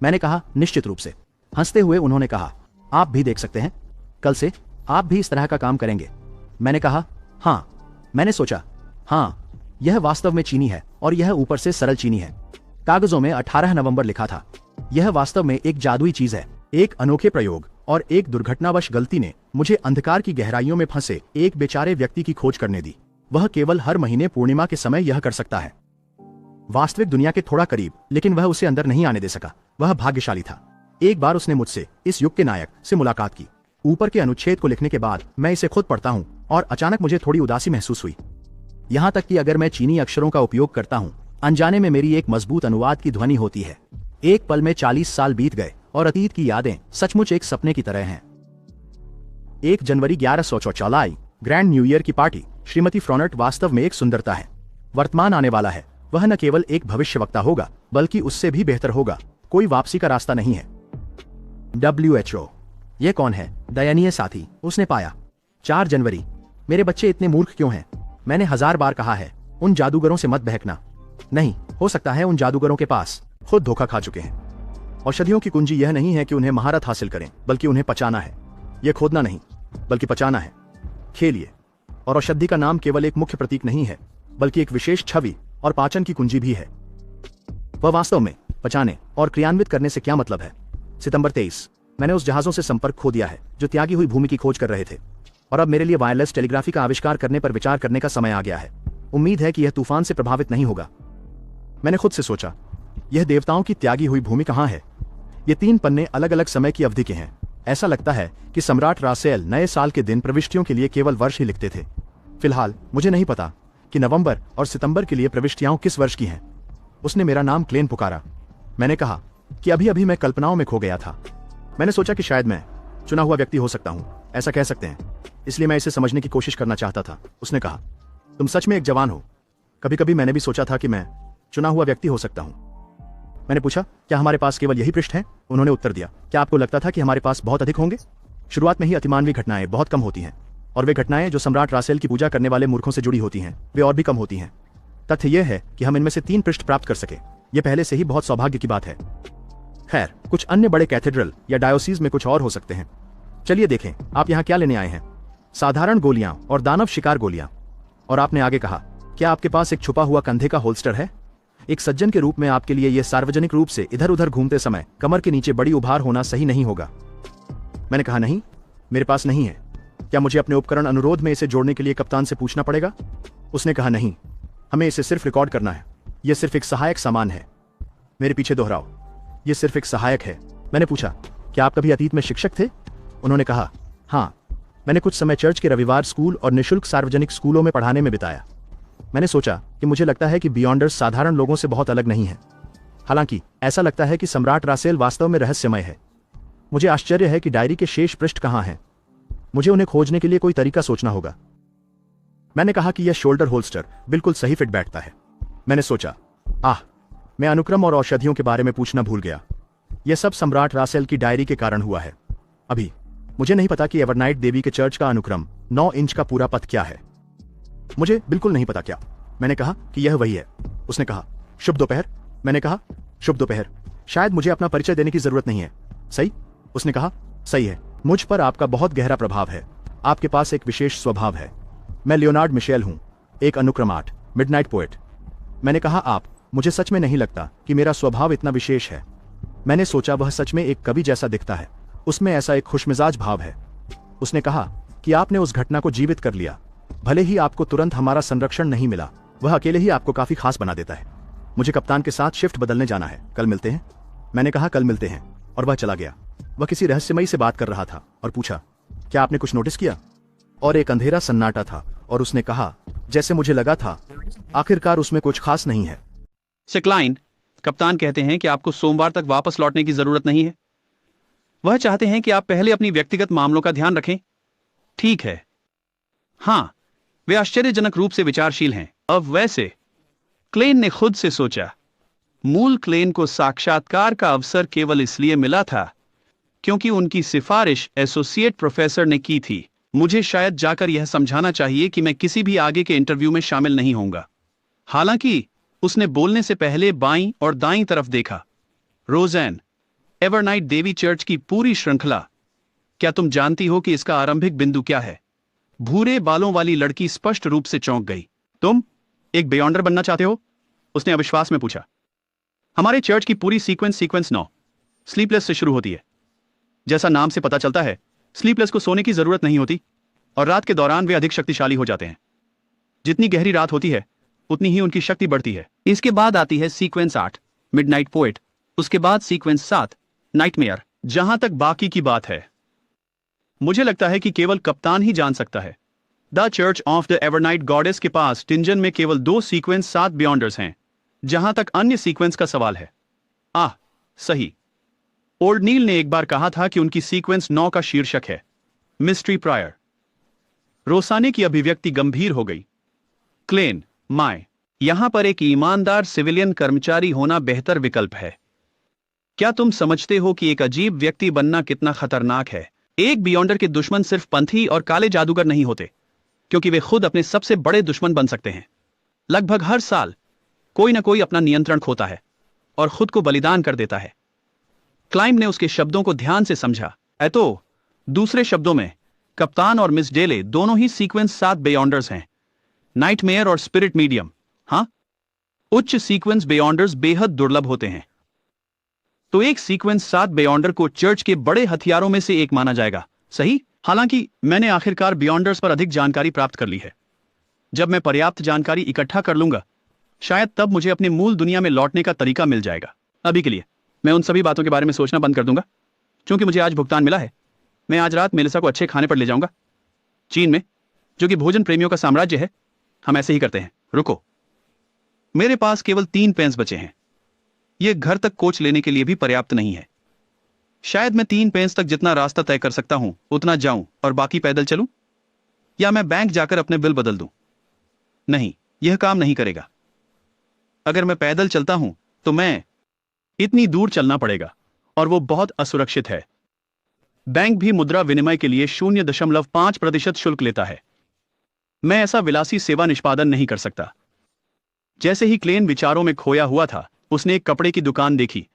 मैंने कहा, निश्चित रूप से। हंसते हुए उन्होंने कहा, आप भी देख सकते हैं, कल से आप भी इस तरह का काम करेंगे। मैंने कहा, हाँ। मैंने सोचा, हाँ, यह वास्तव में चीनी है और यह ऊपर से सरल चीनी है। कागजों में 18 नवंबर लिखा था। यह वास्तव में एक जादुई चीज है, एक अनोखे प्रयोग और एक दुर्घटनावश गलती ने मुझे अंधकार की गहराइयों में फंसे एक बेचारे व्यक्ति की खोज करने दी। वह केवल हर महीने पूर्णिमा के समय यह कर सकता है। वास्तविक दुनिया के थोड़ा करीब, लेकिन वह उसे अंदर नहीं आने दे सका। वह भाग्यशाली था। एक बार उसने मुझसे, इस युग के नायक, से मुलाकात की। ऊपर के अनुच्छेद को लिखने के बाद मैं इसे खुद पढ़ता हूँ और अचानक मुझे थोड़ी उदासी महसूस हुई। यहाँ तक कि अगर मैं चीनी अक्षरों का उपयोग करता हूँ, अनजाने में मेरी एक मजबूत अनुवाद की ध्वनि होती है। एक पल में 40 साल बीत गए और अतीत की यादें सचमुच एक सपने की तरह हैं। 1 जनवरी 1144, ग्रैंड न्यू ईयर की पार्टी। श्रीमती फ्रॉनट वास्तव में एक सुंदरता है। वर्तमान आने वाला है, वह न केवल एक भविष्यवक्ता होगा बल्कि उससे भी बेहतर होगा। कोई वापसी का रास्ता नहीं है। WHO, यह कौन है? दयनीय साथी, उसने पाया। 4 जनवरी, मेरे बच्चे इतने मूर्ख क्यों हैं? मैंने 1000 बार कहा है, उन जादूगरों से मत बहकना। नहीं, हो सकता है उन जादूगरों के पास खुद धोखा खा चुके हैं। औषधियों की कुंजी यह नहीं है कि उन्हें महारत हासिल करें, बल्कि उन्हें पचाना है। यह खोदना नहीं, बल्कि पचाना है। खेलिए। और औषधि का नाम केवल एक मुख्य प्रतीक नहीं है, बल्कि एक विशेष छवि और पाचन की कुंजी भी है। वह वास्तव में पचाने और क्रियान्वित करने से क्या मतलब है? सितंबर 23, मैंने उस जहाजों से संपर्क खो दिया है जो त्यागी हुई भूमि की खोज कर रहे थे, और अब मेरे लिए वायरलेस टेलीग्राफी का आविष्कार करने पर विचार करने का समय आ गया है। उम्मीद है कि यह तूफान से प्रभावित नहीं होगा। मैंने खुद से सोचा, यह देवताओं की त्यागी हुई भूमि कहाँ है? ये 3 पन्ने अलग अलग समय की अवधि के हैं। ऐसा लगता है कि सम्राट रासेल नए साल के दिन प्रविष्टियों के लिए केवल वर्ष ही लिखते थे। फिलहाल मुझे नहीं पता कि नवंबर और सितंबर के लिए प्रविष्टियां किस वर्ष की हैं। उसने मेरा नाम क्लेन पुकारा। मैंने कहा कि अभी अभी मैं कल्पनाओं में खो गया था। मैंने सोचा कि शायद मैं चुना हुआ व्यक्ति हो सकता हूं, ऐसा कह सकते हैं, इसलिए मैं इसे समझने की कोशिश करना चाहता था। उसने कहा, तुम सच में एक जवान हो। कभी कभी मैंने भी सोचा था कि मैं चुना हुआ व्यक्ति हो सकता हूं। मैंने पूछा, क्या हमारे पास केवल यही पृष्ठ हैं? उन्होंने उत्तर दिया, क्या आपको लगता था कि हमारे पास बहुत अधिक होंगे? शुरुआत में ही अतिमानवीय घटनाएं बहुत कम होती हैं, और वे घटनाएं जो सम्राट रासेल की पूजा करने वाले मूर्खों से जुड़ी होती हैं, वे और भी कम होती हैं। तथ्य यह है कि हम इनमें से 3 पृष्ठ प्राप्त कर सके, यह पहले से ही बहुत सौभाग्य की बात है। खैर, कुछ अन्य बड़े कैथेड्रल या डायोसीज में कुछ और हो सकते हैं। चलिए देखें, आप यहाँ क्या लेने आए हैं? साधारण गोलियां और दानव शिकार गोलियां। और आपने आगे कहा, क्या आपके पास एक छुपा हुआ कंधे का होल्स्टर है? एक सज्जन के रूप में आपके लिए यह सार्वजनिक रूप से इधर उधर घूमते समय कमर के नीचे बड़ी उभार होना सही नहीं होगा। मैंने कहा, नहीं, मेरे पास नहीं है। क्या मुझे अपने उपकरण अनुरोध में इसे जोड़ने के लिए कप्तान से पूछना पड़ेगा? उसने कहा, नहीं, हमें इसे सिर्फ रिकॉर्ड करना है। यह सिर्फ एक सहायक सामान है। मेरे पीछे दोहराओ, यह सिर्फ एक सहायक है। मैंने पूछा, क्या आप कभी अतीत में शिक्षक थे? उन्होंने कहा, हाँ, मैंने कुछ समय चर्च के रविवार स्कूल और निःशुल्क सार्वजनिक स्कूलों में पढ़ाने में बिताया। मैंने सोचा कि मुझे लगता है कि बियॉन्डर्स साधारण लोगों से बहुत अलग नहीं है। हालांकि ऐसा लगता है कि सम्राट रासेल वास्तव में रहस्यमय है। मुझे आश्चर्य है कि डायरी के शेष पृष्ठ कहाँ हैं। मुझे उन्हें खोजने के लिए कोई तरीका सोचना होगा। मैंने कहा कि यह शोल्डर होल्स्टर बिल्कुल सही फिट बैठता है। मैंने सोचा, मैं अनुक्रम और औषधियों के बारे में पूछना भूल गया। यह सब सम्राट रासेल की डायरी के कारण हुआ है। अभी मुझे नहीं पता कि एवरनाइट देवी के चर्च का अनुक्रम 9 इंच का पूरा पथ क्या है। मुझे बिल्कुल नहीं पता क्या। मैंने कहा कि यह वही है। उसने कहा, शुभ दोपहर। मैंने कहा, शुभ दोपहर। शायद मुझे अपना परिचय देने की जरूरत नहीं है, सही? उसने कहा, सही है। मुझ पर आपका बहुत गहरा प्रभाव है। आपके पास एक विशेष स्वभाव है। मैं लियोनार्ड मिशेल हूं, एक अनुक्रम 8 मिडनाइट पोएट। मैंने कहा, आप? मुझे सच में नहीं लगता कि मेरा स्वभाव इतना विशेष है। मैंने सोचा वह सच में एक कवि जैसा दिखता है। उसमें ऐसा एक खुशमिजाज भाव है। उसने कहा कि आपने उस घटना को जीवित कर लिया। भले ही आपको तुरंत हमारा संरक्षण नहीं मिला, वह अकेले ही आपको काफी खास बना देता है। मुझे कप्तान के साथ शिफ्ट बदलने जाना है। कल मिलते हैं। मैंने कहा, कल मिलते हैं, और वह चला गया। वह किसी रहस्यमयी से बात कर रहा था और पूछा, क्या आपने कुछ नोटिस किया? और एक अंधेरा सन्नाटा था, और उसने कहा, जैसे मुझे लगा था, आखिरकार उसमें कुछ खास नहीं है। क्लाइन, कप्तान कहते हैं कि आपको सोमवार तक वापस लौटने की जरूरत नहीं है। वह चाहते हैं कि आप पहले अपनी व्यक्तिगत मामलों का ध्यान रखें। ठीक है। हाँ, वे आश्चर्यजनक रूप से विचारशील हैं। अब वैसे क्लेन ने खुद से सोचा, मूल क्लेन को साक्षात्कार का अवसर केवल इसलिए मिला था क्योंकि उनकी सिफारिश एसोसिएट प्रोफेसर ने की थी। मुझे शायद जाकर यह समझाना चाहिए कि मैं किसी भी आगे के इंटरव्यू में शामिल नहीं होऊंगा। हालांकि उसने बोलने से पहले बाईं और दाईं तरफ देखा। रोज़ैन, एवरनाइट देवी चर्च की पूरी श्रृंखला, क्या तुम जानती हो कि इसका आरंभिक बिंदु क्या है? भूरे बालों वाली लड़की स्पष्ट रूप से चौंक गई। तुम एक बियॉन्डर बनना चाहते हो? उसने अविश्वास में पूछा। हमारे चर्च की पूरी सीक्वेंस 9 स्लीपलेस से शुरू होती है। जैसा नाम से पता चलता है, स्लीपलेस को सोने की जरूरत नहीं होती, और रात के दौरान वे अधिक शक्तिशाली हो जाते हैं। जितनी गहरी रात होती है, उतनी ही उनकी शक्ति बढ़ती है। इसके बाद आती है सीक्वेंस 8 मिडनाइट पोएट, उसके बाद सीक्वेंस 7 नाइटमेयर। जहां तक बाकी की बात है, मुझे लगता है कि केवल कप्तान ही जान सकता है। The church of the Evernight goddess के पास टिंजन में केवल 2 सीक्वेंस 7 बियॉन्डर्स हैं। जहां तक अन्य सीक्वेंस का सवाल है, सही। ओल्ड नील ने एक बार कहा था कि उनकी सीक्वेंस 9 का शीर्षक है मिस्ट्री प्रायर। रोसाने की अभिव्यक्ति गंभीर हो गई। क्लेन, माय, यहां पर एक ईमानदार सिविलियन कर्मचारी होना बेहतर विकल्प है। क्या तुम समझते हो कि एक अजीब व्यक्ति बनना कितना खतरनाक है? एक बियॉन्डर के दुश्मन सिर्फ पंथी और काले जादूगर नहीं होते, क्योंकि वे खुद अपने सबसे बड़े दुश्मन बन सकते हैं। लगभग हर साल कोई ना कोई अपना नियंत्रण खोता है और खुद को बलिदान कर देता है। क्लाइम ने उसके शब्दों को ध्यान से समझा। तो दूसरे शब्दों में, कप्तान और मिस डेले दोनों ही सीक्वेंस 7 बियॉन्डर्स हैं, नाइटमेयर और स्पिरिट मीडियम। हाँ, उच्च सीक्वेंस बियॉन्डर्स बेहद दुर्लभ होते हैं। तो एक सीक्वेंस 7 बियॉन्डर को चर्च के बड़े हथियारों में से एक माना जाएगा, सही? हालांकि मैंने आखिरकार बियॉन्डर्स पर अधिक जानकारी प्राप्त कर ली है। जब मैं पर्याप्त जानकारी इकट्ठा कर लूंगा, शायद तब मुझे अपने मूल दुनिया में लौटने का तरीका मिल जाएगा। अभी के लिए मैं उन सभी बातों के बारे में सोचना बंद कर दूंगा। क्योंकि मुझे आज भुगतान मिला है, मैं आज रात मेलिसा को अच्छे खाने पर ले जाऊंगा। चीन में, जो कि भोजन प्रेमियों का साम्राज्य है, हम ऐसे ही करते हैं। रुको, मेरे पास केवल 3 पेंस बचे हैं। यह घर तक कोच लेने के लिए भी पर्याप्त नहीं है। शायद मैं 3 पेंस तक जितना रास्ता तय कर सकता हूं उतना जाऊं और बाकी पैदल चलूं, या मैं बैंक जाकर अपने बिल बदल दूं। नहीं, यह काम नहीं करेगा। अगर मैं पैदल चलता हूं तो मैं इतनी दूर चलना पड़ेगा और वो बहुत असुरक्षित है। बैंक भी मुद्रा विनिमय के लिए 0.5% शुल्क लेता है। मैं ऐसा विलासी सेवा निष्पादन नहीं कर सकता। जैसे ही क्लेन विचारों में खोया हुआ था, उसने एक कपड़े की दुकान देखी।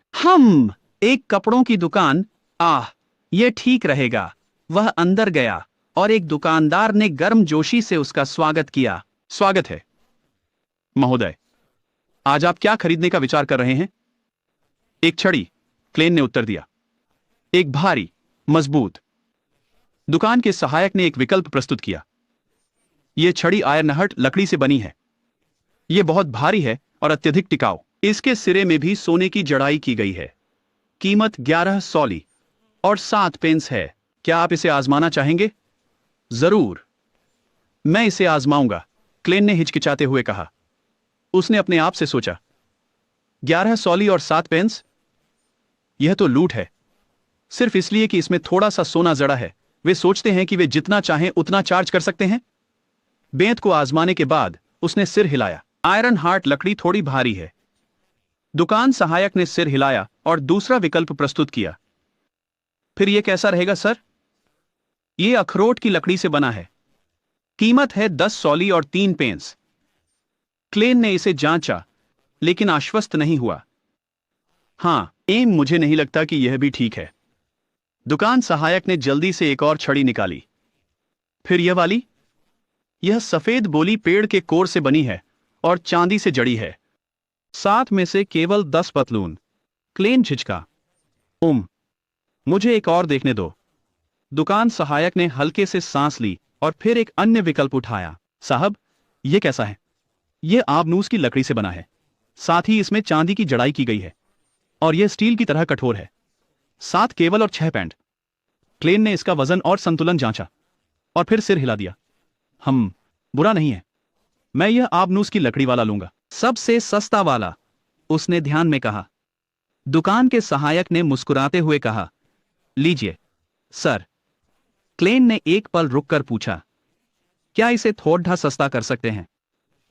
एक कपड़ों की दुकान, यह ठीक रहेगा। वह अंदर गया और एक दुकानदार ने गर्मजोशी से उसका स्वागत किया। स्वागत है महोदय, आज आप क्या खरीदने का विचार कर रहे हैं? एक छड़ी, क्लेन ने उत्तर दिया। एक भारी, मजबूत। दुकान के सहायक ने एक विकल्प प्रस्तुत किया। यह छड़ी आयरनहट लकड़ी से बनी है। यह बहुत भारी है और अत्यधिक टिकाऊ। इसके सिरे में भी सोने की जड़ाई की गई है। कीमत 11 सॉली और 7 पेंस है। क्या आप इसे आजमाना चाहेंगे? जरूर, मैं इसे आजमाऊंगा, क्लेन ने हिचकिचाते हुए कहा। उसने अपने आप से सोचा, 11 सॉली और 7 पेंस? यह तो लूट है। सिर्फ इसलिए कि इसमें थोड़ा सा सोना जड़ा है, वे सोचते हैं कि वे जितना चाहें उतना चार्ज कर सकते हैं। बेंत को आजमाने के बाद उसने सिर हिलाया। आयरन हार्ट लकड़ी थोड़ी भारी है। दुकान सहायक ने सिर हिलाया और दूसरा विकल्प प्रस्तुत किया। फिर यह कैसा रहेगा सर? यह अखरोट की लकड़ी से बना है। कीमत है 10 सॉली और 3 पेंस। क्लेन ने इसे जांचा, लेकिन आश्वस्त नहीं हुआ। मुझे नहीं लगता कि यह भी ठीक है। दुकान सहायक ने जल्दी से एक और छड़ी निकाली। फिर यह वाली? यह सफेद बोली पेड़ के कोर से बनी है और चांदी से जड़ी है। 7 में से केवल 10 पतलून। क्लेन झिझका। मुझे एक और देखने दो। दुकान सहायक ने हल्के से सांस ली और फिर एक अन्य विकल्प उठाया। साहब, यह कैसा है? यह आबनूस की लकड़ी से बना है, साथ ही इसमें चांदी की जड़ाई की गई है और यह स्टील की तरह कठोर है। 7 केवल और 6 पेंट। क्लेन ने इसका वजन और संतुलन जांचा और फिर सिर हिला दिया। बुरा नहीं है, मैं यह आबनूस की लकड़ी वाला लूंगा। सबसे सस्ता वाला, उसने ध्यान में कहा। दुकान के सहायक ने मुस्कुराते हुए कहा, लीजिए सर। क्लेन ने एक पल रुककर पूछा, क्या इसे थोड़ा सस्ता कर सकते हैं?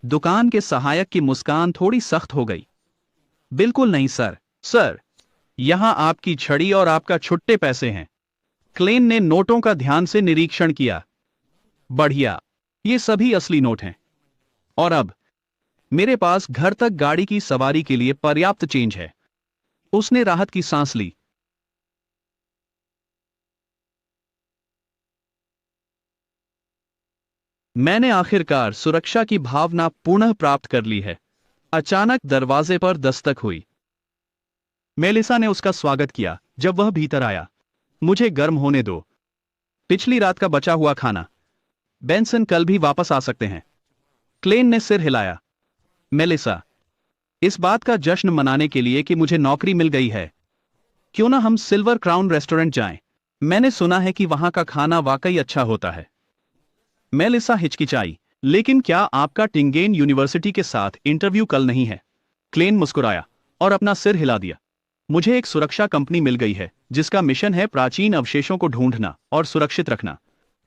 दुकान के सहायक की मुस्कान थोड़ी सख्त हो गई। बिल्कुल नहीं सर, यहां आपकी छड़ी और आपका छुट्टे पैसे हैं। क्लेन ने नोटों का ध्यान से निरीक्षण किया। बढ़िया, ये सभी असली नोट हैं। और अब मेरे पास घर तक गाड़ी की सवारी के लिए पर्याप्त चेंज है। उसने राहत की सांस ली। मैंने आखिरकार सुरक्षा की भावना पुनः प्राप्त कर ली है। अचानक दरवाजे पर दस्तक हुई। मेलिसा ने उसका स्वागत किया जब वह भीतर आया। मुझे गर्म होने दो। पिछली रात का बचा हुआ खाना। बेंसन कल भी वापस आ सकते हैं। क्लेन ने सिर हिलाया। मेलिसा, इस बात का जश्न मनाने के लिए कि मुझे नौकरी मिल गई है, क्यों ना हम सिल्वर क्राउन रेस्टोरेंट जाएं? मैंने सुना है कि वहां का खाना वाकई अच्छा होता है। मेलिसा हिचकिचाई। लेकिन क्या आपका टिंगेन यूनिवर्सिटी के साथ इंटरव्यू कल नहीं है? क्लेन मुस्कुराया और अपना सिर हिला दिया। मुझे एक सुरक्षा कंपनी मिल गई है जिसका मिशन है प्राचीन अवशेषों को ढूंढना और सुरक्षित रखना।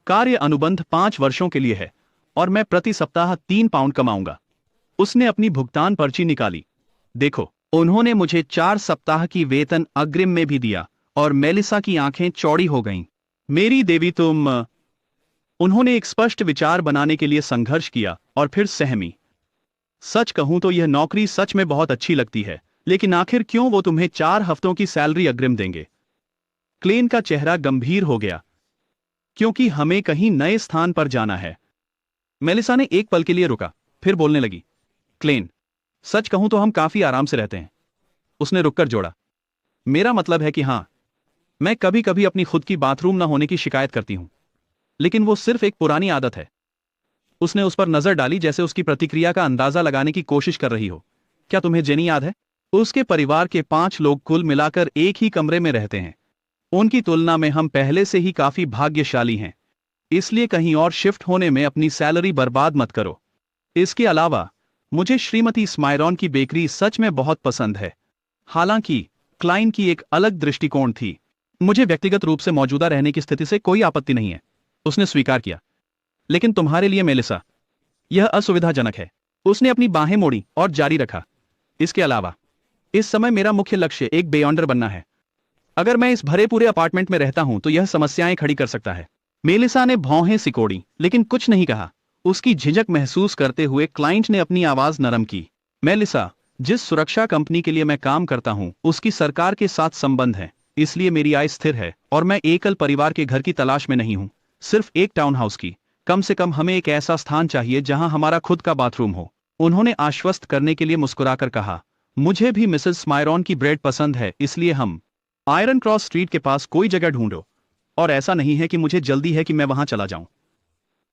कार्य अनुबंध 5 वर्षों के लिए है और मैं प्रति सप्ताह 3 पाउंड कमाऊंगा। उसने अपनी भुगतान पर्ची निकाली। देखो, उन्होंने मुझे 4 सप्ताह की वेतन अग्रिम में भी दिया और मेलिसा की आंखें चौड़ी हो गईं। मेरी देवी, तुम। उन्होंने एक स्पष्ट विचार बनाने के लिए संघर्ष किया और फिर सहमी। सच कहूं तो यह नौकरी सच में बहुत अच्छी लगती है, लेकिन आखिर क्यों वो तुम्हें 4 हफ्तों की सैलरी अग्रिम देंगे? क्लेन का चेहरा गंभीर हो गया। क्योंकि हमें कहीं नए स्थान पर जाना है। मेलिसा ने एक पल के लिए रुका, फिर बोलने लगी। क्लेन, सच कहूं तो हम काफी आराम से रहते हैं। उसने रुककर जोड़ा, मेरा मतलब है कि हां, मैं कभी कभी अपनी खुद की बाथरूम न होने की शिकायत करती हूं, लेकिन वो सिर्फ एक पुरानी आदत है। उसने उस पर नजर डाली, जैसे उसकी प्रतिक्रिया का अंदाजा लगाने की कोशिश कर रही हो। क्या तुम्हें जेनी याद है? उसके परिवार के 5 लोग कुल मिलाकर एक ही कमरे में रहते हैं। उनकी तुलना में हम पहले से ही काफी भाग्यशाली हैं, इसलिए कहीं और शिफ्ट होने में अपनी सैलरी बर्बाद मत करो। इसके अलावा मुझे श्रीमती स्मायरॉन की बेकरी सच में बहुत पसंद है। हालांकि क्लाइन की एक अलग दृष्टिकोण थी। मुझे व्यक्तिगत रूप से मौजूदा रहने की स्थिति से कोई आपत्ति नहीं है, उसने स्वीकार किया। लेकिन तुम्हारे लिए मेलिसा, यह असुविधाजनक है। उसने अपनी बाहें मोड़ी और जारी रखा, इसके अलावा इस समय मेरा मुख्य लक्ष्य एक बेयॉन्डर बनना है। अगर मैं इस भरे पूरे अपार्टमेंट में रहता हूं तो यह समस्याएं खड़ी कर सकता है। मेलिसा ने भौहें सिकोड़ी, लेकिन कुछ नहीं कहा। उसकी झिझक महसूस करते हुए क्लाइंट ने अपनी आवाज नरम की। मेलिसा, जिस सुरक्षा कंपनी के लिए मैं काम करता हूं उसकी सरकार के साथ संबंध है, इसलिए मेरी आय स्थिर है और मैं एकल परिवार के घर की तलाश में नहीं हूं, सिर्फ एक टाउन हाउस की। कम से कम हमें एक ऐसा स्थान चाहिए जहां हमारा खुद का बाथरूम हो। उन्होंने आश्वस्त करने के लिए मुस्कुराकर कहा, मुझे भी मिसेस स्मायरॉन की ब्रेड पसंद है, इसलिए हम आयरन क्रॉस स्ट्रीट के पास कोई जगह ढूंढो। और ऐसा नहीं है कि मुझे जल्दी है कि मैं वहां चला जाऊं।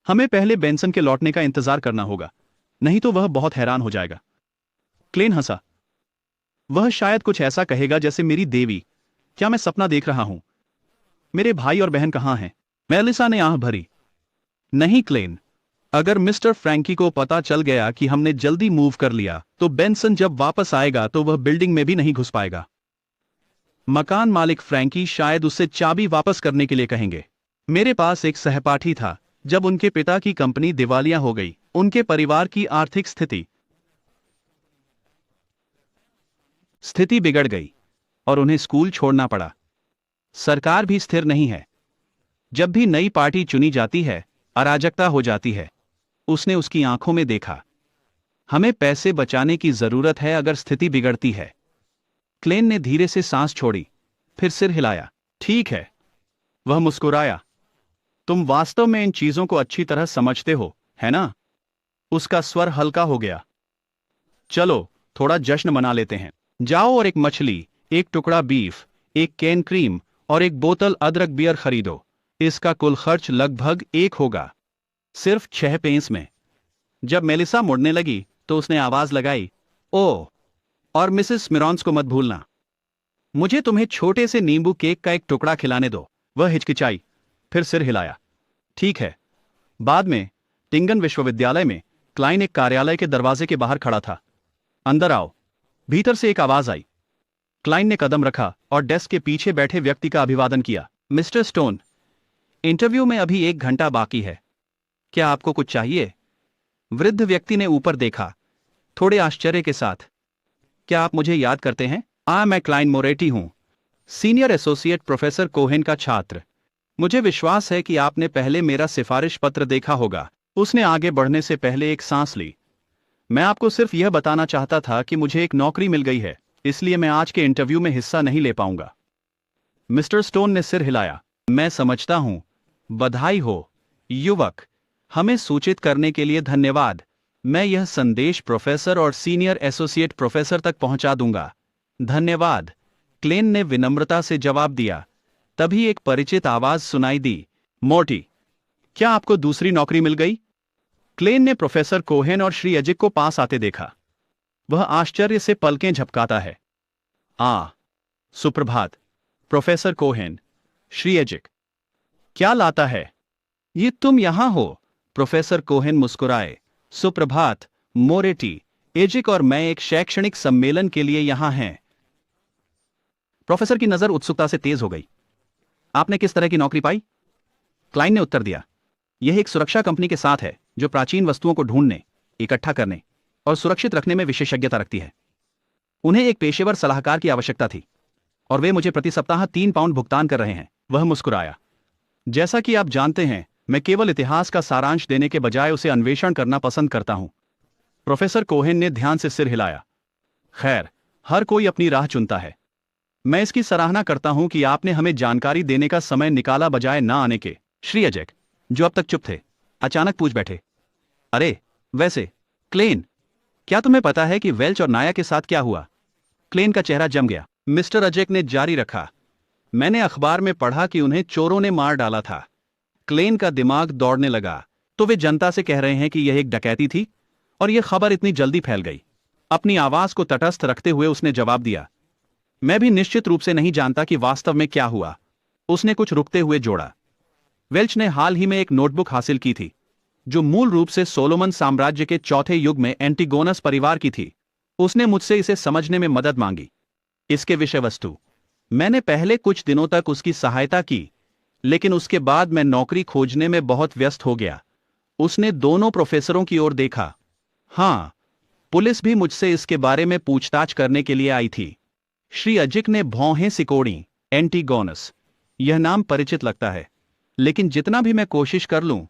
हमें पहले बेंसन के लौटने का इंतजार करना होगा, नहीं तो वह बहुत हैरान हो जाएगा। क्लेन हंसा। वह शायद कुछ ऐसा कहेगा जैसे, मेरी देवी, क्या मैं सपना देख रहा हूं? मेरे भाई और बहन कहां हैं? मेलिसा ने आह भरी। नहीं क्लेन, अगर मिस्टर फ्रैंकी को पता चल गया कि हमने जल्दी मूव कर लिया तो बेंसन जब वापस आएगा तो वह बिल्डिंग में भी नहीं घुस पाएगा। मकान मालिक फ्रैंकी शायद उससे चाबी वापस करने के लिए कहेंगे। मेरे पास एक सहपाठी था, जब उनके पिता की कंपनी दिवालिया हो गई, उनके परिवार की आर्थिक स्थिति बिगड़ गई और उन्हें स्कूल छोड़ना पड़ा। सरकार भी स्थिर नहीं है। जब भी नई पार्टी चुनी जाती है, अराजकता हो जाती है। उसने उसकी आंखों में देखा। हमें पैसे बचाने की जरूरत है अगर स्थिति बिगड़ती है। क्लेन ने धीरे से सांस छोड़ी, फिर सिर हिलाया। ठीक है। वह मुस्कुराया। तुम वास्तव में इन चीजों को अच्छी तरह समझते हो, है ना? उसका स्वर हल्का हो गया। चलो थोड़ा जश्न मना लेते हैं। जाओ और एक मछली, एक टुकड़ा बीफ, एक कैन क्रीम और एक बोतल अदरक बियर खरीदो। इसका कुल खर्च लगभग 1 होगा, सिर्फ 6 पेंस में। जब मेलिसा मुड़ने लगी तो उसने आवाज लगाई, ओह, और मिसेस स्मिरॉन्स को मत भूलना। मुझे तुम्हें छोटे से नींबू केक का एक टुकड़ा खिलाने दो। वह हिचकिचाई, फिर सिर हिलाया। ठीक है। बाद में टिंगन विश्वविद्यालय में क्लाइन एक कार्यालय के दरवाजे के बाहर खड़ा था। अंदर आओ, भीतर से एक आवाज आई। क्लाइन ने कदम रखा और डेस्क के पीछे बैठे व्यक्ति का अभिवादन किया। मिस्टर स्टोन, इंटरव्यू में अभी 1 घंटा बाकी है। क्या आपको कुछ चाहिए? वृद्ध व्यक्ति ने ऊपर देखा, थोड़े आश्चर्य के साथ। क्या आप मुझे याद करते हैं? मैं क्लाइन मोरेटी हूं, सीनियर एसोसिएट प्रोफेसर कोहेन का छात्र। मुझे विश्वास है कि आपने पहले मेरा सिफारिश पत्र देखा होगा। उसने आगे बढ़ने से पहले एक सांस ली। मैं आपको सिर्फ यह बताना चाहता था कि मुझे एक नौकरी मिल गई है, इसलिए मैं आज के इंटरव्यू में हिस्सा नहीं ले पाऊंगा। मिस्टर स्टोन ने सिर हिलाया। मैं समझता हूं। बधाई हो, युवक। हमें सूचित करने के लिए धन्यवाद। मैं यह संदेश प्रोफेसर और सीनियर एसोसिएट प्रोफेसर तक पहुंचा दूंगा। धन्यवाद, क्लेन ने विनम्रता से जवाब दिया। तभी एक परिचित आवाज सुनाई दी, मोर्टी, क्या आपको दूसरी नौकरी मिल गई? क्लेन ने प्रोफेसर कोहेन और श्री एजिक को पास आते देखा। वह आश्चर्य से पलकें झपकाता है। सुप्रभात, प्रोफेसर कोहेन, श्री एजिक। क्या लाता है? ये तुम यहां हो? प्रोफेसर कोहेन मुस्कुराए। सुप्रभात, मोरेटी, एजिक और मैं एक शैक्षणिक सम्मेलन के लिए यहां हैं। प्रोफेसर की नजर उत्सुकता से तेज हो गई। आपने किस तरह की नौकरी पाई? क्लाइन ने उत्तर दिया, यह एक सुरक्षा कंपनी के साथ है जो प्राचीन वस्तुओं को ढूंढने, इकट्ठा करने और सुरक्षित रखने में विशेषज्ञता रखती है। उन्हें एक पेशेवर सलाहकार की आवश्यकता थी और वे मुझे प्रति सप्ताह 3 पाउंड भुगतान कर रहे हैं। वह मुस्कुराया। जैसा कि आप जानते हैं, मैं केवल इतिहास का सारांश देने के बजाय उसे अन्वेषण करना पसंद करता हूं। प्रोफेसर कोहेन ने ध्यान से सिर हिलाया। खैर, हर कोई अपनी राह चुनता है। मैं इसकी सराहना करता हूं कि आपने हमें जानकारी देने का समय निकाला बजाय ना आने के। श्री अजैक, जो अब तक चुप थे, अचानक पूछ बैठे, अरे वैसे क्लेन, क्या तुम्हें पता है कि वेल्च और नाया के साथ क्या हुआ? क्लेन का चेहरा जम गया। मिस्टर अजैक ने जारी रखा, मैंने अखबार में पढ़ा कि उन्हें चोरों ने मार डाला था। क्लेन का दिमाग दौड़ने लगा। तो वे जनता से कह रहे हैं कि यह एक डकैती थी और यह खबर इतनी जल्दी फैल गई। अपनी आवाज को तटस्थ रखते हुए उसने जवाब दिया, मैं भी निश्चित रूप से नहीं जानता कि वास्तव में क्या हुआ। उसने कुछ रुकते हुए जोड़ा, वेल्च ने हाल ही में एक नोटबुक हासिल की थी जो मूल रूप से सोलोमन साम्राज्य के चौथे युग में एंटीगोनस परिवार की थी। उसने मुझसे इसे समझने में मदद मांगी। इसके विषय वस्तु मैंने पहले कुछ दिनों तक उसकी सहायता की, लेकिन उसके बाद मैं नौकरी खोजने में बहुत व्यस्त हो गया। उसने दोनों प्रोफेसरों की ओर देखा। हां, पुलिस भी मुझसे इसके बारे में पूछताछ करने के लिए आई थी। श्री अजिक ने भौहें सिकोड़ी। एंटीगोनस, यह नाम परिचित लगता है, लेकिन जितना भी मैं कोशिश कर लूं,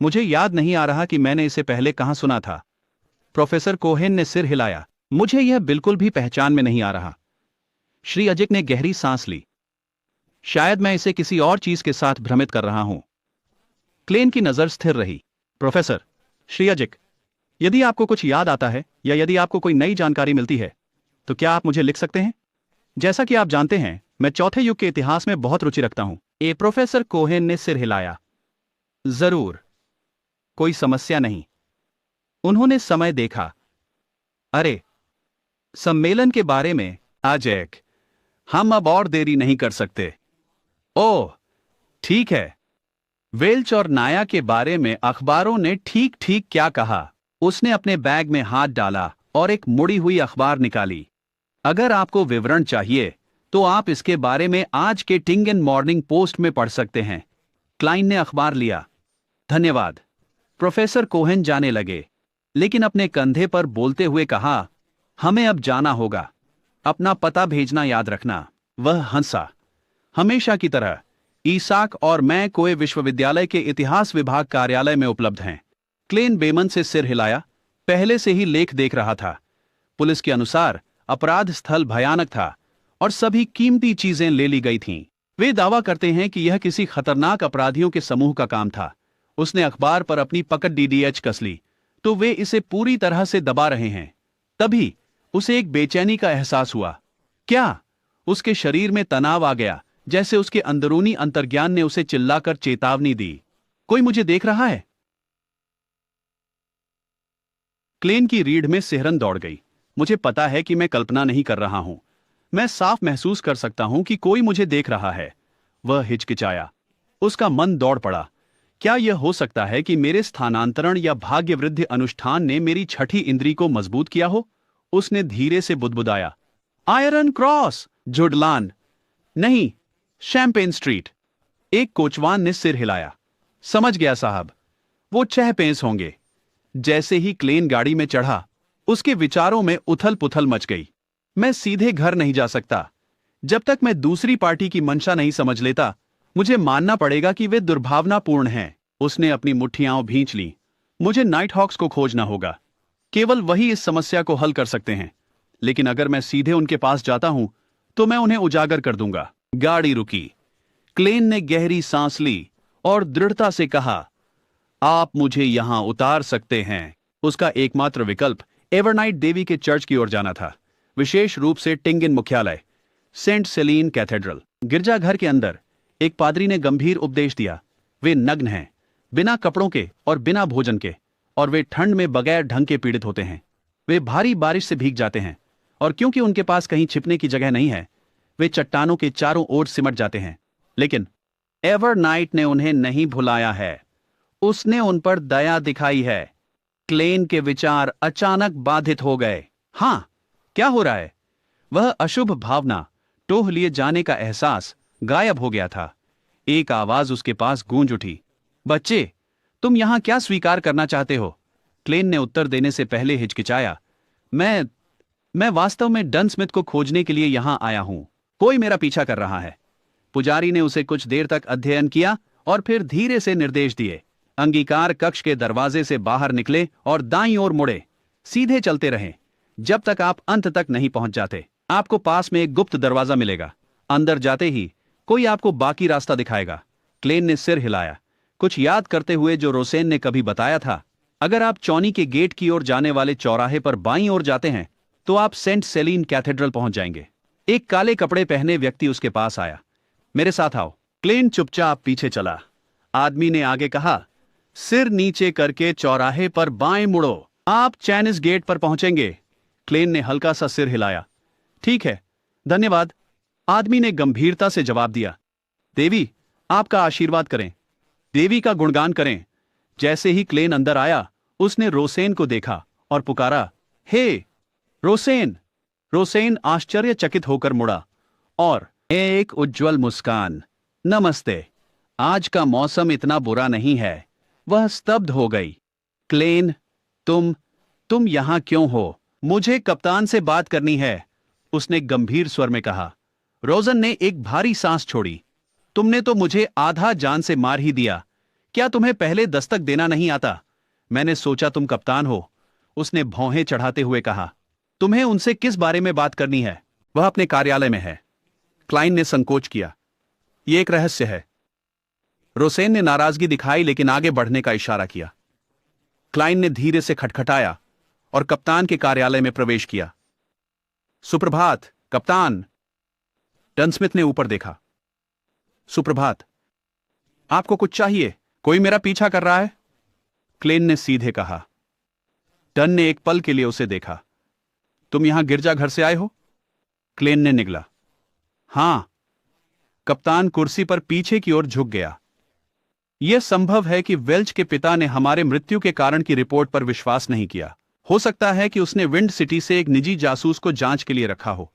मुझे याद नहीं आ रहा कि मैंने इसे पहले कहां सुना था। प्रोफेसर कोहेन ने सिर हिलाया, मुझे यह बिल्कुल भी पहचान में नहीं आ रहा। श्री अजिक ने गहरी सांस ली। शायद मैं इसे किसी और चीज के साथ भ्रमित कर रहा हूं। क्लेन की नजर स्थिर रही। प्रोफेसर, श्री अजिक, यदि आपको कुछ याद आता है या यदि आपको कोई नई जानकारी मिलती है तो क्या आप मुझे लिख सकते हैं? जैसा कि आप जानते हैं, मैं चौथे युग के इतिहास में बहुत रुचि रखता हूं। प्रोफेसर कोहेन ने सिर हिलाया। जरूर, कोई समस्या नहीं। उन्होंने समय देखा। अरे, सम्मेलन के बारे में अजैक, हम अब और देरी नहीं कर सकते। ओह, ठीक है। वेल्च और नाया के बारे में अखबारों ने ठीक ठीक क्या कहा? उसने अपने बैग में हाथ डाला और एक मुड़ी हुई अखबार निकाली। अगर आपको विवरण चाहिए तो आप इसके बारे में आज के टिंगन मॉर्निंग पोस्ट में पढ़ सकते हैं। क्लाइन ने अखबार लिया। धन्यवाद। प्रोफेसर कोहेन जाने लगे, लेकिन अपने कंधे पर बोलते हुए कहा, हमें अब जाना होगा। अपना पता भेजना याद रखना। वह हंसा। हमेशा की तरह ईसाक और मैं कोए विश्वविद्यालय के इतिहास विभाग कार्यालय में उपलब्ध हैं। क्लेन बेमन से सिर हिलाया। पहले से ही लेख देख रहा था। पुलिस के अनुसार अपराध स्थल भयानक था और सभी कीमती चीजें ले ली गई थीं। वे दावा करते हैं कि यह किसी खतरनाक अपराधियों के समूह का काम था। उसने अखबार पर अपनी पकड़ डीडीएच कस ली, तो वे इसे पूरी तरह से दबा रहे हैं। तभी उसे एक बेचैनी का एहसास हुआ। क्या? उसके शरीर में तनाव आ गया, जैसे उसके अंदरूनी अंतर्ज्ञान ने उसे चिल्लाकर चेतावनी दी, कोई मुझे देख रहा है। क्लेन की रीढ़ में सिहरन दौड़ गई। मुझे पता है कि मैं कल्पना नहीं कर रहा हूं। मैं साफ महसूस कर सकता हूं कि कोई मुझे देख रहा है। वह हिचकिचाया। उसका मन दौड़ पड़ा। क्या यह हो सकता है कि मेरे स्थानांतरण या भाग्य वृद्धि अनुष्ठान ने मेरी छठी इंद्री को मजबूत किया हो? उसने धीरे से बुदबुदाया, आयरन क्रॉस, जुडलान। नहीं, शैंपेन स्ट्रीट। एक कोचवान ने सिर हिलाया। समझ गया साहब, वो चह पेंस होंगे। जैसे ही क्लेन गाड़ी में चढ़ा, उसके विचारों में उथल पुथल मच गई। मैं सीधे घर नहीं जा सकता। जब तक मैं दूसरी पार्टी की मंशा नहीं समझ लेता, मुझे मानना पड़ेगा कि वे दुर्भावनापूर्ण हैं। उसने अपनी मुट्ठियां भींच लीं। मुझे नाइट हॉक्स को खोजना होगा। केवल वही इस समस्या को हल कर सकते हैं। लेकिन अगर मैं सीधे उनके पास जाता हूं तो मैं उन्हें उजागर कर दूंगा। गाड़ी रुकी। क्लेन ने गहरी सांस ली और दृढ़ता से कहा, आप मुझे यहां उतार सकते हैं। उसका एकमात्र विकल्प एवरनाइट देवी के चर्च की ओर जाना था, विशेष रूप से टिंगन मुख्यालय, सेंट सेलीन कैथेड्रल। गिरजाघर के अंदर एक पादरी ने गंभीर उपदेश दिया। वे नग्न हैं, बिना कपड़ों के और बिना भोजन के, और वे ठंड में बगैर ढंग के पीड़ित होते हैं। वे भारी बारिश से भीग जाते हैं और क्योंकि उनके पास कहीं छिपने की जगह नहीं है, वे चट्टानों के चारों ओर सिमट जाते हैं। लेकिन एवरनाइट ने उन्हें नहीं भुलाया है। उसने उन पर दया दिखाई है। क्लेन के विचार अचानक बाधित हो गए। हां, क्या हो रहा है? वह अशुभ भावना, टोह लिए जाने का एहसास गायब हो गया था। एक आवाज उसके पास गूंज उठी, बच्चे, तुम यहां क्या स्वीकार करना चाहते हो? क्लेन ने उत्तर देने से पहले हिचकिचाया। मैं वास्तव में डन स्मिथ को खोजने के लिए यहां आया हूं। कोई मेरा पीछा कर रहा है। पुजारी ने उसे कुछ देर तक अध्ययन किया और फिर धीरे से निर्देश दिए। अंगीकार कक्ष के दरवाजे से बाहर निकले और दाईं ओर मुड़े। सीधे चलते रहें जब तक आप अंत तक नहीं पहुंच जाते। आपको पास में एक गुप्त दरवाजा मिलेगा। अंदर जाते ही कोई आपको बाकी रास्ता दिखाएगा। क्लेन ने सिर हिलाया, कुछ याद करते हुए जो रोसेन ने कभी बताया था। अगर आप चौनी के गेट की ओर जाने वाले चौराहे पर बाईं ओर जाते हैं तो आप सेंट सेलीन कैथेड्रल पहुंच जाएंगे। एक काले कपड़े पहने व्यक्ति उसके पास आया। मेरे साथ आओ। क्लेन चुपचाप पीछे चला। आदमी ने आगे कहा, सिर नीचे करके चौराहे पर बाएं मुड़ो, आप चैनिस गेट पर पहुंचेंगे। क्लेन ने हल्का सा सिर हिलाया। ठीक है, धन्यवाद। आदमी ने गंभीरता से जवाब दिया। देवी आपका आशीर्वाद करें, देवी का गुणगान करें। जैसे ही क्लेन अंदर आया उसने रोसेन को देखा और पुकारा, हे रोसेन। रोसेन आश्चर्यचकित होकर मुड़ा और एक उज्जवल मुस्कान, नमस्ते, आज का मौसम इतना बुरा नहीं है। वह स्तब्ध हो गई। क्लेन, तुम यहां क्यों हो? मुझे कप्तान से बात करनी है, उसने गंभीर स्वर में कहा। रोजन ने एक भारी सांस छोड़ी। तुमने तो मुझे आधा जान से मार ही दिया। क्या तुम्हें पहले दस्तक देना नहीं आता? मैंने सोचा तुम कप्तान हो, उसने भौहें चढ़ाते हुए कहा। तुम्हें उनसे किस बारे में बात करनी है? वह अपने कार्यालय में है। क्लाइन ने संकोच किया। यह एक रहस्य है। रोसेन ने नाराजगी दिखाई लेकिन आगे बढ़ने का इशारा किया। क्लाइन ने धीरे से खटखटाया और कप्तान के कार्यालय में प्रवेश किया। सुप्रभात कप्तान। डन स्मिथ ने ऊपर देखा। सुप्रभात, आपको कुछ चाहिए? कोई मेरा पीछा कर रहा है? क्लेन ने सीधे कहा। डन ने एक पल के लिए उसे देखा। तुम यहां गिरजाघर से आए हो? क्लेन ने निगला। हां। कप्तान कुर्सी पर पीछे की ओर झुक गया। यह संभव है कि वेल्च के पिता ने हमारे मृत्यु के कारण की रिपोर्ट पर विश्वास नहीं किया। हो सकता है कि उसने विंड सिटी से एक निजी जासूस को जांच के लिए रखा हो।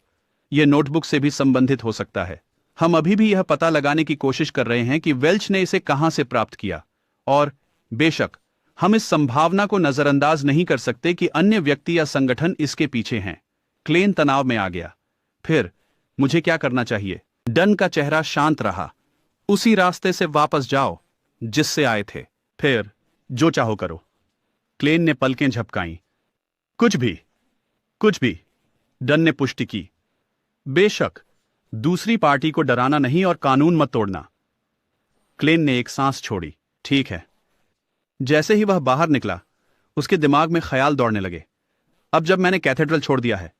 यह नोटबुक से भी संबंधित हो सकता है। हम अभी भी यह पता लगाने की कोशिश कर रहे हैं कि वेल्च ने इसे कहां से प्राप्त किया, और बेशक हम इस संभावना को नजरअंदाज नहीं कर सकते कि अन्य व्यक्ति या संगठन इसके पीछे हैं। क्लेन तनाव में आ गया। फिर मुझे क्या करना चाहिए? डन का चेहरा शांत रहा। उसी रास्ते से वापस जाओ जिससे आए थे, फिर जो चाहो करो। क्लेन ने पलकें झपकाईं। कुछ भी, डन ने पुष्टि की। बेशक, दूसरी पार्टी को डराना नहीं और कानून मत तोड़ना। क्लेन ने एक सांस छोड़ी। ठीक है। जैसे ही वह बाहर निकला उसके दिमाग में ख्याल दौड़ने लगे। अब जब मैंने कैथेड्रल छोड़ दिया है,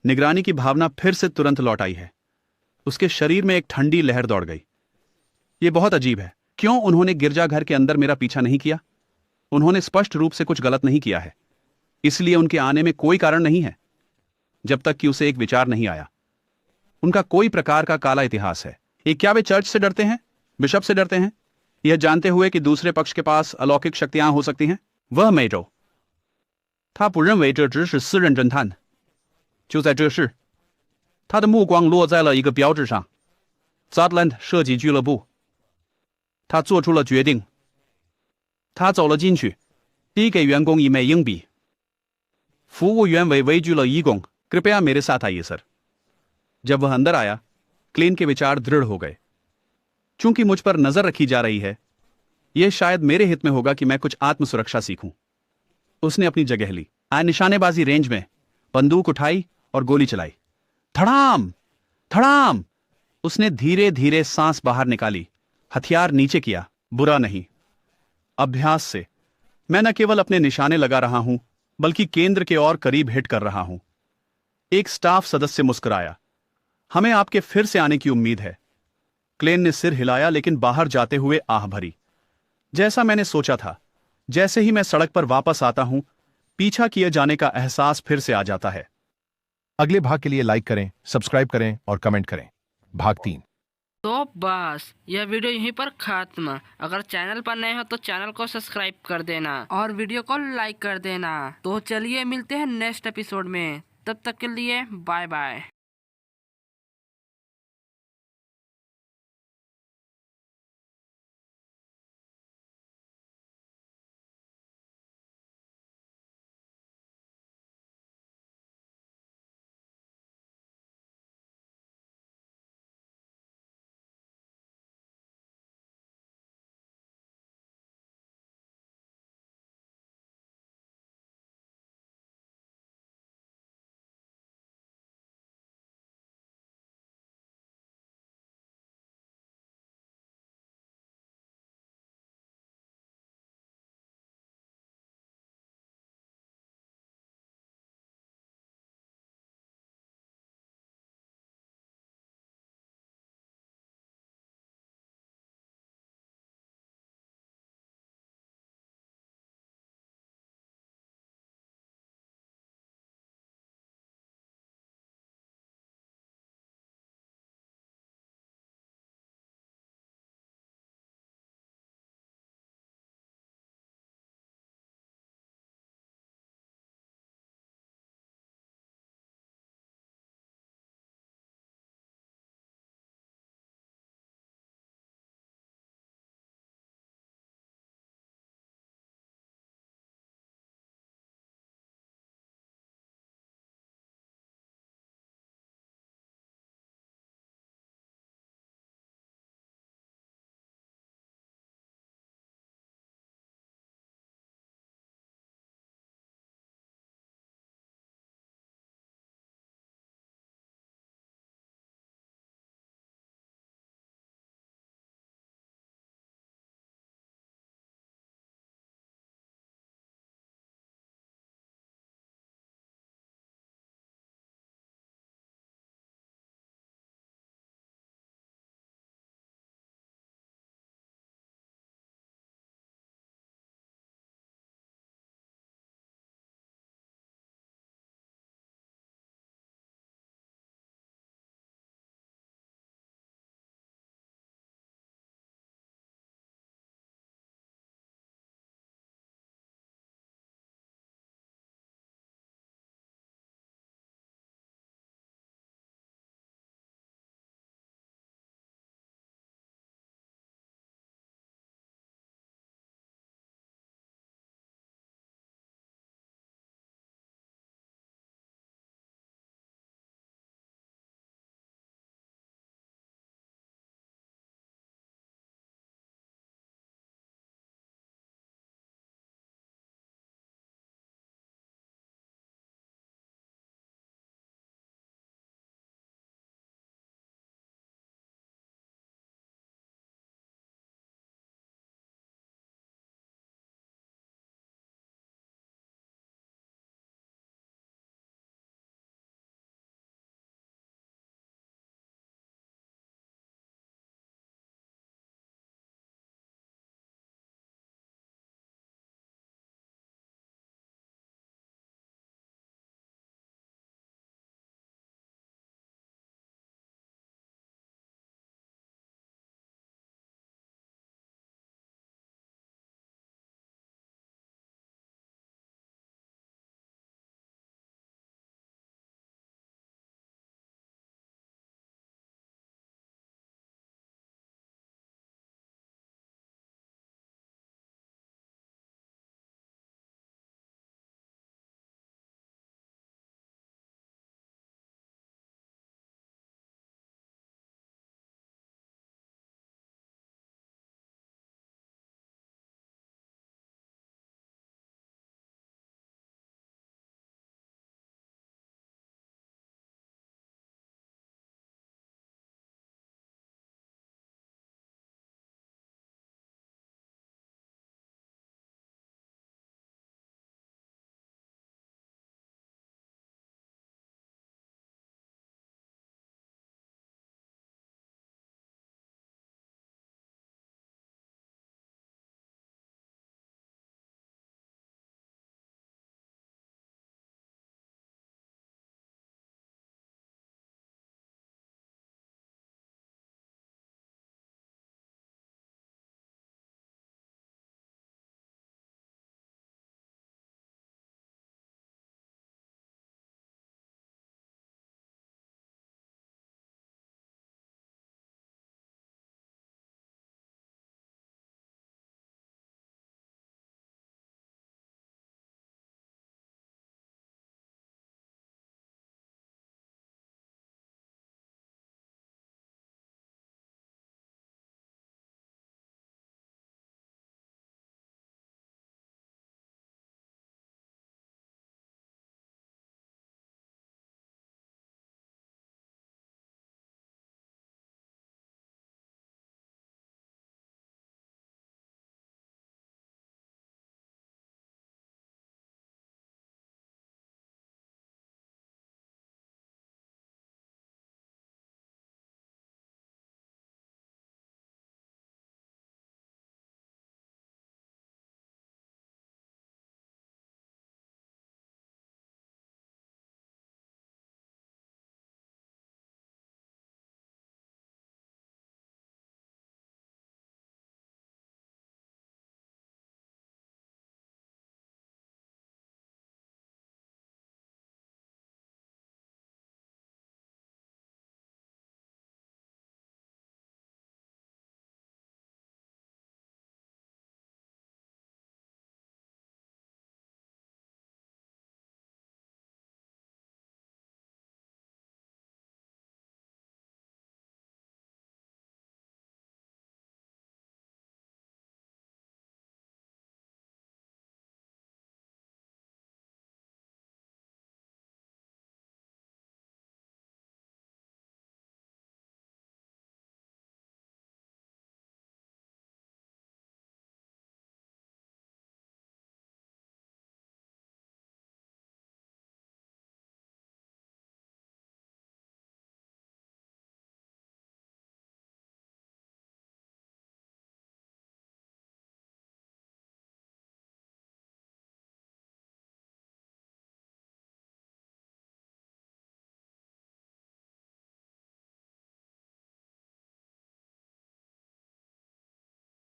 निगरानी की भावना फिर से तुरंत लौट आई है। उसके शरीर में एक ठंडी लहर दौड़ गई। यह बहुत अजीब है। क्यों उन्होंने गिरजाघर के अंदर मेरा पीछा नहीं किया? उन्होंने स्पष्ट रूप से कुछ गलत नहीं किया है, इसलिए उनके आने में कोई कारण नहीं है जब तक कि उसे एक विचार नहीं आया। उनका कोई प्रकार का काला इतिहास है। क्या वे चर्च से डरते हैं? बिशप से डरते हैं, यह जानते हुए कि दूसरे पक्ष के पास अलौकिक शक्तियां हो सकती हैं? वह मेजो他不认为这只是私人侦探。就在这时，他的目光落在了一个标志上 ，Zodland 射击俱乐部。他做出了决定。他走了进去，递给员工一枚硬币。服务员畏惧了义工，कृपया मेरे साथ आइए सर। जब वह अंदर आया, क्लेन के विचार दृढ़ हो गए। चूंकि मुझ पर नजर रखी जा रही है, यह शायद मेरे हित में होगा कि मैं कुछ आत्मसुरक्षा सीखूं। उसने अपनी जगह ली। निशानेबाजी रेंज में बंदूक उठाई और गोली चलाई। धड़ाम धड़ाम। उसने धीरे धीरे सांस बाहर निकाली, हथियार नीचे किया। बुरा नहीं। अभ्यास से मैं न केवल अपने निशाने लगा रहा हूं, बल्कि केंद्र के और करीब हिट कर रहा हूं। एक स्टाफ सदस्य मुस्कुराया। हमें आपके फिर से आने की उम्मीद है। क्लेन ने सिर हिलाया लेकिन बाहर जाते हुए आह भरी। जैसा मैंने सोचा था, जैसे ही मैं सड़क पर वापस आता हूं, पीछा किए जाने का एहसास फिर से आ जाता है। अगले भाग के लिए लाइक करें, सब्सक्राइब करें और कमेंट करें। भाग 3। तो बस यह वीडियो यहीं पर खत्म। अगर चैनल पर नए हो तो चैनल को सब्सक्राइब कर देना और वीडियो को लाइक कर देना। तो चलिए मिलते हैं नेक्स्ट एपिसोड में। तब तक के लिए बाय बाय।